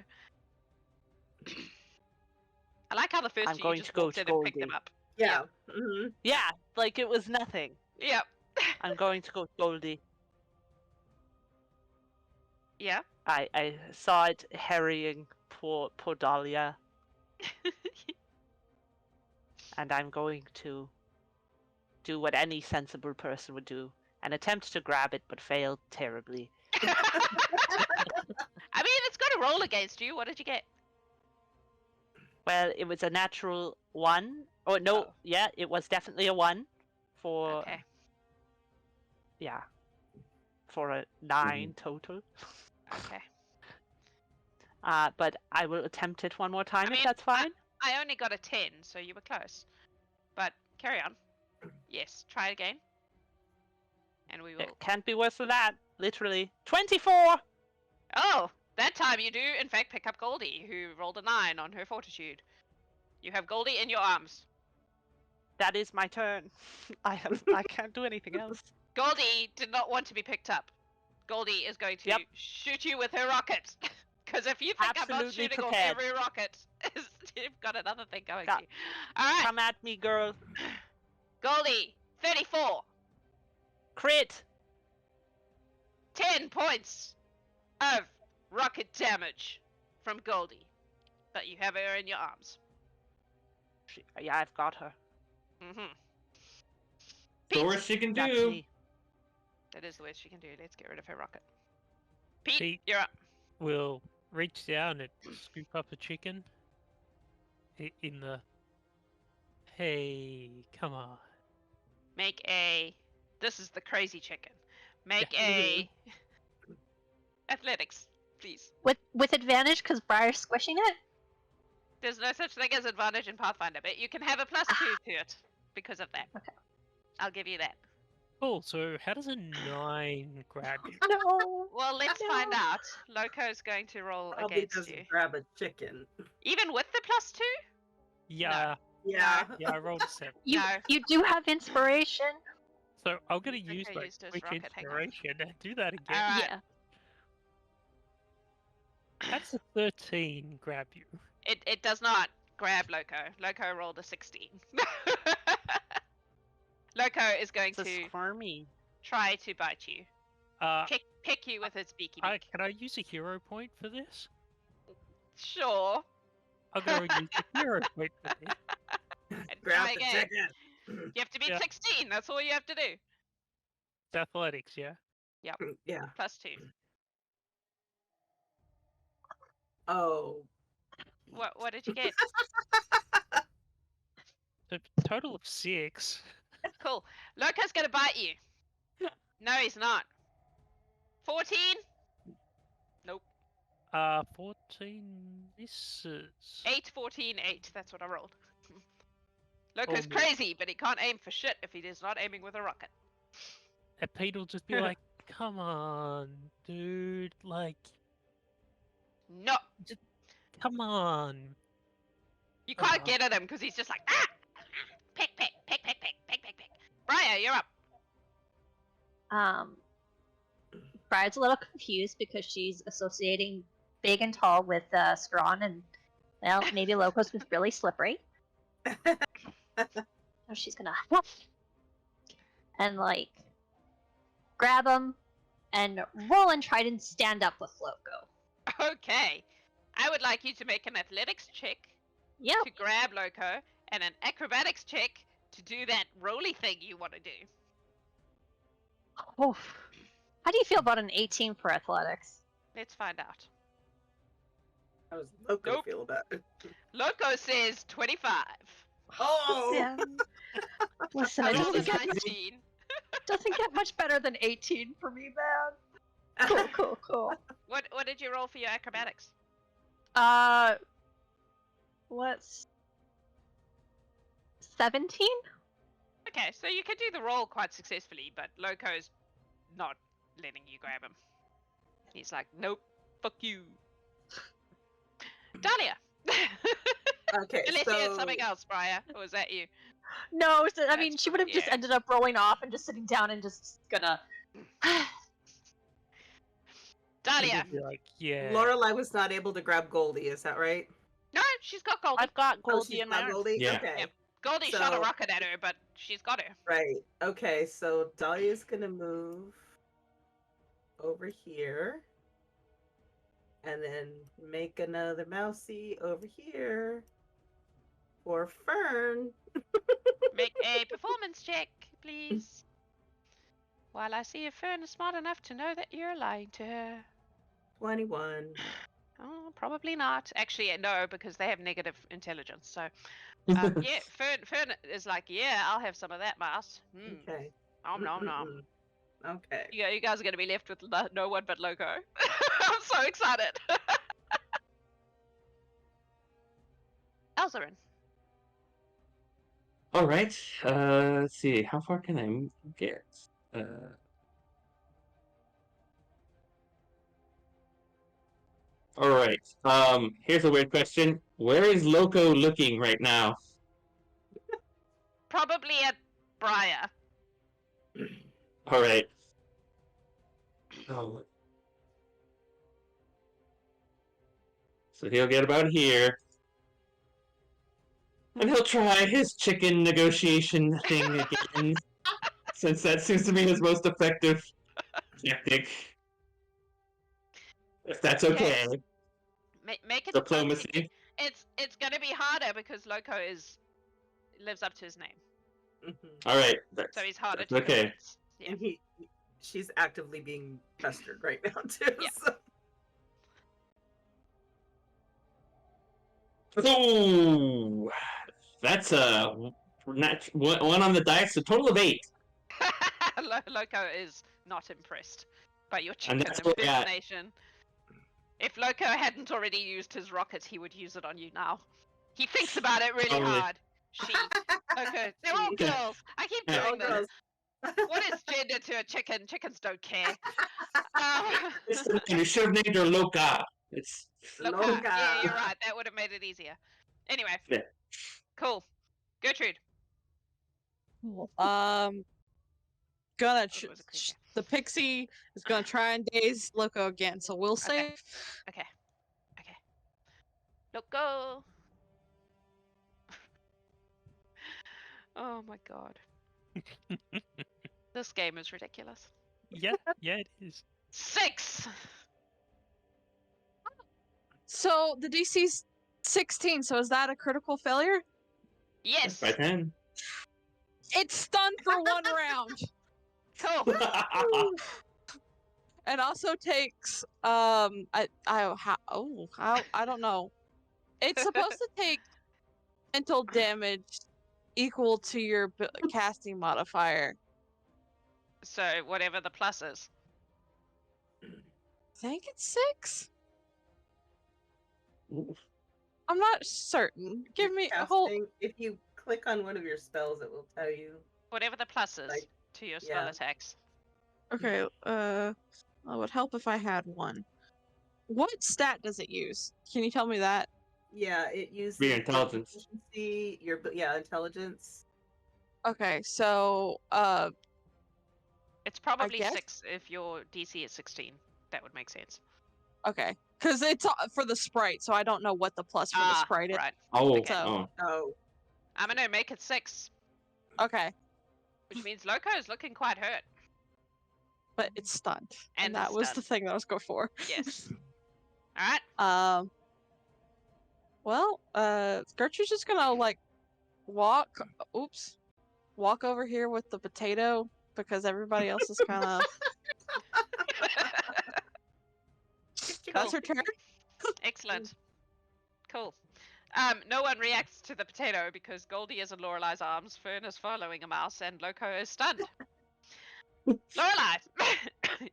I like how the first I'm two you going just to go walked to in and picked them Goldie. up. Yeah. hmm Yeah, like it was nothing. Yep. I'm going to go to Goldie. Yeah. I saw it harrying poor Dalia, and I'm going to do what any sensible person would do and attempt to grab it, but fail terribly. I mean, it's got a roll against you. What did you get? Well, it was a natural 1. Oh no, Oh. yeah, it was definitely a 1 for Okay. yeah, for a 9 total. Okay. But I will attempt it one more time I mean, if that's fine. I only got a 10, so you were close. But carry on. Yes, try it again. And we will. It can't be worse than that. Literally 24. Oh, that time you do in fact pick up Goldie, who rolled a 9 on her fortitude. You have Goldie in your arms. That is my turn. I can't do anything else. Goldie did not want to be picked up. Goldie is going to Yep. shoot you with her rocket. Because if you think I'm not Absolutely shooting prepared. off every rocket, you've got another thing going Go- to you. Alright, Come at me, girl. Goldie, 34. Crit. 10 points of rocket damage from Goldie. But you have her in your arms. Yeah, I've got her. Mm-hmm. The worst she can That's do. me. That is the worst she can do. Let's get rid of her rocket. Pete, Pete. you're up. We'll reach down and scoop up a chicken. In the. Hey, come on. Make a. This is the crazy chicken. Make a. Athletics, please. With advantage because Briar's squishing it? There's no such thing as advantage in Pathfinder, but you can have a +2 to it because of that. Okay. I'll give you that. Cool, so how does a 9 grab you? No. Well, let's find out. Loco's going to roll Probably against doesn't you. grab a chicken. Even with the +2? Yeah, Yeah. yeah, I rolled a 7. You No. you do have inspiration. So I'm gonna use Okay, my used his quick rocket, hang on. inspiration and do that again. Alright. Yeah. That's a 13 grab you. It does not grab Loco. Loco rolled a 16. Loco is going It's a to squirmy. try to bite you. Uh, Pick you with its beaky I, beak. can I use a hero point for this? Sure. I'm gonna use the hero point for this. And Grab try the again. chicken. You have to beat Yeah. 16. That's all you have to do. It's athletics, yeah. Yeah. +2. Oh. What did you get? So total of 6. Cool. Loco's gonna bite you. No, he's not. 14? 14 misses. 8, 14, 8. That's what I rolled. Loco's Oh, no. crazy, but he can't aim for shit if he is not aiming with a rocket. And Pete will just be like, come on, dude. Like, No, come on. you can't get at him because he's just like, ah! Pick, pick, pick, pick, pick, pick, pick, pick. Briar, you're up. Briar's a little confused because she's associating big and tall with Scrawn, and well, maybe Locos was really slippery. So she's gonna and like grab him and roll and try to stand up with Loco. Okay. I would like you to make an athletics check Yep. to grab Loco and an acrobatics check to do that roly thing you want to do. Oof. How do you feel about an 18 for athletics? Let's find out. How does Loco Nope. feel about it? Loco says 25. Oh! Yeah. Listen, I it rolled a doesn't get, 19. doesn't get much better than 18 for me, man. Cool. What did you roll for your acrobatics? What's 17? Okay, so you can do the roll quite successfully, but Loco's not letting you grab him. He's like, nope, fuck you. Dalia! Okay, Unless you had so something else, Briar, or was that you? No, so, I mean, That's she would have fine, just yeah. ended up rolling off and just sitting down and just gonna. Dalia! Be like, yeah. Loralai was not able to grab Goldie, is that right? No, she's got Goldie. I've got Oh, Goldie she's in my got arms. Goldie? Yeah. Okay. Yep. Goldie shot a So- rocket at her, but she's got her. Right. Okay, so Dahlia's gonna move over here. And then make another mousey over here for Fern. Make a performance check, please. While I see if Fern is smart enough to know that you're lying to her. 21. Oh, probably not. Actually, no, because they have negative intelligence. So, yeah, Fern is like, yeah, I'll have some of that mouse. Okay. Nom nom nom. Mm-mm-mm. Okay. You guys are going to be left with no one but Loco. I'm so excited. Elzaren. All right. Let's see. How far can I get? All right. Here's a weird question. Where is Loco looking right now? Probably at Briar. All right. Oh. So he'll get about here. And he'll try his chicken negotiation thing again. Since that seems to be his most effective tactic. If that's okay. Make it Diplomacy. It's going to be harder because Loco lives up to his name. Mm-hmm. Alright. So he's harder that's to okay. convince. Yeah. And she's actively being pestered right now too. Yeah. So. Ooh, that's one on the dice, a total of 8. Loco is not impressed by your chicken that's what I got. impersonation. If Loco hadn't already used his rocket, he would use it on you now. He thinks about it really Totally. hard. She. Loco. They're all She. girls. I keep Yeah. doing All this. What is gender to a chicken? Chickens don't care. You should have named her Loca. It's Loca. Loca. Yeah, you're right. That would have made it easier. Anyway. Yeah. Cool. Gertrude. Cool. it was a creature. The pixie is gonna try and daze Loco again, so we'll Okay. save. Okay. Loco. Oh my god. This game is ridiculous. Yeah, it is. 6. So the DC's 16, so is that a critical failure? Yes. By 10. It's stunned for 1 round. Cool. And also takes I don't know. It's supposed to take mental damage equal to your casting modifier. So whatever the plus is. I think it's 6. Oof. I'm not certain. Give me a whole. Casting, if you click on one of your spells, it will tell you. Whatever the plus is Like, to your spell yeah. attacks. Okay. It would help if I had one. What stat does it use? Can you tell me that? Yeah, it uses Your intelligence. proficiency, your intelligence. Okay, so It's probably guess- 6 if your DC is 16. That would make sense. okay, because it's for the sprite, so I don't know what the plus for the sprite is. Right. Oh, Okay. oh. Oh, I'm gonna make it 6, Okay, which means Loco is looking quite hurt. but it's stunned, And and that it's was the stunned. thing that I was going for. Yes. All right. Well, Gertrude's just gonna like walk. Oops, walk over here with the potato because everybody else is kind of. That's her turn. Excellent. Cool. No one reacts to the potato because Goldie is in Loralai's arms, Fern is following a mouse, and Loco is stunned. Loralai,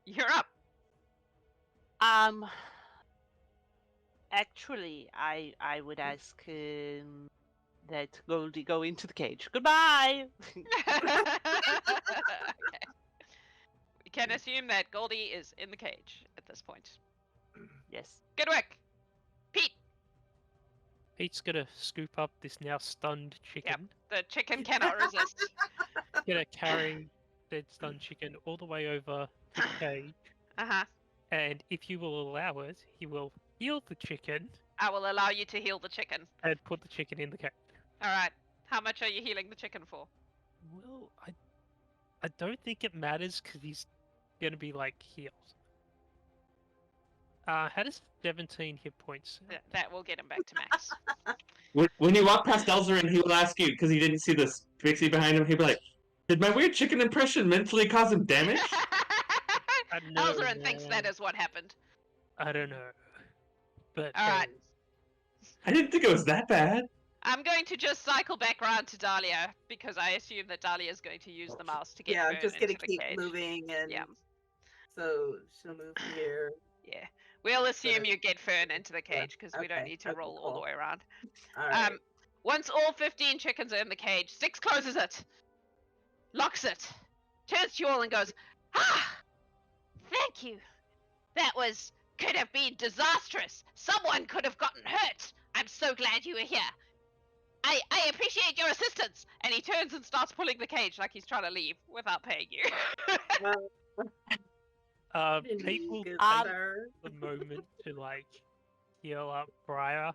you're up. Actually, I would ask that Goldie go into the cage. Goodbye. Okay. We can assume that Goldie is in the cage at this point. Yes. Good work. Pete, Pete's gonna scoop up this now stunned chicken. the chicken cannot resist. Gonna carry the stunned chicken all the way over to the cage, Uh-huh. and if you will allow it, he will heal the chicken I will allow you to heal the chicken. and put the chicken in the cage. All right. How much are you healing the chicken for? Well, I don't think it matters because he's gonna be like healed. How does 17 hit points sound? That will get him back to max. When you walk past Elzaren, he will ask you, because he didn't see this pixie behind him, he'll be like, did my weird chicken impression mentally cause him damage? No, Elzaren thinks that man. is what happened. I don't know. But All right. I didn't think it was that bad. I'm going to just cycle back around to Dalia because I assume that Dalia is going to use the mouse to get yeah, I'm Fern just gonna into the keep cage. moving, and Yeah. so she'll move here. Yeah. We'll assume you get Fern into the Yeah, cage because we don't okay, need to okay, roll all the cool. way around. All right. Once all 15 chickens are in the cage, Six closes it, locks it, turns to you all and goes, "Ah, thank you. That could have been disastrous. Someone could have gotten hurt. I'm so glad you were here. I appreciate your assistance." And he turns and starts pulling the cage like he's trying to leave without paying you. Pete will Good take sir. the moment to like heal up Briar.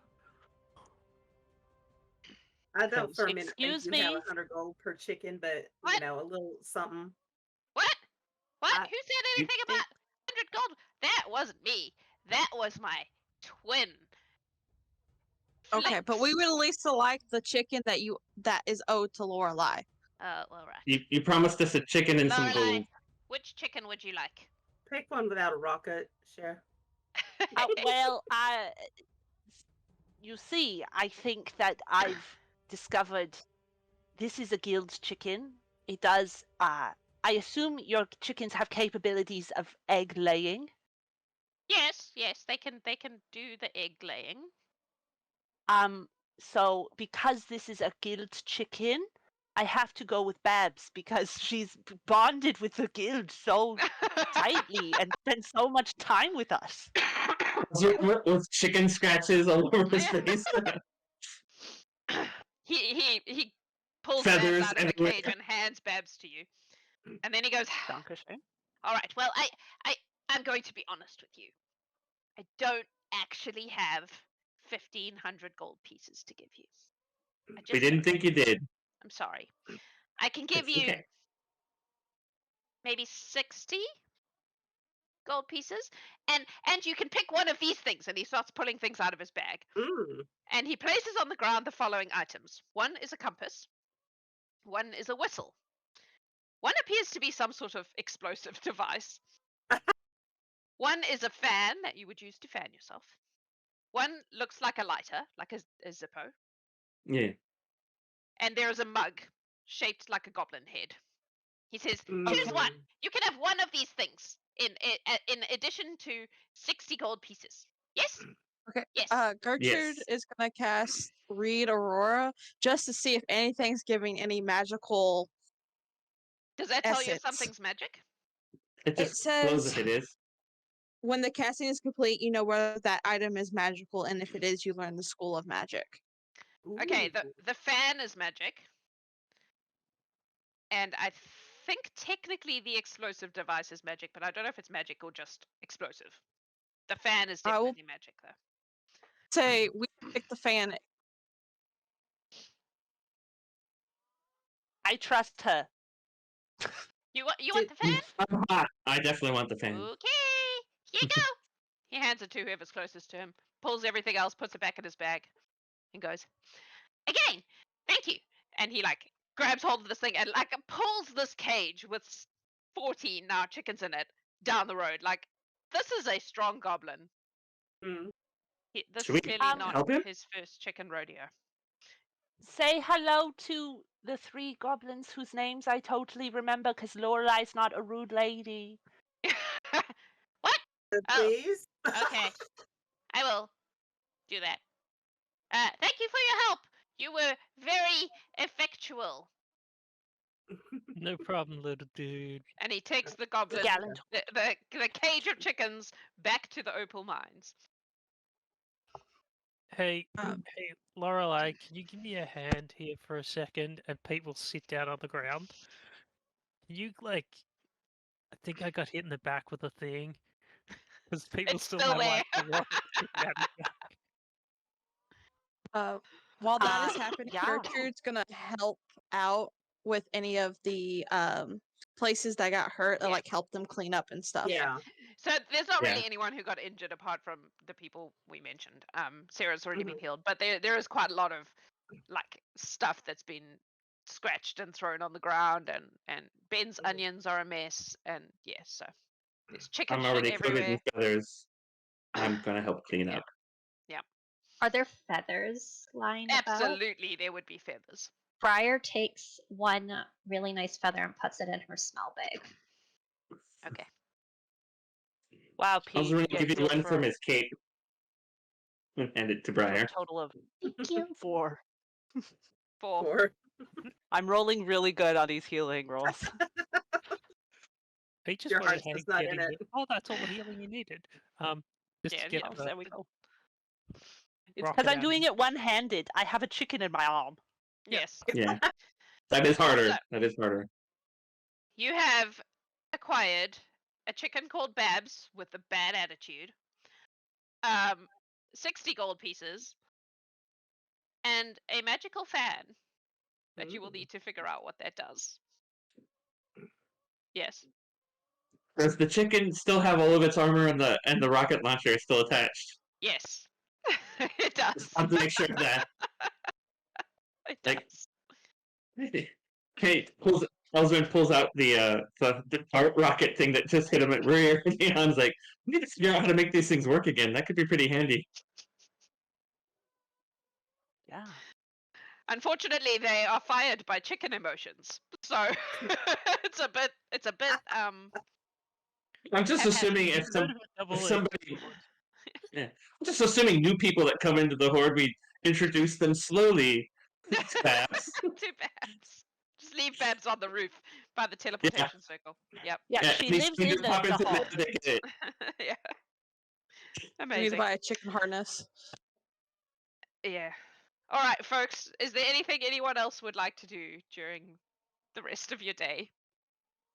I don't for a minute Excuse think you have me? 100 gold per chicken, but What? you know, a little something. What? What? I- Who said anything about 100 gold? That wasn't me. That was my twin. Okay, but we would at least like the chicken that is owed to Loralai. Well, right. You promised us a chicken and some Lorelai, gold. which chicken would you like? Pick one without a rocket, share. Well, you see, I think that I've discovered this is a guild chicken. It does. I assume your chickens have capabilities of egg laying. Yes, they can do the egg laying. So because this is a guild chicken, I have to go with Babs because she's bonded with the guild so tightly and spent so much time with us. With chicken scratches all over his face. he pulls Feathers Babs out of the everywhere. cage and hands Babs to you. And then he goes, Dankeschön. "All right, well, I'm going to be honest with you. I don't actually have 1,500 gold pieces to give you. I We just didn't don't. think you did. I'm sorry. I can give It's you okay. maybe 60. gold pieces, and you can pick one of these things. And he starts pulling things out of his bag, and he places on the ground the following items. One is a compass. One is a whistle. One appears to be some sort of explosive device. One is a fan that you would use to fan yourself. One looks like a lighter, like a Zippo. Yeah. And there is a mug shaped like a goblin head. He says, choose one. You can have one of these things in addition to 60 gold pieces. Yes? Okay. Yes. Gertrude Yes. is gonna cast Read Aurora just to see if anything's giving any magical. Does that tell you if essence. something's magic? It just says- glows if it is. When the casting is complete, you know whether that item is magical, and if it is, you learn the school of magic. Okay, the fan is magic. And I think technically the explosive device is magic, but I don't know if it's magic or just explosive. The fan is I will- definitely magic, though. Say we pick the fan. I trust her. You want the fan? I'm hot. I definitely want the fan. Okay, here you go. He hands it to whoever's closest to him, pulls everything else, puts it back in his bag, and goes, again, thank you. And he like grabs hold of this thing and like pulls this cage with 14 now chickens in it down the road. Like, this is a strong goblin. This Should is we clearly not help him? his first chicken rodeo. Say hello to the 3 goblins whose names I totally remember, because Loralai's not a rude lady. What? Oh, Please. okay. I will do that. Thank you for your help. You were very effectual. No problem, little dude. And he takes the goblin, Gallant. the cage of chickens, back to the opal mines. Hey, Um, hey, Lorelai, can you give me a hand here for a second? And Pete will sit down on the ground. Can you, like, I think I got hit in the back with a thing. Because Pete will It's still still have, like, there. a rocket sticking out his back. While that is Uh, happening, yeah. Gertrude's gonna help out with any of the places that got hurt, and Yeah. like help them clean up and stuff. Yeah. So there's not really Yeah. anyone who got injured apart from the people we mentioned. Sarah's already been healed, but there is quite a lot of like stuff that's been scratched and thrown on the ground, and Ben's onions are a mess, and yeah, so there's chicken I'm shit already covered everywhere. in feathers. I'm gonna help clean Yeah. up. Are there feathers lying about? Absolutely, there would be feathers. Briar takes one really nice feather and puts it in her smell bag. Okay. Wow, I was Pete, going you to get give you healed one for from his cape and hand it to for a Briar. total of Thank you. 4. 4. Or I'm rolling really good on these healing rolls. Pete just Your wanted heart's help just not in getting it. Oh, that's all the healing you needed. Just Yeah, to get yeah, the There we go. It's rocket because I'm out doing of it one-handed. I have a chicken in my arm. Yes. Yeah. That is harder. So- That is harder. You have acquired a chicken called Babs with a bad attitude, 60 gold pieces, and a magical fan that you will need to figure out what that does. Yes. Does the chicken still have all of its armor and the rocket launcher is still attached? Yes. It does. Just want to make sure of that. It Like- does. Kate Elzaren pulls out the rocket thing that just hit him at rear. And Leon's like, we need to figure out how to make these things work again. That could be pretty handy. Yeah. Unfortunately, they are fired by chicken emotions, so it's a bit. I'm just Have- assuming if Bit of a double-edged somebody, sword. yeah, I'm just assuming new people that come into the horde, we introduce them slowly. Babs. Too Babs. Just leave Babs on the roof by the teleportation circle. Yep. Yeah, Yeah, she and these lives strangers in the pop into hall. they get it. Yeah. You need to Amazing. buy a chicken harness. Yeah. All right, folks. Is there anything anyone else would like to do during the rest of your day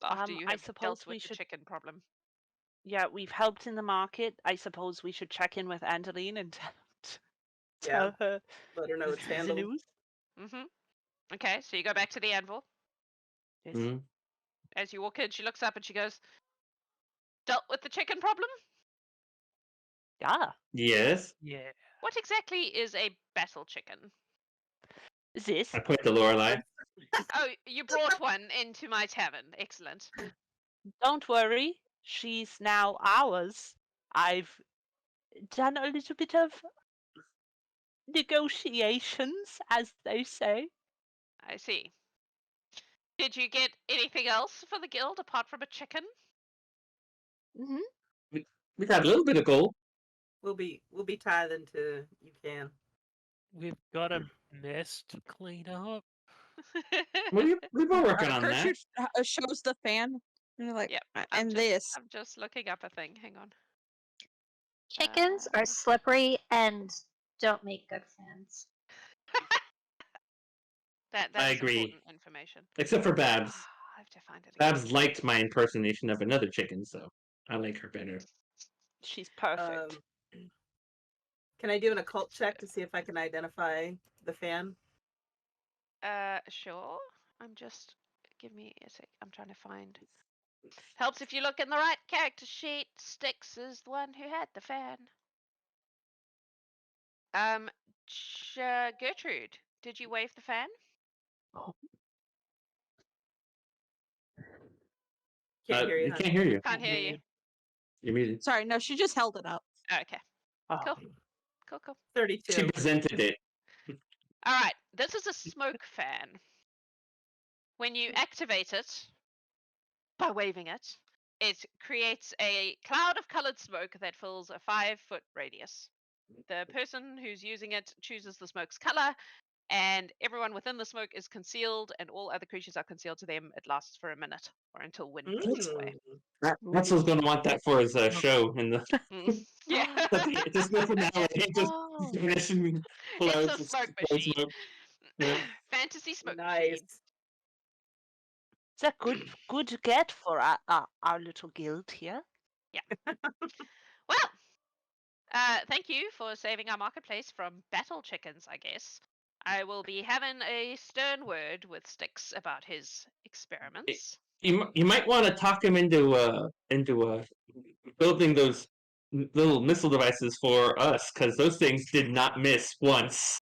after you I have suppose dealt we with the should- chicken problem? Yeah, we've helped in the market. I suppose we should check in with Angeline and Yeah. tell her Let her know it's the handled. news. Mm-hmm. Okay, so you go back to the anvil. Yes. Mhm. As you walk in, she looks up and she goes, dealt with the chicken problem? Yeah. Yes. Yeah. What exactly is a battle chicken? This. I point to Loralai. Oh, you brought one into my tavern. Excellent. Don't worry. She's now ours. I've done a little bit of negotiations, as they say. I see. Did you get anything else for the guild apart from a chicken? Hmm. We got a little bit of gold. We'll be tithing to you can. We've got a mess to clean up. We've been working on that. Gertrude shows the fan. And you're like, Yep, and this. I'm just looking up a thing. Hang on. Chickens are slippery and don't make good friends. That I is agree. important information. Except for Babs. I have to find it again. Babs liked my impersonation of another chicken, so I like her better. She's perfect. Can I do an occult check to see if I can identify the fan? Sure. Give me a sec. I'm trying to find. Helps if you look in the right character sheet. Styx is the one who had the fan. Gertrude, did you wave the fan? Can't hear you. We honey. can't hear you. Can't hear you. You're muted. Sorry, no, she just held it up. Oh, okay. Oh. Cool. 32. She presented it. All right. This is a smoke fan. When you activate it by waving it, it creates a cloud of colored smoke that fills a 5-foot radius. The person who's using it chooses the smoke's color, and everyone within the smoke is concealed, and all other creatures are concealed to them. It lasts for a minute or until wind blows away. Russell's going to want that for his show in the Yeah. just the finale. Just Oh. finishing It's clouds a of smoke blow machine. smoke. Yeah. Fantasy smoke Nice. machine. It's a good get for our little guild here. Well, thank you for saving our marketplace from battle chickens, I guess. I will be having a stern word with Styx about his experiments. You might want to talk him into building those little missile devices for us, because those things did not miss once,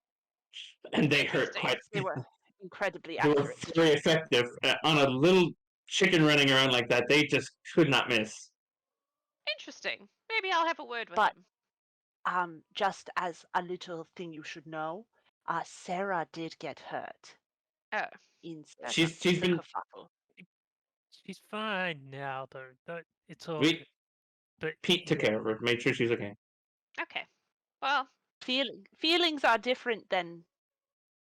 and they hurt Interesting. quite. They were incredibly They were accurate. very effective on a little chicken running around like that. They just could not miss. Interesting. Maybe I'll have a word with But- him. Just as a little thing you should know, Sarah did get hurt. Oh. In She's the been- kerfuffle. She's fine now, though. It's all We- good. But Pete took care of her, made sure she's okay. Okay. Well, Feelings are different than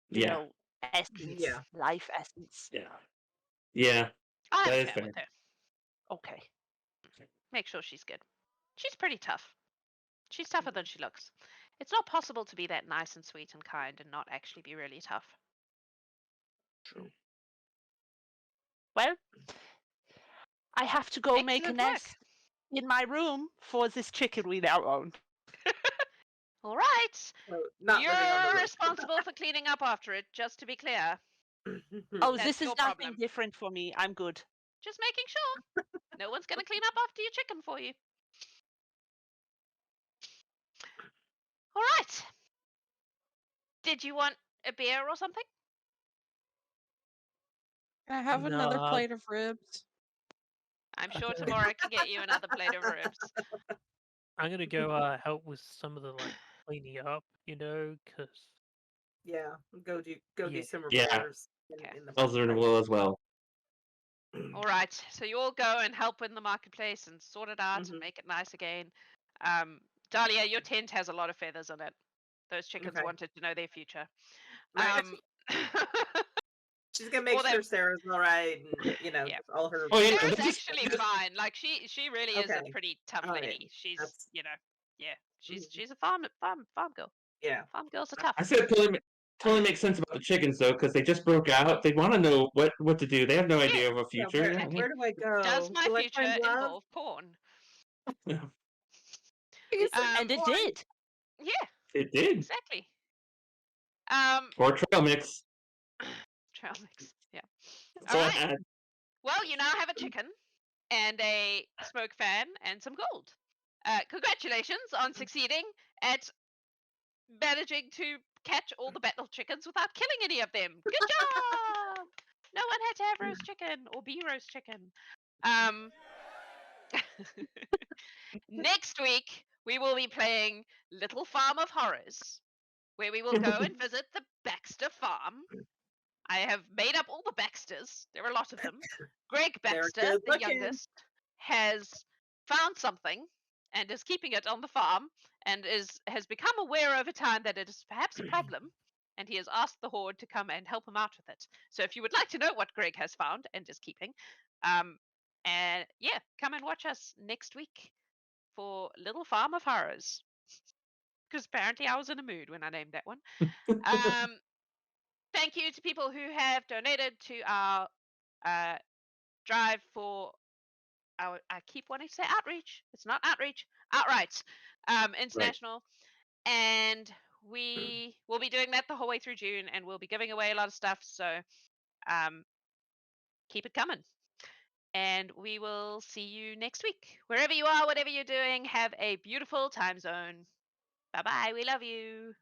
you Yeah. know essence, Yeah. life essence. Yeah. I'll have That a is chat fair. with her. Okay. Make sure she's good. She's pretty tough. She's tougher than she looks. It's not possible to be that nice and sweet and kind and not actually be really tough. True. Well, I have to go make a Excellent work. nest in my room for this chicken we now own. All right. So, not living on the You're roof. responsible for cleaning up after it, just to be clear. Oh, That's this is your nothing problem. different for me. I'm good. Just making sure. No one's going to clean up after your chicken for you. All right. Did you want a beer or something? Can I have another Nah. plate of ribs? I'm sure Tamora can get you another plate of ribs. I'm gonna go help with some of the cleaning up, because Yeah, go do Yeah. some Yeah. repairs Okay. in the Elzaren will as well. All right. So you all go and help in the marketplace and sort it out and Mhm. make it nice again. Dalia, your tent has a lot of feathers in it. Those chickens Okay. wanted to know their future. Right. She's gonna make Or sure they- Sarah's all right, and Yeah. all her. Oh, yeah, Sarah's just- actually fine. Like she really is a Okay. pretty tough All right. lady. She's That's- she's Mhm. she's a farm girl. Yeah. Farm girls are tough. I said it totally makes sense about the chickens though, because they just broke out. They want to know what to do. They have no idea of a Yeah, future. where do I go? Does my Do I future find love? involve porn? You said And it porn. did. Yeah, It did. exactly. Or trail mix. Trail mix. Yeah. That's all I Alright. had. Well, you now have a chicken, and a smoke fan and some gold. Congratulations on succeeding at managing to catch all the battle chickens without killing any of them. Good job! No one had to have roast chicken or be roast chicken. Next week, we will be playing Little Farm of Horrors, where we will go and visit the Baxter farm. I have made up all the Baxters. There are a lot of them. Greg They're Baxter, good the looking. youngest, has found something and is keeping it on the farm and has become aware over time that it is perhaps a problem, and he has asked the Horde to come and help him out with it. So if you would like to know what Greg has found and is keeping, and yeah, come and watch us next week for Little Farm of Horrors. Because apparently I was in a mood when I named that one. Thank you to people who have donated to our drive for our. I keep wanting to say outreach. It's not outreach. Outright. International. And we will be doing that the whole way through June, and we'll be giving away a lot of stuff. So keep it coming. And we will see you next week. Wherever you are, whatever you're doing, have a beautiful time zone. Bye bye. We love you.